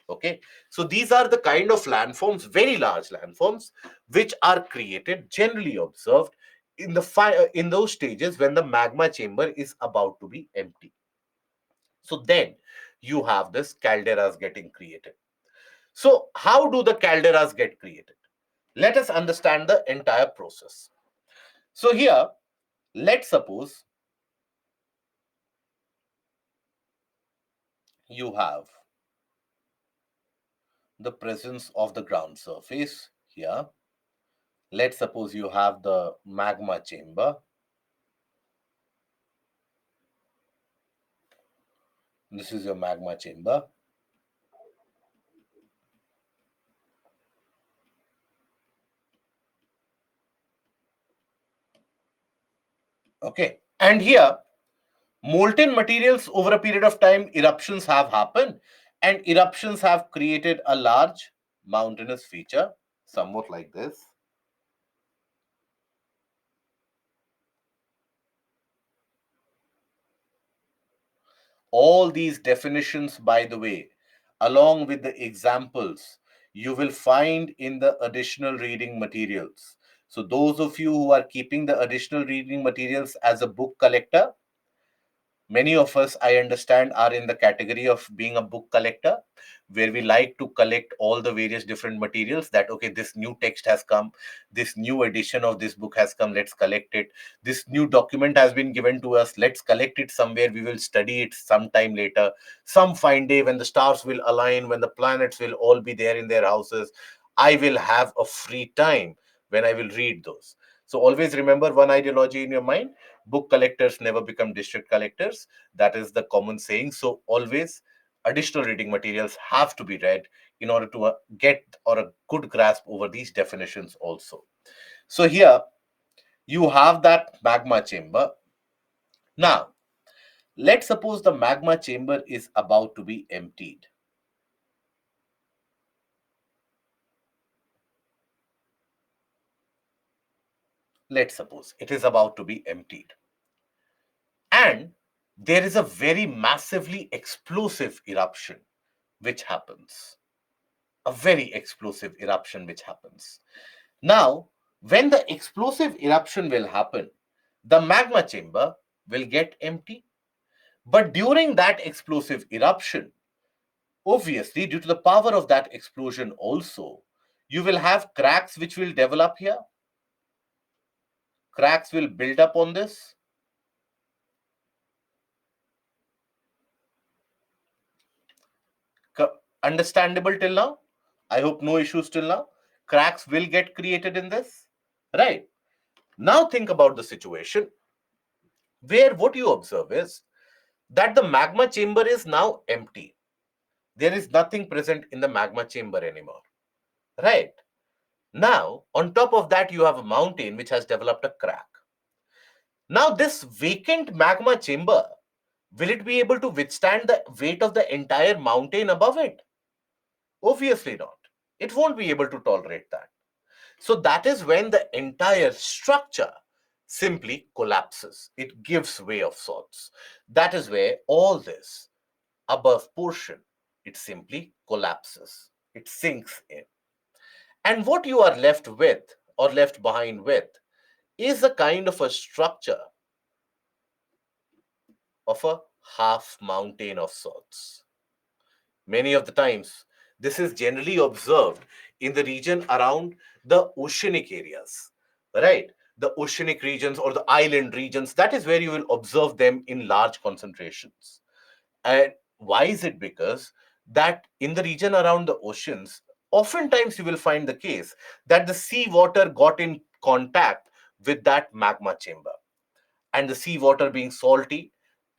Okay, so these are the kind of landforms, very large landforms, which are created, generally observed in the in those stages when the magma chamber is about to be empty. So then you have this calderas getting created. So how do the calderas get created? Let us understand the entire process. So here, let's suppose you have the presence of the ground surface here. Let's suppose you have the magma chamber. This is your magma chamber. Okay. And here, molten materials over a period of time, eruptions have happened, and eruptions have created a large mountainous feature, somewhat like this. All these definitions, by the way, along with the examples, you will find in the additional reading materials. So those of you who are keeping the additional reading materials as a book collector, many of us, I understand, are in the category of being a book collector, where we like to collect all the various different materials that, okay, this new text has come, this new edition of this book has come, let's collect it. This new document has been given to us, let's collect it somewhere, we will study it sometime later. Some fine day when the stars will align, when the planets will all be there in their houses, I will have a free time when I will read those. So always remember one ideology in your mind: book collectors never become district collectors. That is the common saying. So always additional reading materials have to be read in order to get or a good grasp over these definitions also. So here you have that magma chamber. Now, let's suppose the magma chamber is about to be emptied. Let's suppose it is about to be emptied. And there is a very massively explosive eruption which happens. A very explosive eruption which happens. Now, when the explosive eruption will happen, the magma chamber will get empty. But during that explosive eruption, obviously, due to the power of that explosion also, you will have cracks which will develop here. Cracks will build up on this. Understandable till now? I hope no issues till now. Cracks will get created in this. Right. Now think about the situation where what you observe is that the magma chamber is now empty. There is nothing present in the magma chamber anymore, right? Now, on top of that, you have a mountain which has developed a crack. Now, this vacant magma chamber, will it be able to withstand the weight of the entire mountain above it? Obviously not. It won't be able to tolerate that. So that is when the entire structure simply collapses. It gives way of sorts. That is where all this above portion, it simply collapses. It sinks in. And what you are left with or left behind with is a kind of a structure of a half mountain of sorts. Many of the times, this is generally observed in the region around the oceanic areas, right? The oceanic regions or the island regions, that is where you will observe them in large concentrations. And why is it? Because that in the region around the oceans, oftentimes you will find the case that the seawater got in contact with that magma chamber, and the seawater being salty,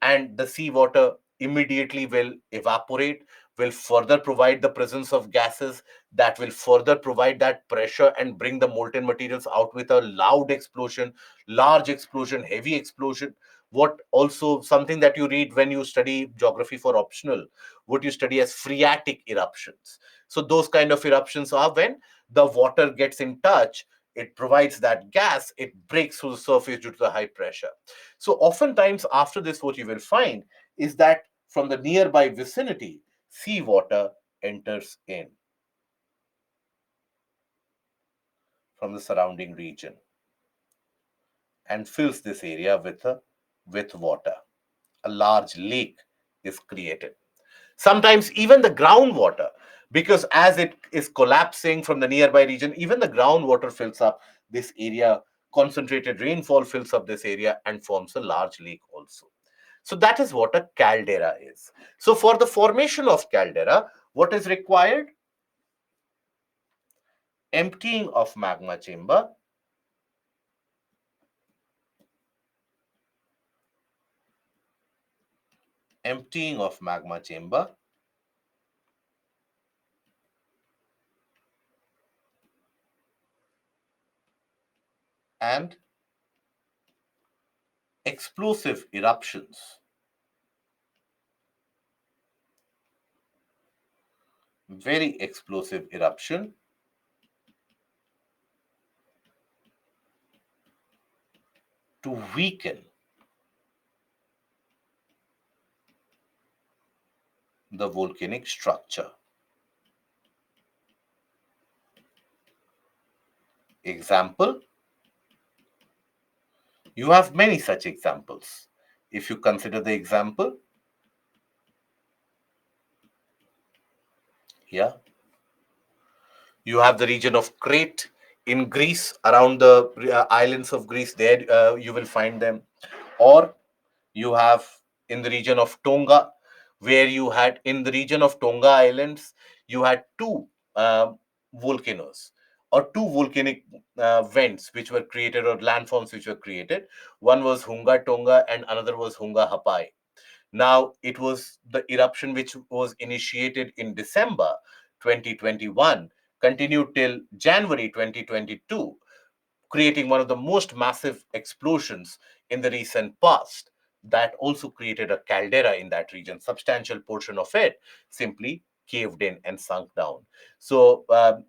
and the seawater immediately will evaporate, will further provide the presence of gases that will further provide that pressure and bring the molten materials out with a loud explosion, large explosion, heavy explosion. What also something that you read when you study geography for optional, what you study as phreatic eruptions. So those kind of eruptions are when the water gets in touch, it provides that gas, it breaks through the surface due to the high pressure. So oftentimes after this, what you will find is that from the nearby vicinity, seawater enters in from the surrounding region and fills this area with water. A large lake is created. Sometimes even the groundwater, because as it is collapsing from the nearby region, even the groundwater fills up this area. Concentrated rainfall fills up this area and forms a large lake also. So that is what a caldera is. So for the formation of caldera, what is required? Emptying of magma chamber, emptying of magma chamber, and explosive eruptions. Very explosive eruption to weaken the volcanic structure. Example, you have many such examples. If you consider the example, yeah, you have the region of Crete in Greece, around the islands of Greece. There you will find them. Or you have in the region of Tonga, where you had in the region of Tonga Islands, you had two volcanoes or two volcanic vents which were created, or landforms which were created. One was Hunga Tonga and another was Hunga Hapai. Now, it was the eruption which was initiated in December 2021, continued till January 2022, creating one of the most massive explosions in the recent past. That also created a caldera in that region. Substantial portion of it simply caved in and sunk down. So,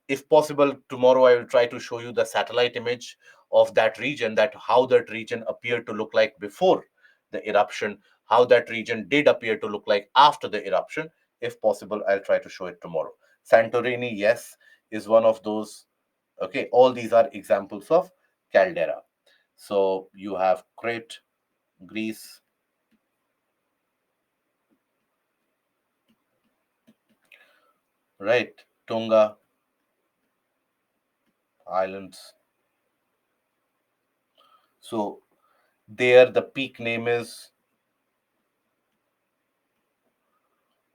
if possible, tomorrow I will try to show you the satellite image of that region, that how that region appeared to look like before the eruption, how that region did appear to look like after the eruption. If possible, I'll try to show it tomorrow. Santorini, yes, is one of those. Okay, all these are examples of caldera. So you have Crete, Greece, right? Tonga Islands. So there the peak name is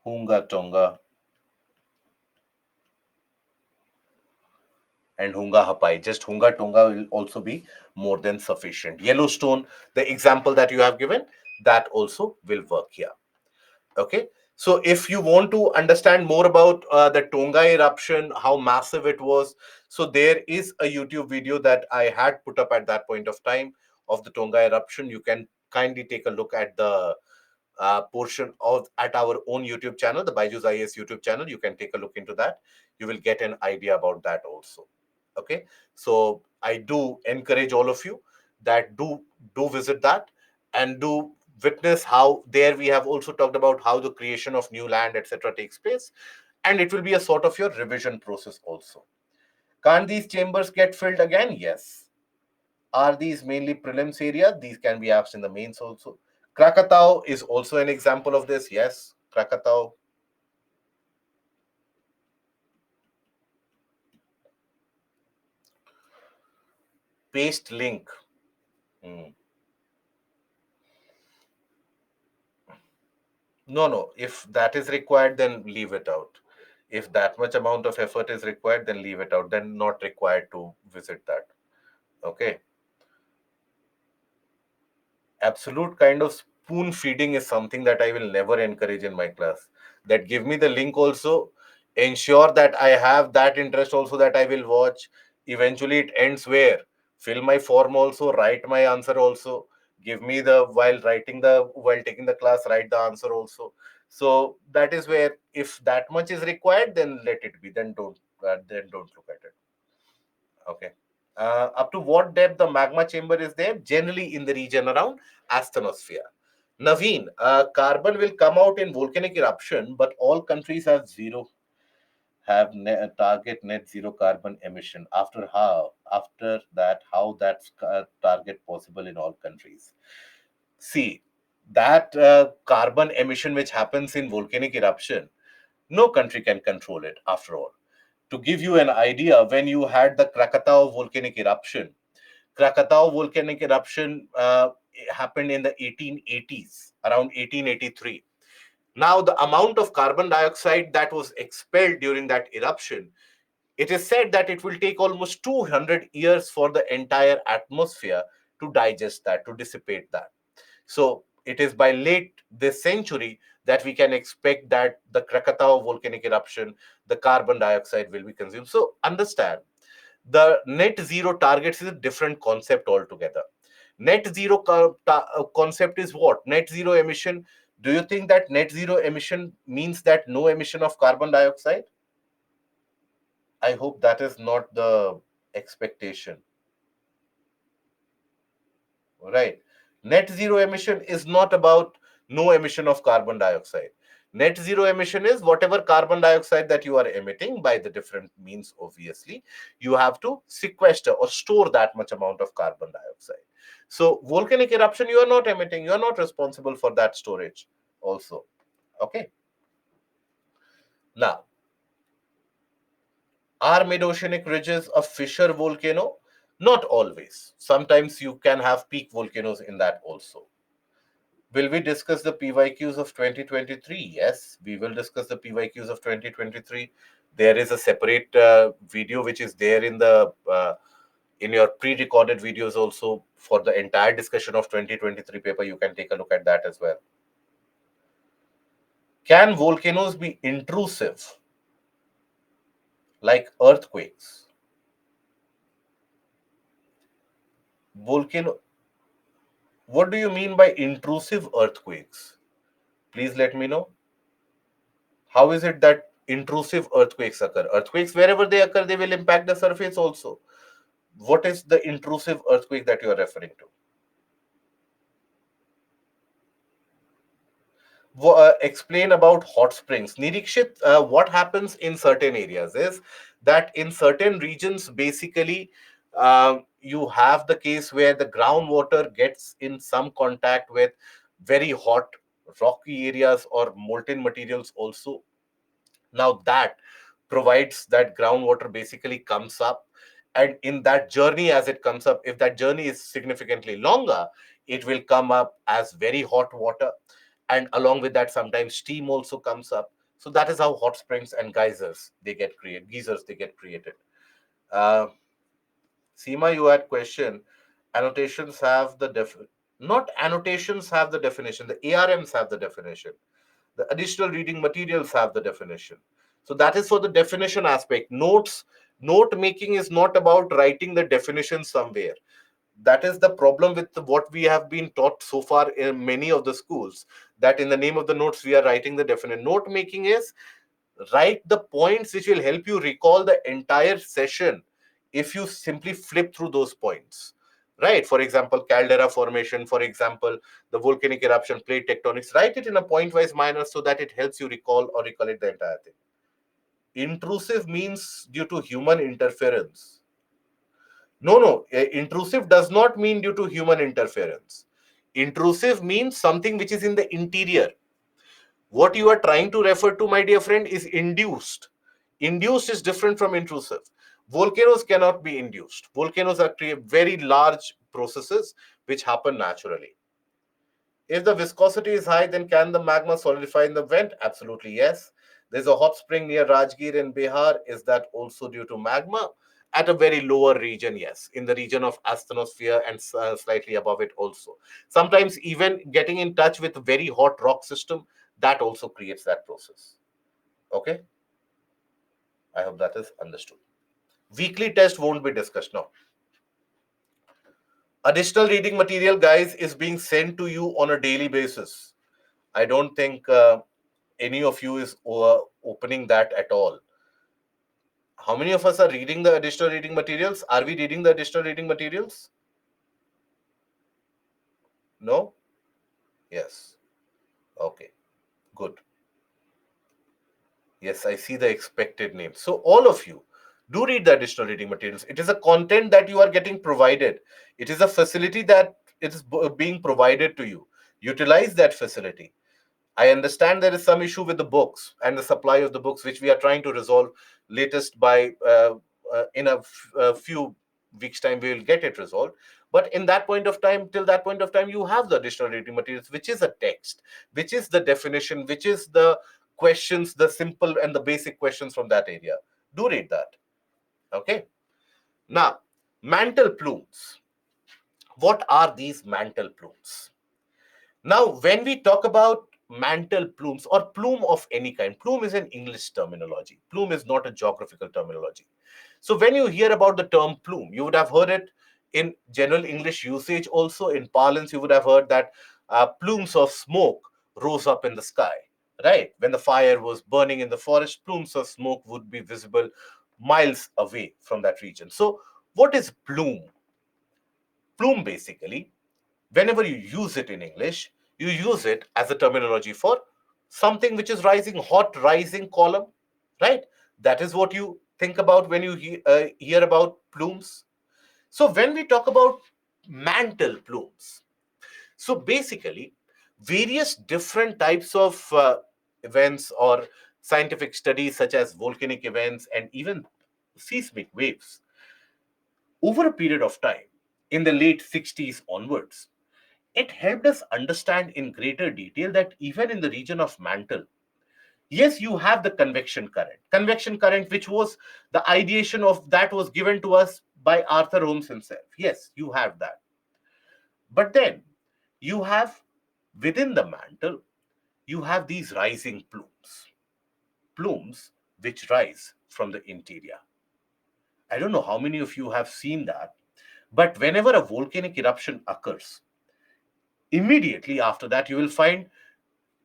Hunga Tonga. and Hunga Hapai. Just Hunga Tonga will also be more than sufficient. Yellowstone, the example that you have given, that also will work here. Okay. So if you want to understand more about the Tonga eruption, how massive it was, so there is a YouTube video that I had put up at that point of time of the Tonga eruption. You can kindly take a look at the portion of at our own YouTube channel, the Byju's IAS YouTube channel. You can take a look into that. You will get an idea about that also. Okay, so I do encourage all of you that do visit that and do witness how there we have also talked about how the creation of new land etc takes place, and it will be a sort of your revision process also. Can't these chambers get filled again? Yes. Are these mainly prelims area? These can be asked in the mains also. Krakatau is also an example of this. Yes, Krakatau. Paste link. Hmm. No, no. If that is required, then leave it out. If that much amount of effort is required, then leave it out. Then not required to visit that. Okay. Absolute kind of spoon feeding is something that I will never encourage in my class. That give me the link also, ensure that I have that interest also that I will watch. Eventually, it ends where fill my form also, write my answer also. Give me the while taking the class, write the answer also. So that is where if that much is required, then let it be. Then don't look at it. Okay. Up to what depth the magma chamber is there? Generally in the region around asthenosphere. Naveen, carbon will come out in volcanic eruption, but all countries target net zero carbon emission. After that, how that's target possible in all countries? See, that carbon emission which happens in volcanic eruption, no country can control it after all. To give you an idea, when you had the Krakatau volcanic eruption, Krakatau volcanic eruption happened in the 1880s, around 1883. Now, the amount of carbon dioxide that was expelled during that eruption, it is said that it will take almost 200 years for the entire atmosphere to digest that, to dissipate that. So it is by late this century that we can expect that the Krakatau volcanic eruption, the carbon dioxide will be consumed. So understand, the net zero targets is a different concept altogether. Net zero concept is what? Net zero emission. Do you think that net zero emission means that no emission of carbon dioxide? I hope that is not the expectation. Right. Net zero emission is not about no emission of carbon dioxide. Net zero emission is whatever carbon dioxide that you are emitting by the different means, obviously, you have to sequester or store that much amount of carbon dioxide. So, volcanic eruption, you are not emitting, you are not responsible for that storage, also. Okay. Now, are mid oceanic ridges a fissure volcano? Not always. Sometimes you can have peak volcanoes in that also. Will we discuss the PYQs of 2023? Yes, we will discuss the PYQs of 2023. There is a separate video which is there in your pre-recorded videos also for the entire discussion of 2023 paper. You can take a look at that as well. Can volcanoes be intrusive like earthquakes? Volcano. What do you mean by intrusive earthquakes? Please let me know. How is it that intrusive earthquakes occur? Earthquakes, wherever they occur, they will impact the surface also. What is the intrusive earthquake that you are referring to? Explain about hot springs. Nirikshit, what happens in certain areas is that in certain regions, basically, you have the case where the groundwater gets in some contact with very hot rocky areas or molten materials also. Now that provides that groundwater basically comes up, and in that journey, as it comes up, if that journey is significantly longer, it will come up as very hot water, and along with that sometimes steam also comes up. So that is how hot springs and geysers they get created. Uh, Seema, you had question. Annotations have the not annotations have the definition. The ARMs have the definition. The additional reading materials have the definition. So that is for the definition aspect. Note making is not about writing the definition somewhere. That is the problem with what we have been taught so far in many of the schools, that in the name of the notes we are writing the definition. Note making is write the points which will help you recall the entire session if you simply flip through those points. Right, for example, caldera formation, for example, the volcanic eruption, plate tectonics. Write it in a point wise manner so that it helps you recall or recollect the entire thing. Intrusive means due to human interference. No, intrusive does not mean due to human interference. Intrusive means something which is in the interior. What you are trying to refer to, my dear friend, is induced. Induced is different from intrusive. Volcanoes cannot be induced. Volcanoes are very large processes which happen naturally. If the viscosity is high, then can the magma solidify in the vent? Absolutely yes. There's a hot spring near Rajgir in Bihar. Is that also due to magma? At a very lower region, yes. In the region of asthenosphere and slightly above it also. Sometimes even getting in touch with a very hot rock system, that also creates that process. Okay? I hope that is understood. Weekly test won't be discussed now. Additional reading material, guys, is being sent to you on a daily basis. I don't think any of you is opening that at all. How many of us are reading the additional reading materials? Are we reading the additional reading materials? No? Yes. Okay. Good. Yes, I see the expected name. So all of you do read the additional reading materials. It is a content that you are getting provided. It is a facility that it is being provided to you. Utilize that facility. I understand there is some issue with the books and the supply of the books, which we are trying to resolve latest by in a few weeks' time, we will get it resolved. But in that point of time, till that point of time, you have the additional reading materials, which is a text, which is the definition, which is the questions, the simple and the basic questions from that area. Do read that. Okay. Now, mantle plumes. What are these mantle plumes? Now, when we talk about mantle plumes or plume of any kind, plume is an English terminology. Plume is not a geographical terminology. So when you hear about the term plume, you would have heard it in general English usage also. In parlance, you would have heard that plumes of smoke rose up in the sky, right? When the fire was burning in the forest, plumes of smoke would be visible miles away from that region. So what is plume? Plume basically, whenever you use it in English, you use it as a terminology for something which is rising, hot rising column, right? That is what you think about when you hear about plumes. So when we talk about mantle plumes, so basically various different types of events or scientific studies such as volcanic events and even seismic waves over a period of time in the late 60s onwards, it helped us understand in greater detail that even in the region of mantle, yes, you have the convection current. Convection current, which was the ideation of that was given to us by Arthur Holmes himself. Yes, you have that. But then you have within the mantle, you have these rising plumes, plumes which rise from the interior. I don't know how many of you have seen that, but whenever a volcanic eruption occurs, immediately after that, you will find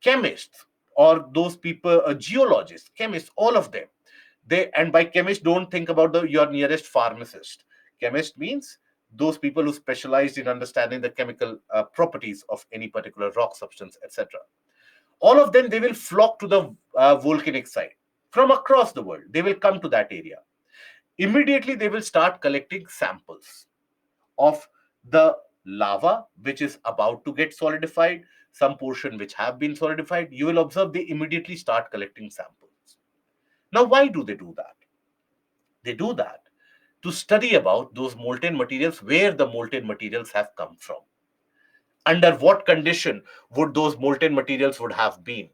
chemists or those people, geologists, chemists, all of them. They, and by chemist, don't think about your nearest pharmacist. Chemist means those people who specialized in understanding the chemical properties of any particular rock substance, etc. All of them, they will flock to the volcanic site from across the world. They will come to that area. Immediately, they will start collecting samples of the lava which is about to get solidified, some portion which have been solidified. You will observe they immediately start collecting samples. Now, why do they do that? They do that to study about those molten materials, where the molten materials have come from, under what condition would those molten materials would have been,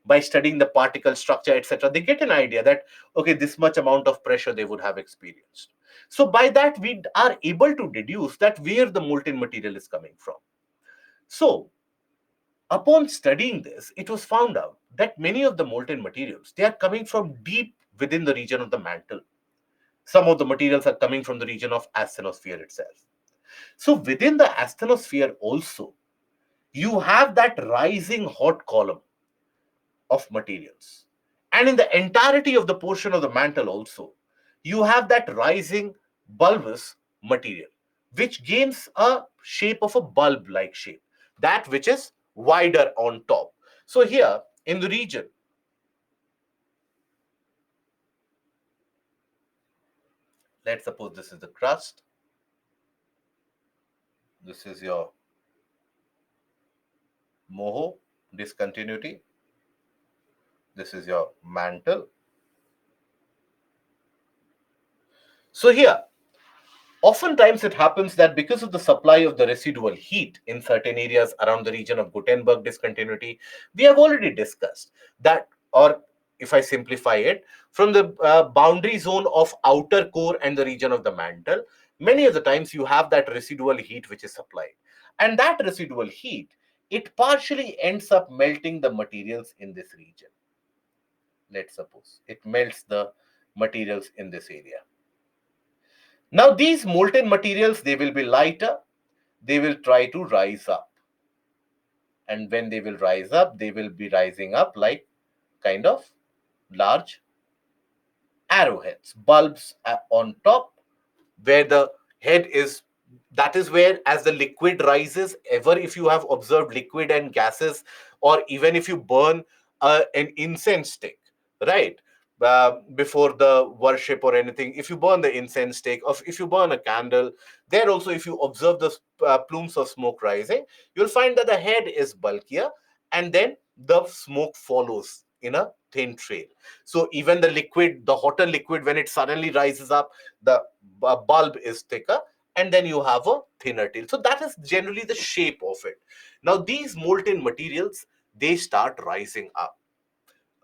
by studying the particle structure, etc., they get an idea that, okay, this much amount of pressure they would have experienced. So by that, we are able to deduce that where the molten material is coming from. So upon studying this, it was found out that many of the molten materials, they are coming from deep within the region of the mantle. Some of the materials are coming from the region of asthenosphere itself. So within the asthenosphere also, you have that rising hot column of materials. And in the entirety of the portion of the mantle also, you have that rising bulbous material, which gains a shape of a bulb-like shape, that which is wider on top. So here in the region, let's suppose this is the crust, this is your moho, discontinuity, this is your mantle. So here, oftentimes it happens that because of the supply of the residual heat in certain areas around the region of Gutenberg discontinuity, we have already discussed that, or if I simplify it, from the boundary zone of outer core and the region of the mantle, many of the times you have that residual heat which is supplied. And that residual heat, it partially ends up melting the materials in this region. Let's suppose it melts the materials in this area. Now, these molten materials, they will be lighter, they will try to rise up. And when they will rise up, they will be rising up like kind of large arrowheads, bulbs on top, where the head is, that is where, as the liquid rises, ever if you have observed liquid and gases, or even if you burn an incense stick, right, before the worship or anything, if you burn the incense stick, or if you burn a candle, there also, if you observe the plumes of smoke rising, you'll find that the head is bulkier, and then the smoke follows in a thin trail. So even the liquid, the hotter liquid, when it suddenly rises up, the bulb is thicker, and then you have a thinner tail. So that is generally the shape of it. Now these molten materials, they start rising up.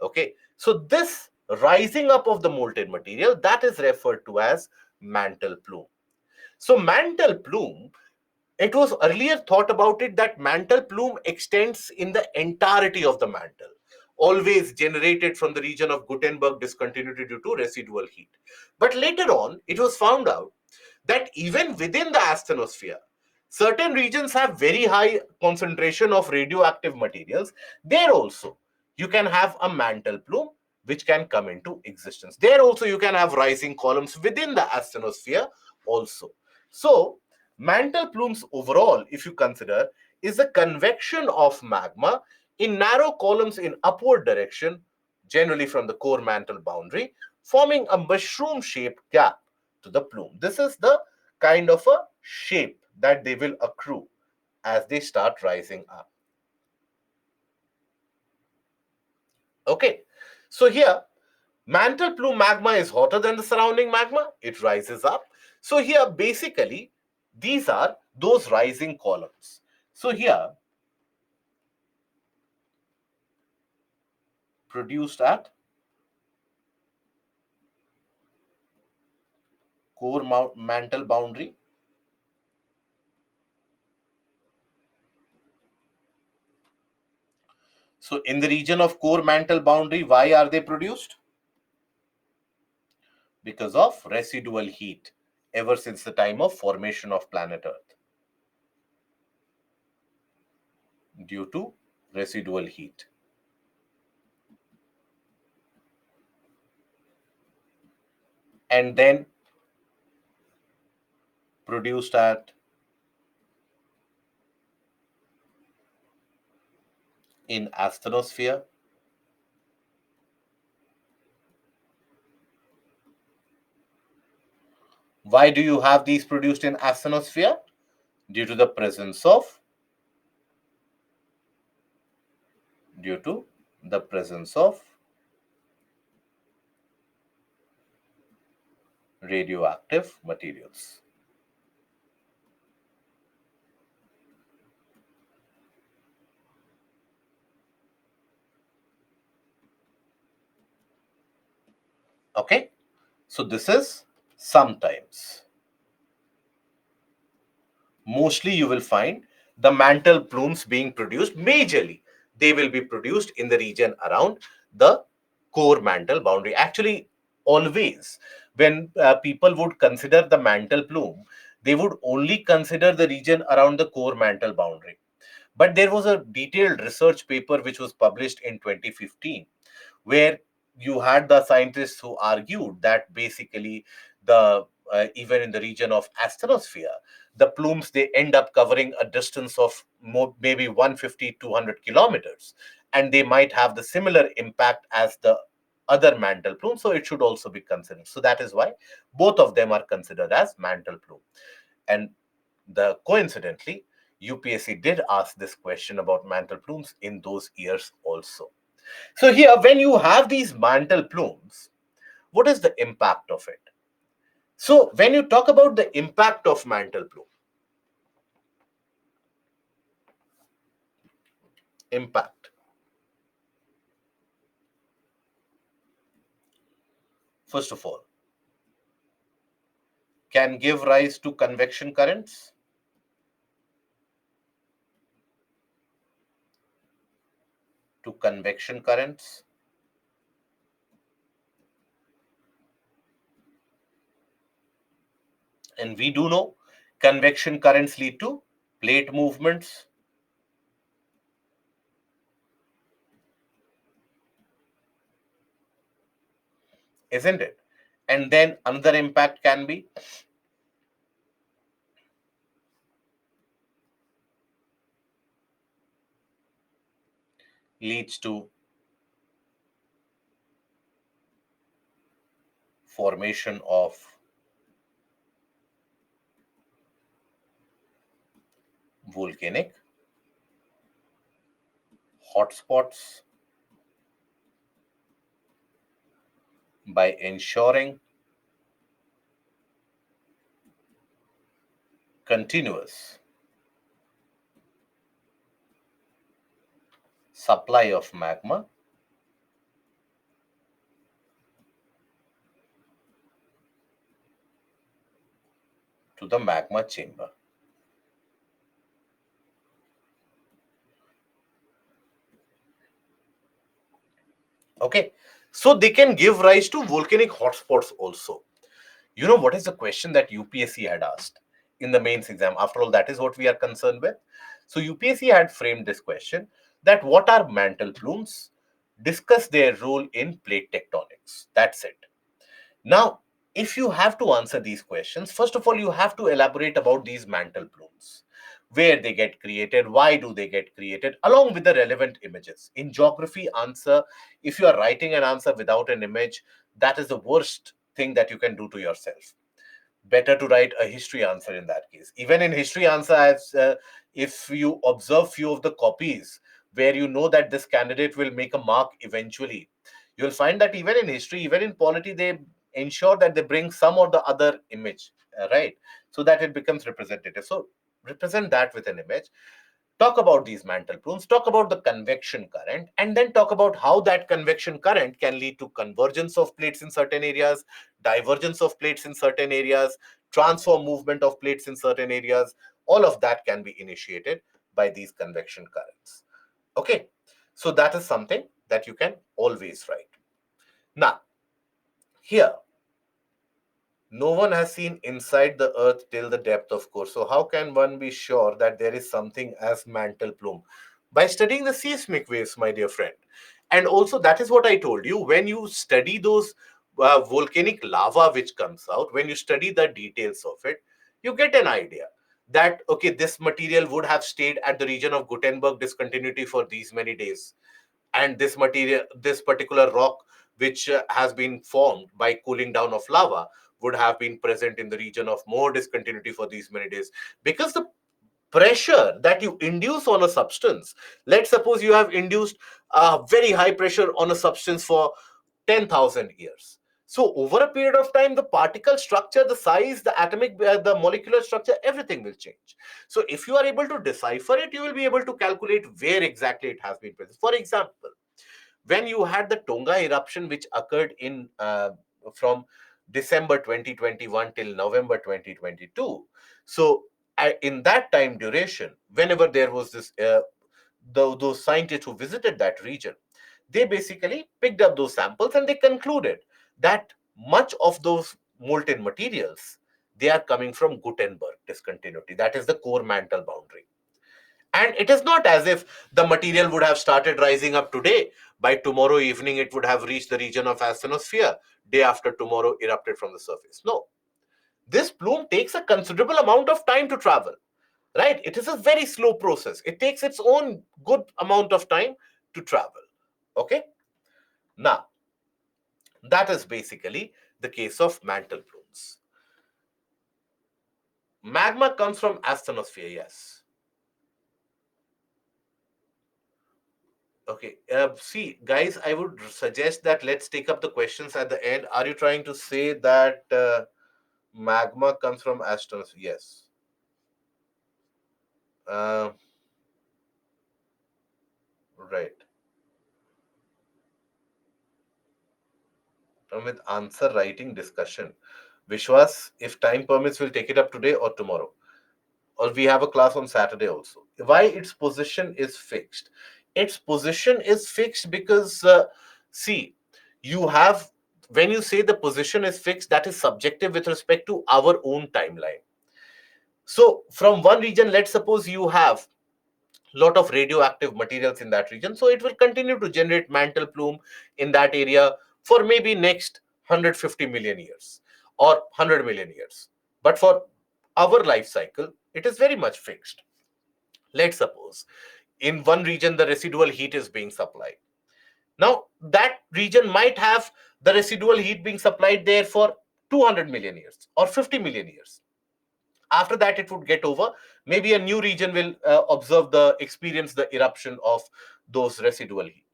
Okay, so this rising up of the molten material, that is referred to as mantle plume. So mantle plume, it was earlier thought about it that mantle plume extends in the entirety of the mantle, always generated from the region of Gutenberg discontinuity due to residual heat. But later on, it was found out that even within the asthenosphere, certain regions have very high concentration of radioactive materials. There also, you can have a mantle plume which can come into existence. There also, you can have rising columns within the asthenosphere also. So, mantle plumes overall, if you consider, is the convection of magma in narrow columns in upward direction, generally from the core mantle boundary, forming a mushroom-shaped gap to the plume. This is the kind of a shape that they will accrue as they start rising up. Okay, so here, mantle plume magma is hotter than the surrounding magma. It rises up. So here, basically, these are those rising columns. So here, produced at core mantle boundary. So in the region of core mantle boundary, why are they produced? Because of residual heat ever since the time of formation of planet Earth, due to residual heat. And then produced at in asthenosphere. Why do you have these produced in asthenosphere? Due to the presence of due to the presence of radioactive materials. Okay, so this is sometimes. Mostly you will find the mantle plumes being produced. Majorly they will be produced in the region around the core mantle boundary. Actually, always when people would consider the mantle plume, they would only consider the region around the core mantle boundary. But there was a detailed research paper which was published in 2015, where you had the scientists who argued that basically the even in the region of astrosphere, the plumes, they end up covering a distance of more, maybe 150 200 kilometers, and they might have the similar impact as the other mantle plume, so it should also be considered. So that is why both of them are considered as mantle plume. And the coincidentally, UPSC did ask this question about mantle plumes in those years also. So here, when you have these mantle plumes, what is the impact of it? So when you talk about the impact of mantle plume, impact, first of all, can give rise to convection currents, to convection currents, and we do know convection currents lead to plate movements, isn't it? And then another impact can be leads to formation of volcanic hotspots by ensuring continuous supply of magma to the magma chamber. Okay, so they can give rise to volcanic hotspots also. You know what is the question that UPSC had asked in the mains exam? After all, that is what we are concerned with. So UPSC had framed this question, that what are mantle plumes? Discuss their role in plate tectonics. That's it. Now, if you have to answer these questions, first of all, you have to elaborate about these mantle plumes, where they get created, why do they get created, along with the relevant images. In geography answer, if you are writing an answer without an image, that is the worst thing that you can do to yourself. Better to write a history answer in that case. Even in history answer, if you observe few of the copies where you know that this candidate will make a mark eventually, you'll find that even in history, even in polity, they ensure that they bring some or the other image, right? So that it becomes representative. So represent that with an image. Talk about these mantle plumes, talk about the convection current, and then talk about how that convection current can lead to convergence of plates in certain areas, divergence of plates in certain areas, transfer movement of plates in certain areas. All of that can be initiated by these convection currents. Okay, so that is something that you can always write. Now, here, no one has seen inside the earth till the depth of core. So how can one be sure that there is something as mantle plume? By studying the seismic waves, my dear friend. And also, that is what I told you. When you study those volcanic lava which comes out, when you study the details of it, you get an idea that, okay, this material would have stayed at the region of Gutenberg discontinuity for these many days, and this material, this particular rock which has been formed by cooling down of lava, would have been present in the region of more discontinuity for these many days, because the pressure that you induce on a substance, let's suppose you have induced a very high pressure on a substance for 10,000 years. So over a period of time, the particle structure, the size, the atomic, the molecular structure, everything will change. So if you are able to decipher it, you will be able to calculate where exactly it has been present. For example, when you had the Tonga eruption which occurred in from December 2021 till November 2022. So in that time duration, whenever there was this those scientists who visited that region, they basically picked up those samples and they concluded that much of those molten materials, they are coming from Gutenberg discontinuity. That is the core mantle boundary. And it is not as if the material would have started rising up today. By tomorrow evening, it would have reached the region of asthenosphere. Day after tomorrow, erupted from the surface. No. This plume takes a considerable amount of time to travel, right? It is a very slow process. It takes its own good amount of time to travel. Okay. Now, that is basically the case of mantle plumes. Magma comes from asthenosphere, yes. Okay. See, guys, I would suggest that let's take up the questions at the end. Are you trying to say that magma comes from astrosphere? Yes. Uh, right. With answer writing discussion. Vishwas, if time permits, we'll take it up today or tomorrow. Or we have a class on Saturday also. Why its position is fixed? Its position is fixed because, see, you have, when you say the position is fixed, that is subjective with respect to our own timeline. So, from one region, let's suppose you have lot of radioactive materials in that region, so it will continue to generate mantle plume in that area for maybe next 150 million years or 100 million years. But for our life cycle, it is very much fixed. Let's suppose in one region the residual heat is being supplied. Now that region might have the residual heat being supplied there for 200 million years or 50 million years. After that, it would get over. Maybe a new region will observe the experience the eruption of those residual heat.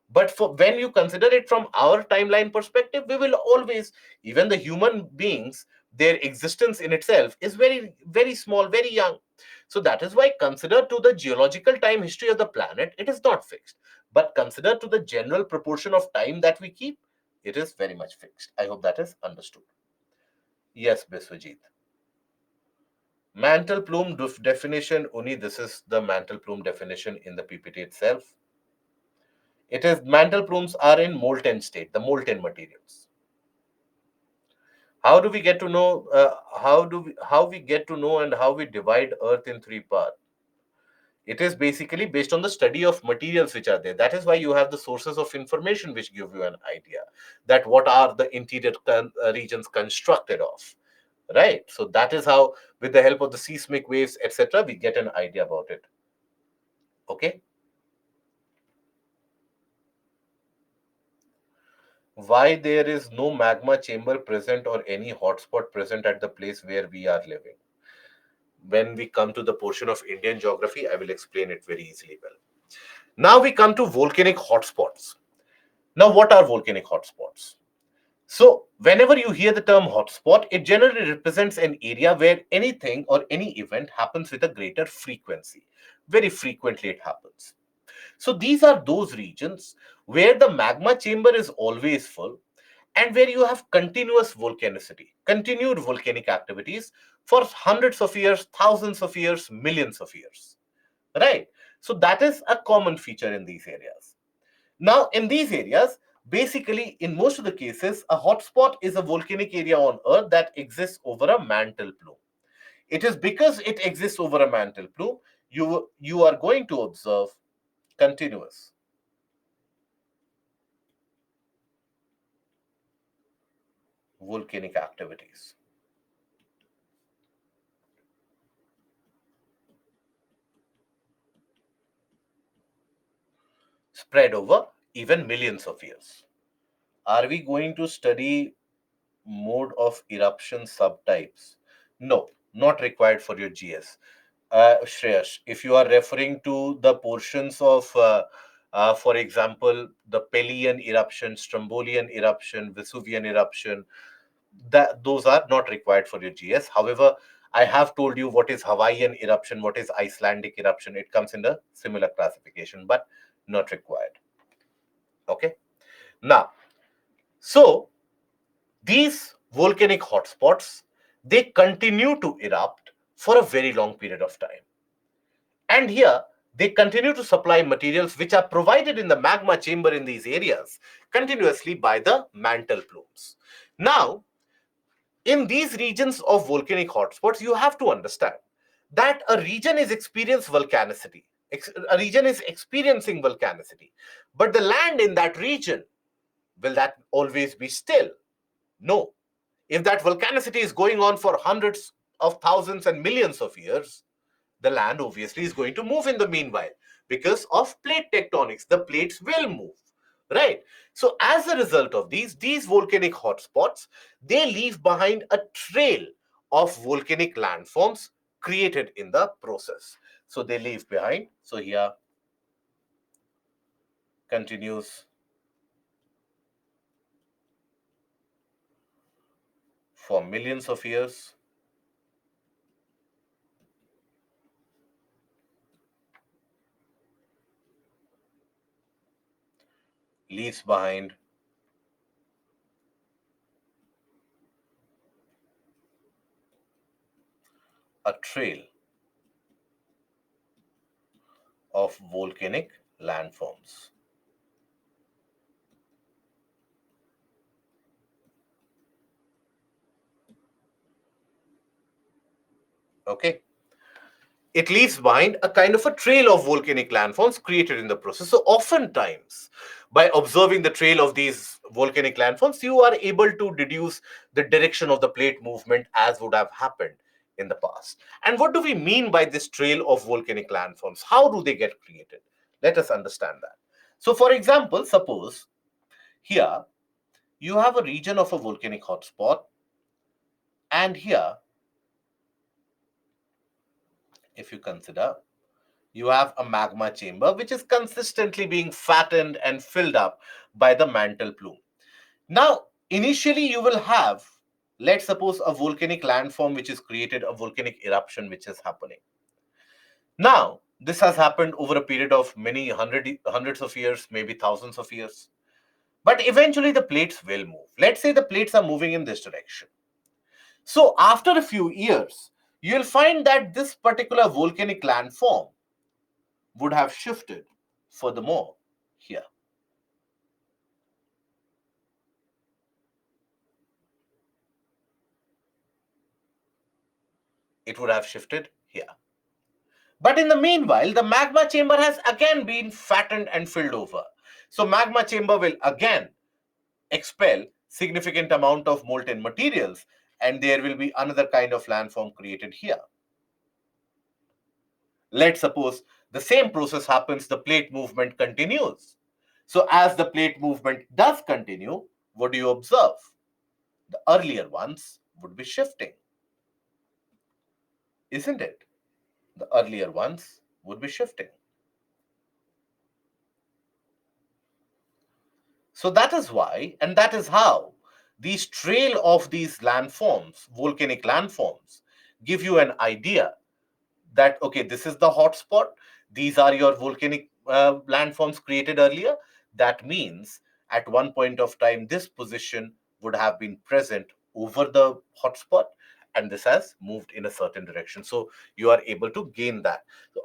But for when you consider it from our timeline perspective, we will always, even the human beings, their existence in itself is very, very small, very young. So that is why, consider to the geological time history of the planet, it is not fixed. But consider to the general proportion of time that we keep, it is very much fixed. I hope that is understood. Yes, Biswajit. Mantle plume definition, Uni, this is the mantle plume definition in the PPT itself. It is mantle plumes are in molten state, the molten materials. How do we get to know? How we get to know and how we divide Earth in three parts? It is basically based on the study of materials which are there. That is why you have the sources of information which give you an idea that what are the interior regions constructed of, right? So that is how, with the help of the seismic waves, etc., we get an idea about it. Okay. Why there is no magma chamber present or any hotspot present at the place where we are living? When we come to the portion of Indian geography, I will explain it very easily well. Now we come to volcanic hotspots. Now, what are volcanic hotspots? So, whenever you hear the term hotspot, it generally represents an area where anything or any event happens with a greater frequency. Very frequently it happens. So, these are those regions where the magma chamber is always full and where you have continuous volcanicity, continued volcanic activities for hundreds of years, thousands of years, millions of years, right? So that is a common feature in these areas. Now, in these areas, basically, in most of the cases, a hotspot is a volcanic area on Earth that exists over a mantle plume. It is because it exists over a mantle plume, you are going to observe continuous volcanic activities spread over even millions of years. Are we going to study mode of eruption subtypes? No, not required for your GS. Shreyash, if you are referring to the portions of, for example, the Pelian eruption, Strombolian eruption, Vesuvian eruption, that those are not required for your GS. However, I have told you what is Hawaiian eruption, what is Icelandic eruption. It comes in the similar classification, but not required. Okay. Now, so These volcanic hotspots, they continue to erupt for a very long period of time. And here, they continue to supply materials which are provided in the magma chamber in these areas continuously by the mantle plumes. Now, in these regions of volcanic hotspots, you have to understand that a region is experiencing volcanicity. A region is experiencing volcanicity, but the land in that region, will that always be still? No. If that volcanicity is going on for hundreds of thousands and millions of years, the land obviously is going to move in the meanwhile because of plate tectonics. The plates will move, right? So as a result of these volcanic hotspots, they leave behind a trail of volcanic landforms created in the process. So they leave behind. So here continues for millions of years. Leaves behind a trail of volcanic landforms. Okay. It leaves behind a kind of a trail of volcanic landforms created in the process. So oftentimes, by observing the trail of these volcanic landforms, you are able to deduce the direction of the plate movement as would have happened in the past. And what do we mean by this trail of volcanic landforms? How do they get created? Let us understand that. So for example, suppose here you have a region of a volcanic hotspot, and here, if you consider, you have a magma chamber which is consistently being fattened and filled up by the mantle plume. Now, initially, you will have, let's suppose, a volcanic landform which is created, a volcanic eruption which is happening. Now, this has happened over a period of many hundreds of years, maybe thousands of years. But eventually, the plates will move. Let's say the plates are moving in this direction. So, after a few years, you'll find that this particular volcanic landform would have shifted furthermore here. It would have shifted here. But in the meanwhile, the magma chamber has again been fattened and filled over. So magma chamber will again expel significant amount of molten materials, and there will be another kind of landform created here. Let's suppose the same process happens, the plate movement continues. So as the plate movement does continue, what do you observe? The earlier ones would be shifting, isn't it? The earlier ones would be shifting. So that is why, and that is how these trail of these landforms, volcanic landforms, give you an idea that, okay, this is the hotspot. These are your volcanic landforms created earlier. That means at one point of time, this position would have been present over the hotspot, and this has moved in a certain direction. So you are able to gain that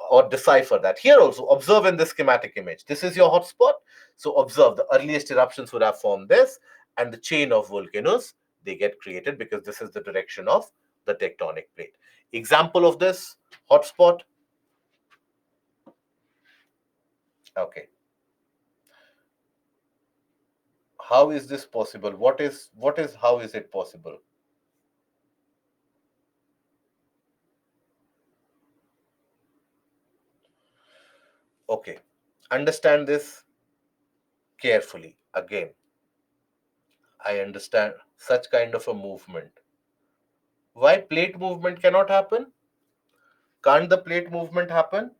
or decipher that. Here also, observe in the schematic image. This is your hotspot. So observe the earliest eruptions would have formed this, and the chain of volcanoes, they get created because this is the direction of the tectonic plate. Example of this hotspot. Okay. How is this possible? What is how is it possible? Okay. Understand this carefully. Again, I understand such kind of a movement. Why plate movement cannot happen? Can't the plate movement happen?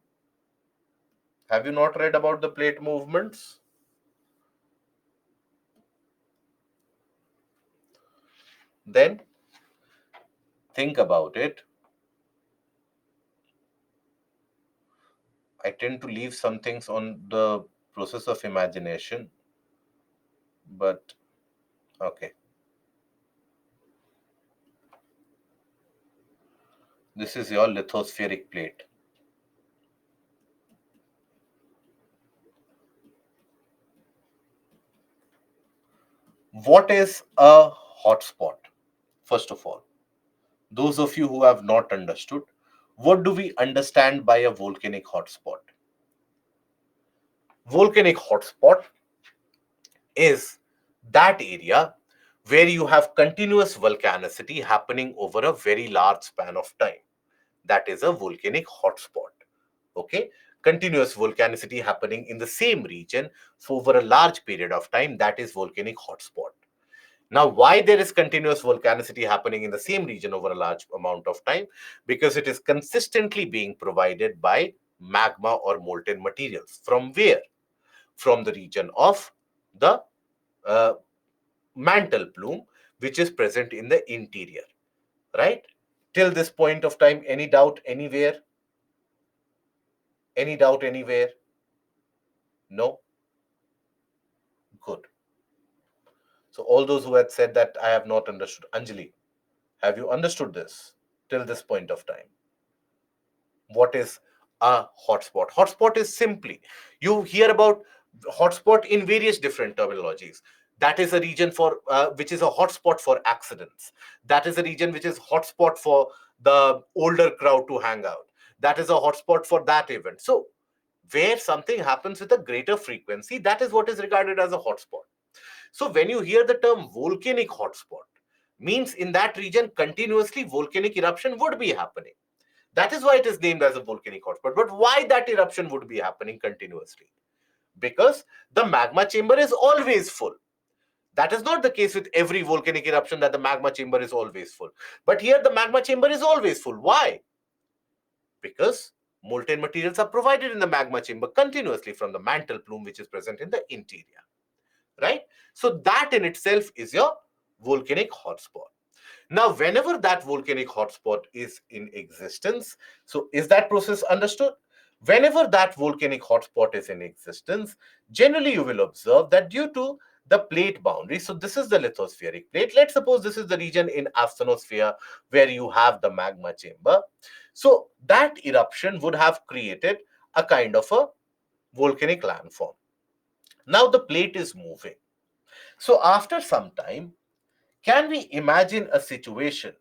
Have you not read about the plate movements? Then think about it. I tend to leave some things on the process of imagination, but okay. This is your lithospheric plate. What is a hotspot? First of all, those of you who have not understood, what do we understand by a volcanic hotspot? Volcanic hotspot is that area where you have continuous volcanicity happening over a very large span of time. That is a volcanic hotspot. Okay, continuous volcanicity happening in the same region for over a large period of time, that is volcanic hotspot. Now, why there is continuous volcanicity happening in the same region over a large amount of time? Because it is consistently being provided by magma or molten materials. From where? From the region of the uh, mantle plume, which is present in the interior, right? Till this point of time, any doubt anywhere? Any doubt anywhere? No? Good. So all those who had said that I have not understood, Anjali, have you understood this till this point of time? What is a hotspot? Hotspot is simply, you hear about hotspot in various different terminologies. That is a region for which is a hotspot for accidents. That is a region which is hotspot for the older crowd to hang out. That is a hotspot for that event. So where something happens with a greater frequency, that is what is regarded as a hotspot. So when you hear the term volcanic hotspot, means in that region continuously volcanic eruption would be happening. That is why it is named as a volcanic hotspot. But why that eruption would be happening continuously? Because the magma chamber is always full. That is not the case with every volcanic eruption that the magma chamber is always full. But here the magma chamber is always full. Why? Because molten materials are provided in the magma chamber continuously from the mantle plume, which is present in the interior. Right? So that in itself is your volcanic hotspot. Now, whenever that volcanic hotspot is in existence, so is that process understood? Whenever that volcanic hotspot is in existence, generally you will observe that due to the plate boundary, so this is the lithospheric plate. Let's suppose this is the region in asthenosphere where you have the magma chamber. So that eruption would have created a kind of a volcanic landform. Now the plate is moving. So after some time, can we imagine a situation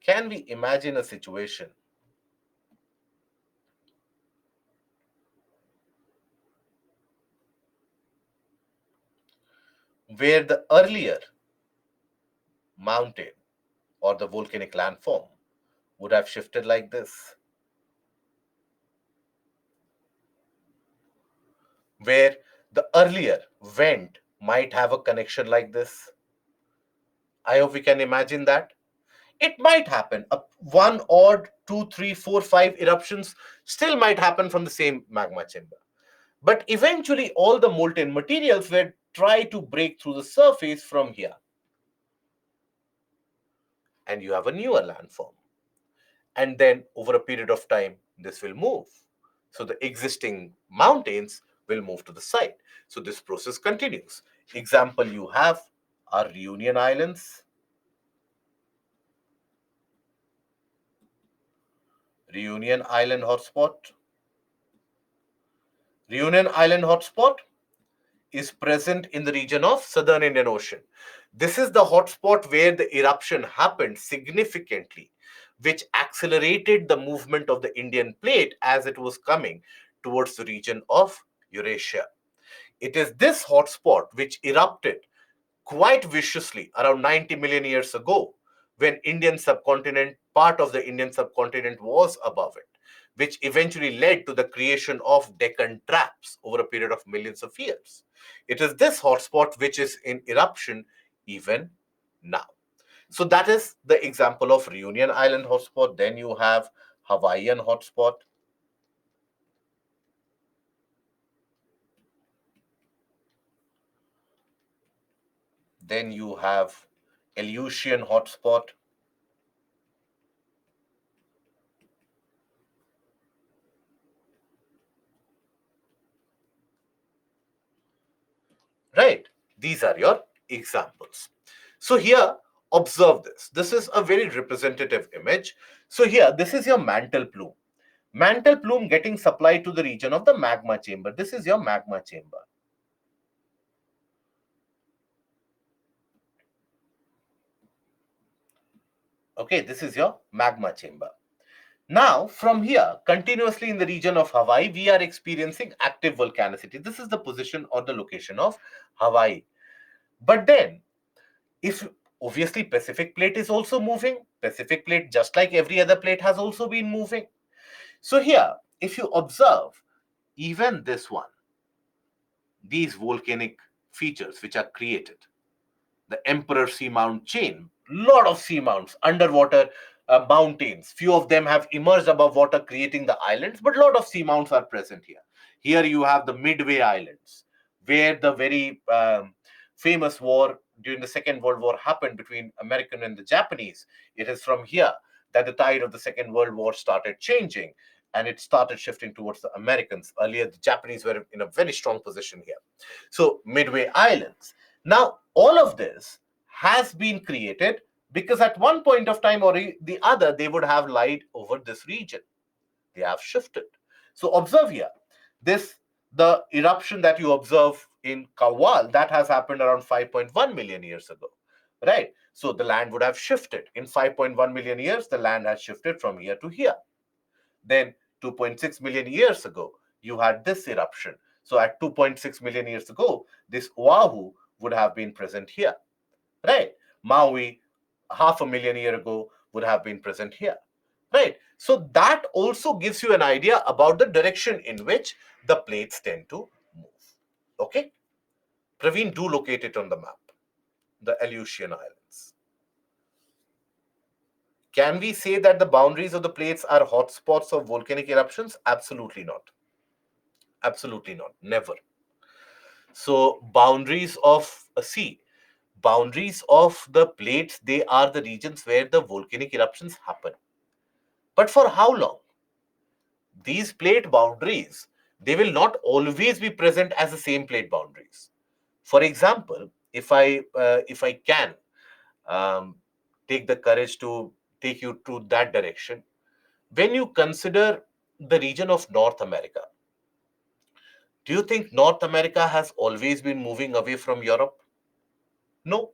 can we imagine a situation where the earlier mountain or the volcanic landform would have shifted like this, where the earlier vent might have a connection like this? I hope we can imagine that. It might happen. One odd, two, three, four, five eruptions still might happen from the same magma chamber. But eventually, all the molten materials will try to break through the surface from here. And you have a newer landform. And then over a period of time, this will move. So the existing mountains will move to the side. So this process continues. Example you have are Reunion Islands. Reunion Island hotspot. Reunion Island hotspot is present in the region of southern Indian Ocean. This is the hotspot where the eruption happened significantly, which accelerated the movement of the Indian plate as it was coming towards the region of Eurasia. It is this hotspot which erupted quite viciously around 90 million years ago, when Indian subcontinent, part of the Indian subcontinent was above it, which eventually led to the creation of Deccan traps over a period of millions of years. It is this hotspot which is in eruption even now. So that is the example of Reunion Island hotspot. Then you have Hawaiian hotspot. Then you have Aleutian hotspot. Right. These are your examples. So here, observe this. This is a very representative image. So here, this is your mantle plume. Mantle plume getting supplied to the region of the magma chamber. This is your magma chamber. Okay, this is your magma chamber. Now, from here, continuously in the region of Hawaii, we are experiencing active volcanicity. This is the position or the location of Hawaii. But then, if obviously Pacific plate is also moving, Pacific plate, just like every other plate, has also been moving. So here, if you observe, even this one, these volcanic features which are created, the Emperor Seamount chain, lot of seamounts, underwater mountains. Few of them have emerged above water, creating the islands, but lot of seamounts are present here. Here you have the Midway Islands, where the very famous war during the Second World War happened between American and the Japanese. It is from here that the tide of the Second World War started changing, and it started shifting towards the Americans. Earlier, the Japanese were in a very strong position here. So Midway Islands. Now, all of this has been created because at one point of time or the other, they would have lied over this region. They have shifted. So observe here, the eruption that you observe in Kawal, that has happened around 5.1 million years ago, right? So the land would have shifted. In 5.1 million years, the land has shifted from here to here. Then 2.6 million years ago, you had this eruption. So at 2.6 million years ago, this Oahu would have been present here, right? Maui, half a million year ago, would have been present here, right? So that also gives you an idea about the direction in which the plates tend to move. Okay? Praveen, do locate it on the map, the Aleutian Islands. Can we say that the boundaries of the plates are hotspots of volcanic eruptions? Absolutely not. Absolutely not. Never. So boundaries of a sea, boundaries of the plates, they are the regions where the volcanic eruptions happen. But for how long? These plate boundaries, they will not always be present as the same plate boundaries. For example, if I can um, take the courage to take you to that direction, when you consider the region of North America, do you think North America has always been moving away from Europe? No.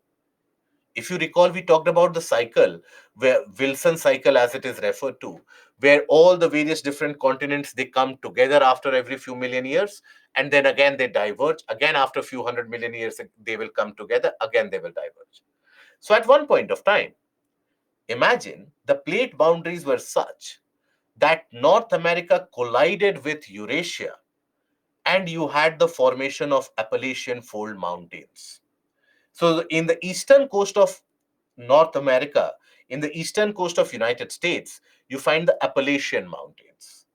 If you recall, we talked about the cycle, where Wilson cycle as it is referred to, where all the various different continents, they come together after every few million years, and then again they diverge. Again, after a few 100 million years, they will come together. Again, they will diverge. So at one point of time, imagine the plate boundaries were such that North America collided with Eurasia, and you had the formation of Appalachian Fold Mountains. So in the eastern coast of North America, in the eastern coast of United States, you find the Appalachian Mountains.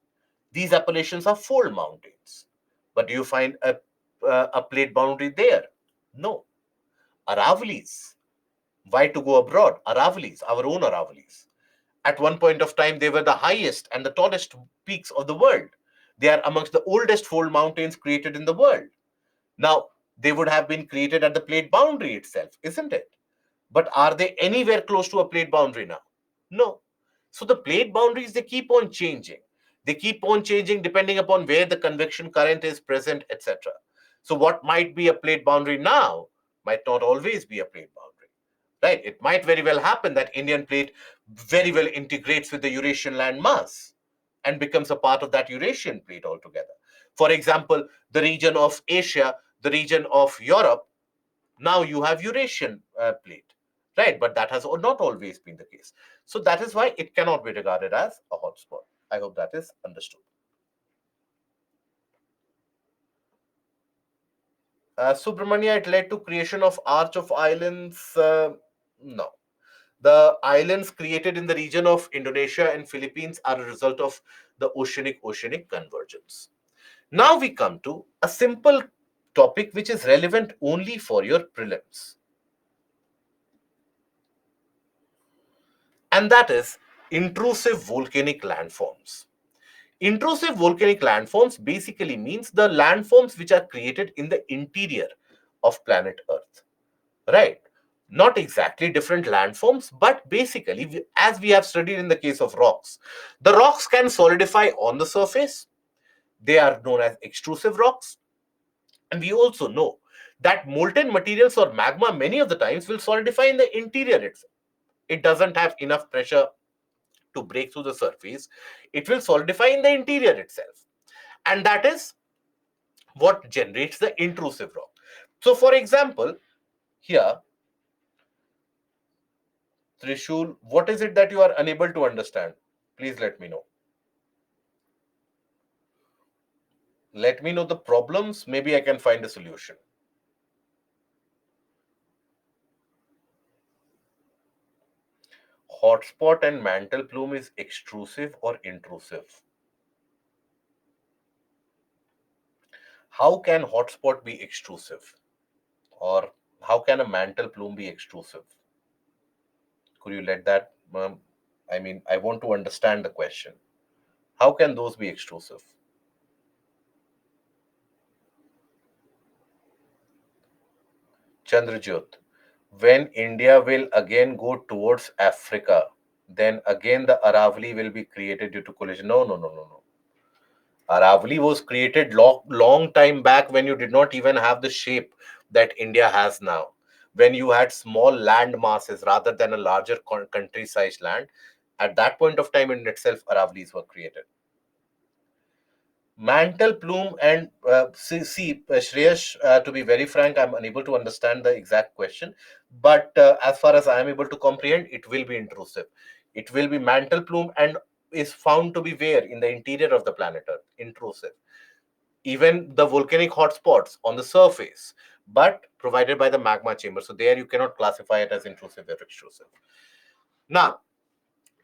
These Appalachians are fold mountains. But do you find a plate boundary there? No. Aravallis. Why to go abroad? Aravallis, our own Aravallis. At one point of time, they were the highest and the tallest peaks of the world. They are amongst the oldest fold mountains created in the world. Now, they would have been created at the plate boundary itself, isn't it? But are they anywhere close to a plate boundary now? No. So the plate boundaries, they keep on changing. They keep on changing depending upon where the convection current is present, etc. So what might be a plate boundary now might not always be a plate boundary, right? It might very well happen that Indian plate very well integrates with the Eurasian land mass and becomes a part of that Eurasian plate altogether. For example, the region of Asia, the region of Europe, now you have Eurasian plate, right? But that has not always been the case. So that is why it cannot be regarded as a hotspot. I hope that is understood. Subramania, it led to creation of Arch of Islands. No. The islands created in the region of Indonesia and Philippines are a result of the oceanic convergence. Now we come to a simple topic which is relevant only for your prelims. And that is intrusive volcanic landforms. Intrusive volcanic landforms basically means the landforms which are created in the interior of planet Earth. right? Not exactly different landforms, but basically, as we have studied in the case of rocks, the rocks can solidify on the surface. They are known as extrusive rocks. And we also know that molten materials or magma many of the times will solidify in the interior itself. It doesn't have enough pressure to break through the surface. It will solidify in the interior itself. And that is what generates the intrusive rock. So, for example, here, Trishul, what is it that you are unable to understand? Please let me know. Let me know the problems. Maybe I can find a solution. Hotspot and mantle plume is extrusive or intrusive? How can hotspot be extrusive? Or how can a mantle plume be extrusive? Could you let that? I mean, I want to understand the question. How can those be extrusive? Chandrajyot, when India will again go towards Africa, then again the Aravali will be created due to collision. No, no, no, no, no. Aravali was created long time back when you did not even have the shape that India has now. When you had small land masses rather than a larger country-sized land, at that point of time in itself, Aravalis were created. Mantle plume and Shreyash, to be very frank, I'm unable to understand the exact question. But as far as I am able to comprehend, it will be intrusive. It will be mantle plume and is found to be where? In the interior of the planet Earth, intrusive. Even the volcanic hotspots on the surface, but provided by the magma chamber. So there you cannot classify it as intrusive or extrusive. Now,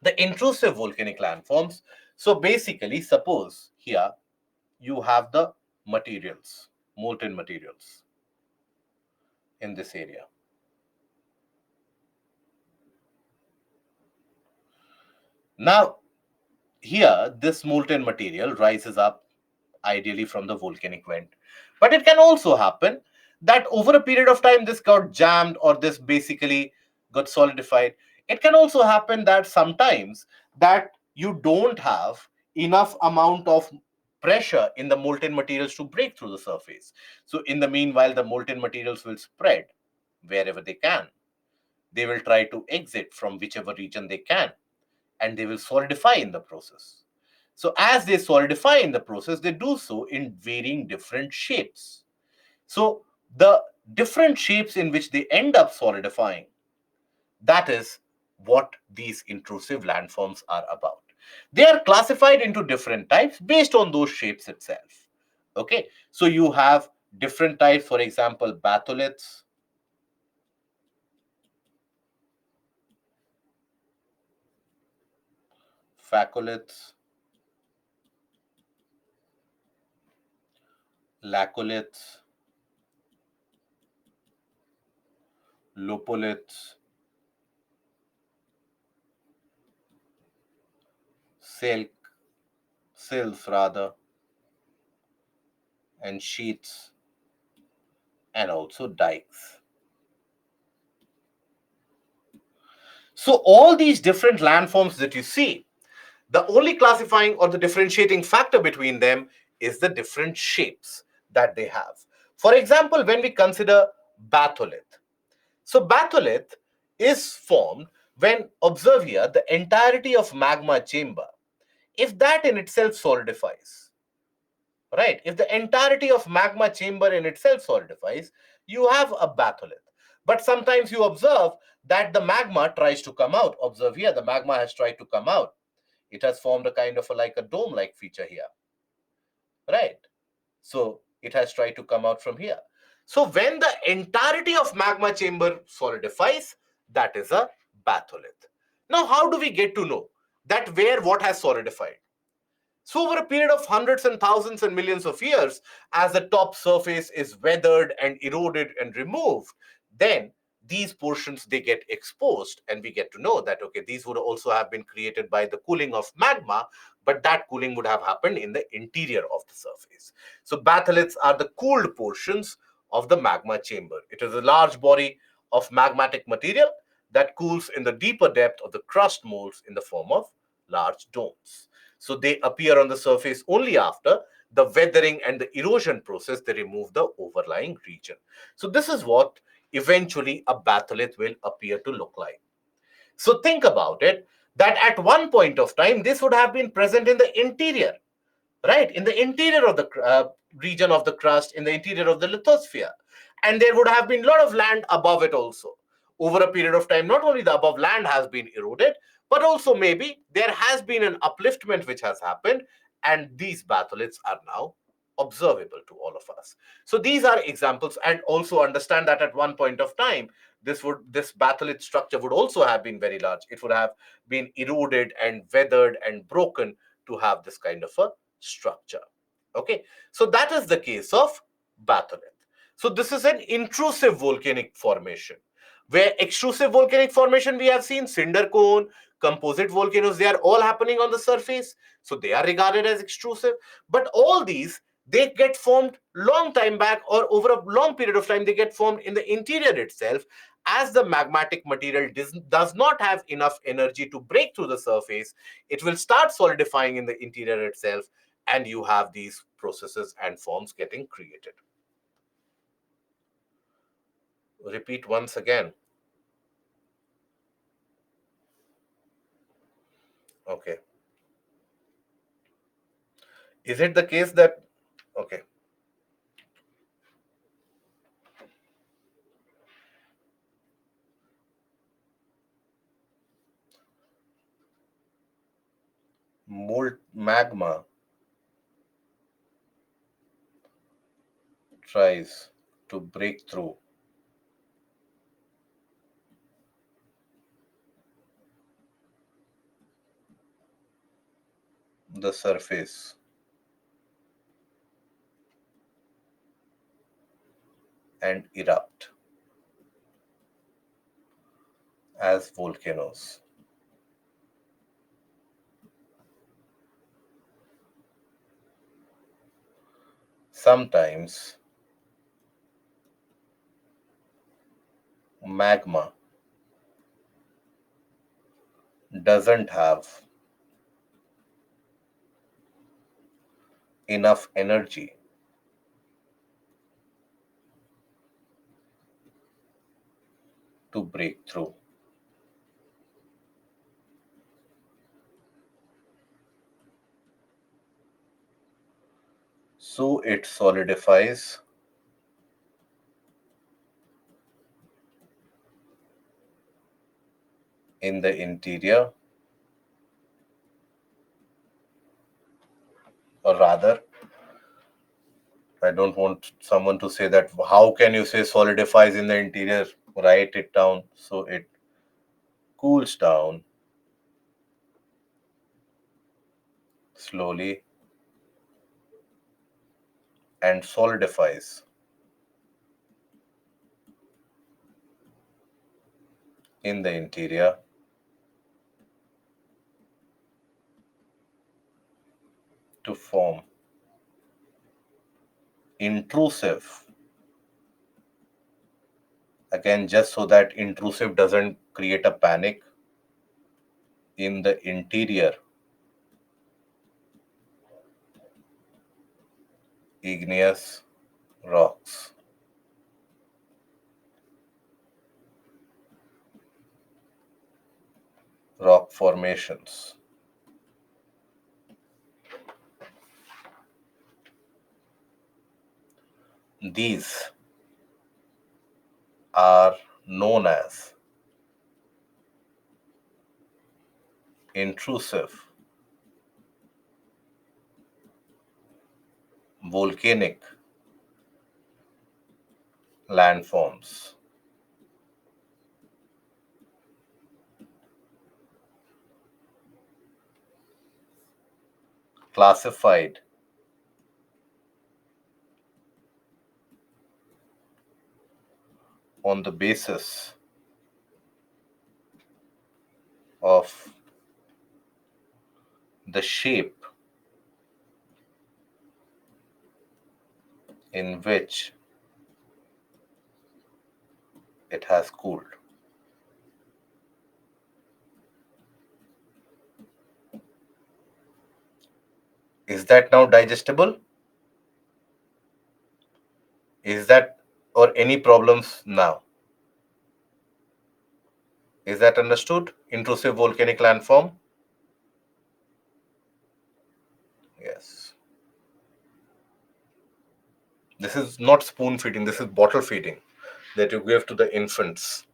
the intrusive volcanic landforms. So basically, suppose here you have the materials, molten materials in this area. Now, here, this molten material rises up ideally from the volcanic vent. But it can also happen that over a period of time, this got jammed or this basically got solidified. It can also happen that sometimes that you don't have enough amount of pressure in the molten materials to break through the surface. So in the meanwhile, the molten materials will spread wherever they can. They will try to exit from whichever region they can, and they will solidify in the process. So as they solidify in the process, they do so in varying different shapes. So the different shapes in which they end up solidifying, that is what these intrusive landforms are about. They are classified into different types based on those shapes itself. Okay, so you have different types, for example, batholiths, phacoliths, laccoliths, lopoliths, silk, sills rather, and sheets, and also dikes. So all these different landforms that you see, the only classifying or the differentiating factor between them is the different shapes that they have. For example, when we consider batholith, so batholith is formed when, observe here, the entirety of magma chamber, if that in itself solidifies, right? If the entirety of magma chamber in itself solidifies, you have a batholith. But sometimes you observe that the magma tries to come out. Observe here, the magma has tried to come out. It has formed a kind of like a dome-like feature here, right? So it has tried to come out from here. So when the entirety of magma chamber solidifies, that is a batholith. Now, how do we get to know that where what has solidified? So over a period of hundreds and thousands and millions of years, as the top surface is weathered and eroded and removed, then these portions, they get exposed, and we get to know that, okay, these would also have been created by the cooling of magma, but that cooling would have happened in the interior of the surface. So batholiths are the cooled portions of the magma chamber. It is a large body of magmatic material that cools in the deeper depth of the crust molds in the form of large domes. So they appear on the surface only after the weathering and the erosion process, they remove the overlying region. So this is what eventually a batholith will appear to look like. So think about it, that at one point of time, this would have been present in the interior, right? In the interior of the region of the crust, in the interior of the lithosphere. And there would have been a lot of land above it also. Over a period of time, not only the above land has been eroded, but also maybe there has been an upliftment which has happened, and these batholiths are now observable to all of us. So these are examples, and also understand that at one point of time, this batholith structure would also have been very large. It would have been eroded and weathered and broken to have this kind of a structure. Okay, so that is the case of batholith. So this is an intrusive volcanic formation. Where extrusive volcanic formation, we have seen cinder cone, composite volcanoes, they are all happening on the surface. So they are regarded as extrusive. But all these, they get formed long time back, or over a long period of time, they get formed in the interior itself, as the magmatic material does not have enough energy to break through the surface. It will start solidifying in the interior itself, and you have these processes and forms getting created. Repeat once again. Okay. Is it the case that, okay, magma tries to break through the surface and erupt as volcanoes? Sometimes magma doesn't have enough energy to break through. So it solidifies in the interior, or rather, I don't want someone to say that, how can you say solidifies in the interior? Write it down. So it cools down slowly and solidifies in the interior to form intrusive. Again, just so that intrusive doesn't create a panic, in the interior igneous rocks. Rock formations. These are known as intrusive volcanic landforms. Classified on the basis of the shape in which It has cooled. Is that now digestible? Is that, or any problems now? Is that understood? Intrusive volcanic landform? Yes. This is not spoon feeding, this is bottle feeding that you give to the infants.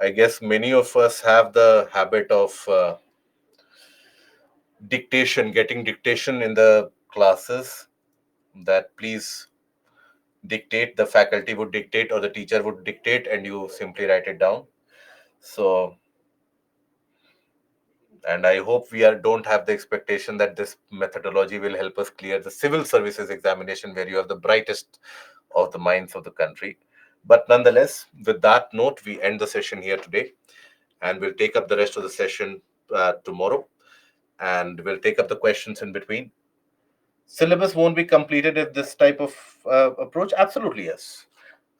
I guess many of us have the habit of dictation, getting dictation in the classes, that please dictate, the faculty would dictate or the teacher would dictate and you simply write it down. So, and I hope we don't have the expectation that this methodology will help us clear the civil services examination where you have the brightest of the minds of the country. But nonetheless, with that note, we end the session here today, and we'll take up the rest of the session tomorrow, and we'll take up the questions in between. Syllabus won't be completed if this type of approach. Absolutely, yes.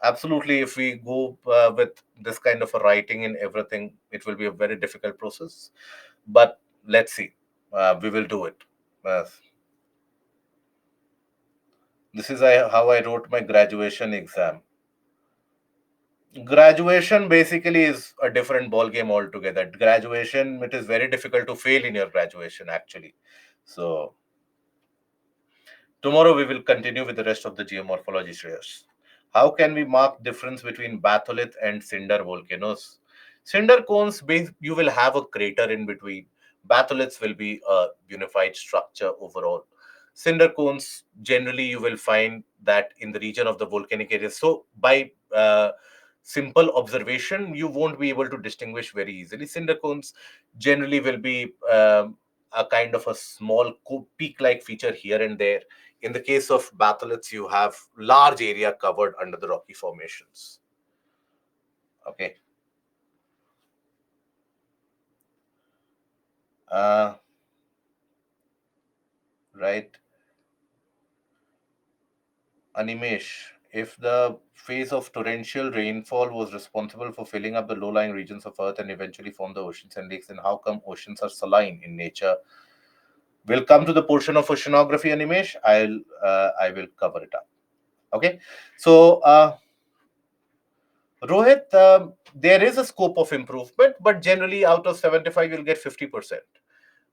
Absolutely, if we go with this kind of a writing and everything, it will be a very difficult process. But let's see. We will do it. Uh, this is how I wrote my graduation exam. Graduation basically is a different ball game altogether. Graduation, it is very difficult to fail in your graduation actually. So tomorrow we will continue with the rest of the geomorphology shares. How can we mark difference between batholith and cinder volcanoes? Cinder cones, you will have a crater in between. Batholiths will be a unified structure overall. Cinder cones, generally you will find that in the region of the volcanic area. So by simple observation, you won't be able to distinguish very easily. Cinder cones generally will be a kind of a small peak-like feature here and there. In the case of batholiths, you have large area covered under the rocky formations. Okay. Uh, right. Animesh, if the phase of torrential rainfall was responsible for filling up the low-lying regions of Earth and eventually form the oceans and lakes, then how come oceans are saline in nature? We'll come to the portion of oceanography, Animesh. I will cover it up. Okay. So Rohit, there is a scope of improvement, but generally out of 75, you'll get 50%.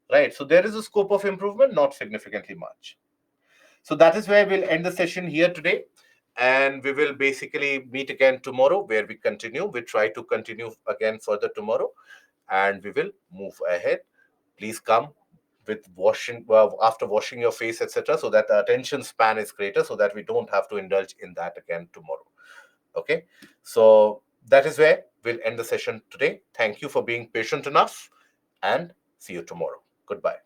Right. So there is a scope of improvement, not significantly much. So that is where we'll end the session here today. And we will basically meet again tomorrow where we continue. We try to continue again further tomorrow and we will move ahead. Please come with washing, after washing your face, etc., so that the attention span is greater, so that we don't have to indulge in that again tomorrow. Okay. So that is where we'll end the session today. Thank you for being patient enough and see you tomorrow. Goodbye.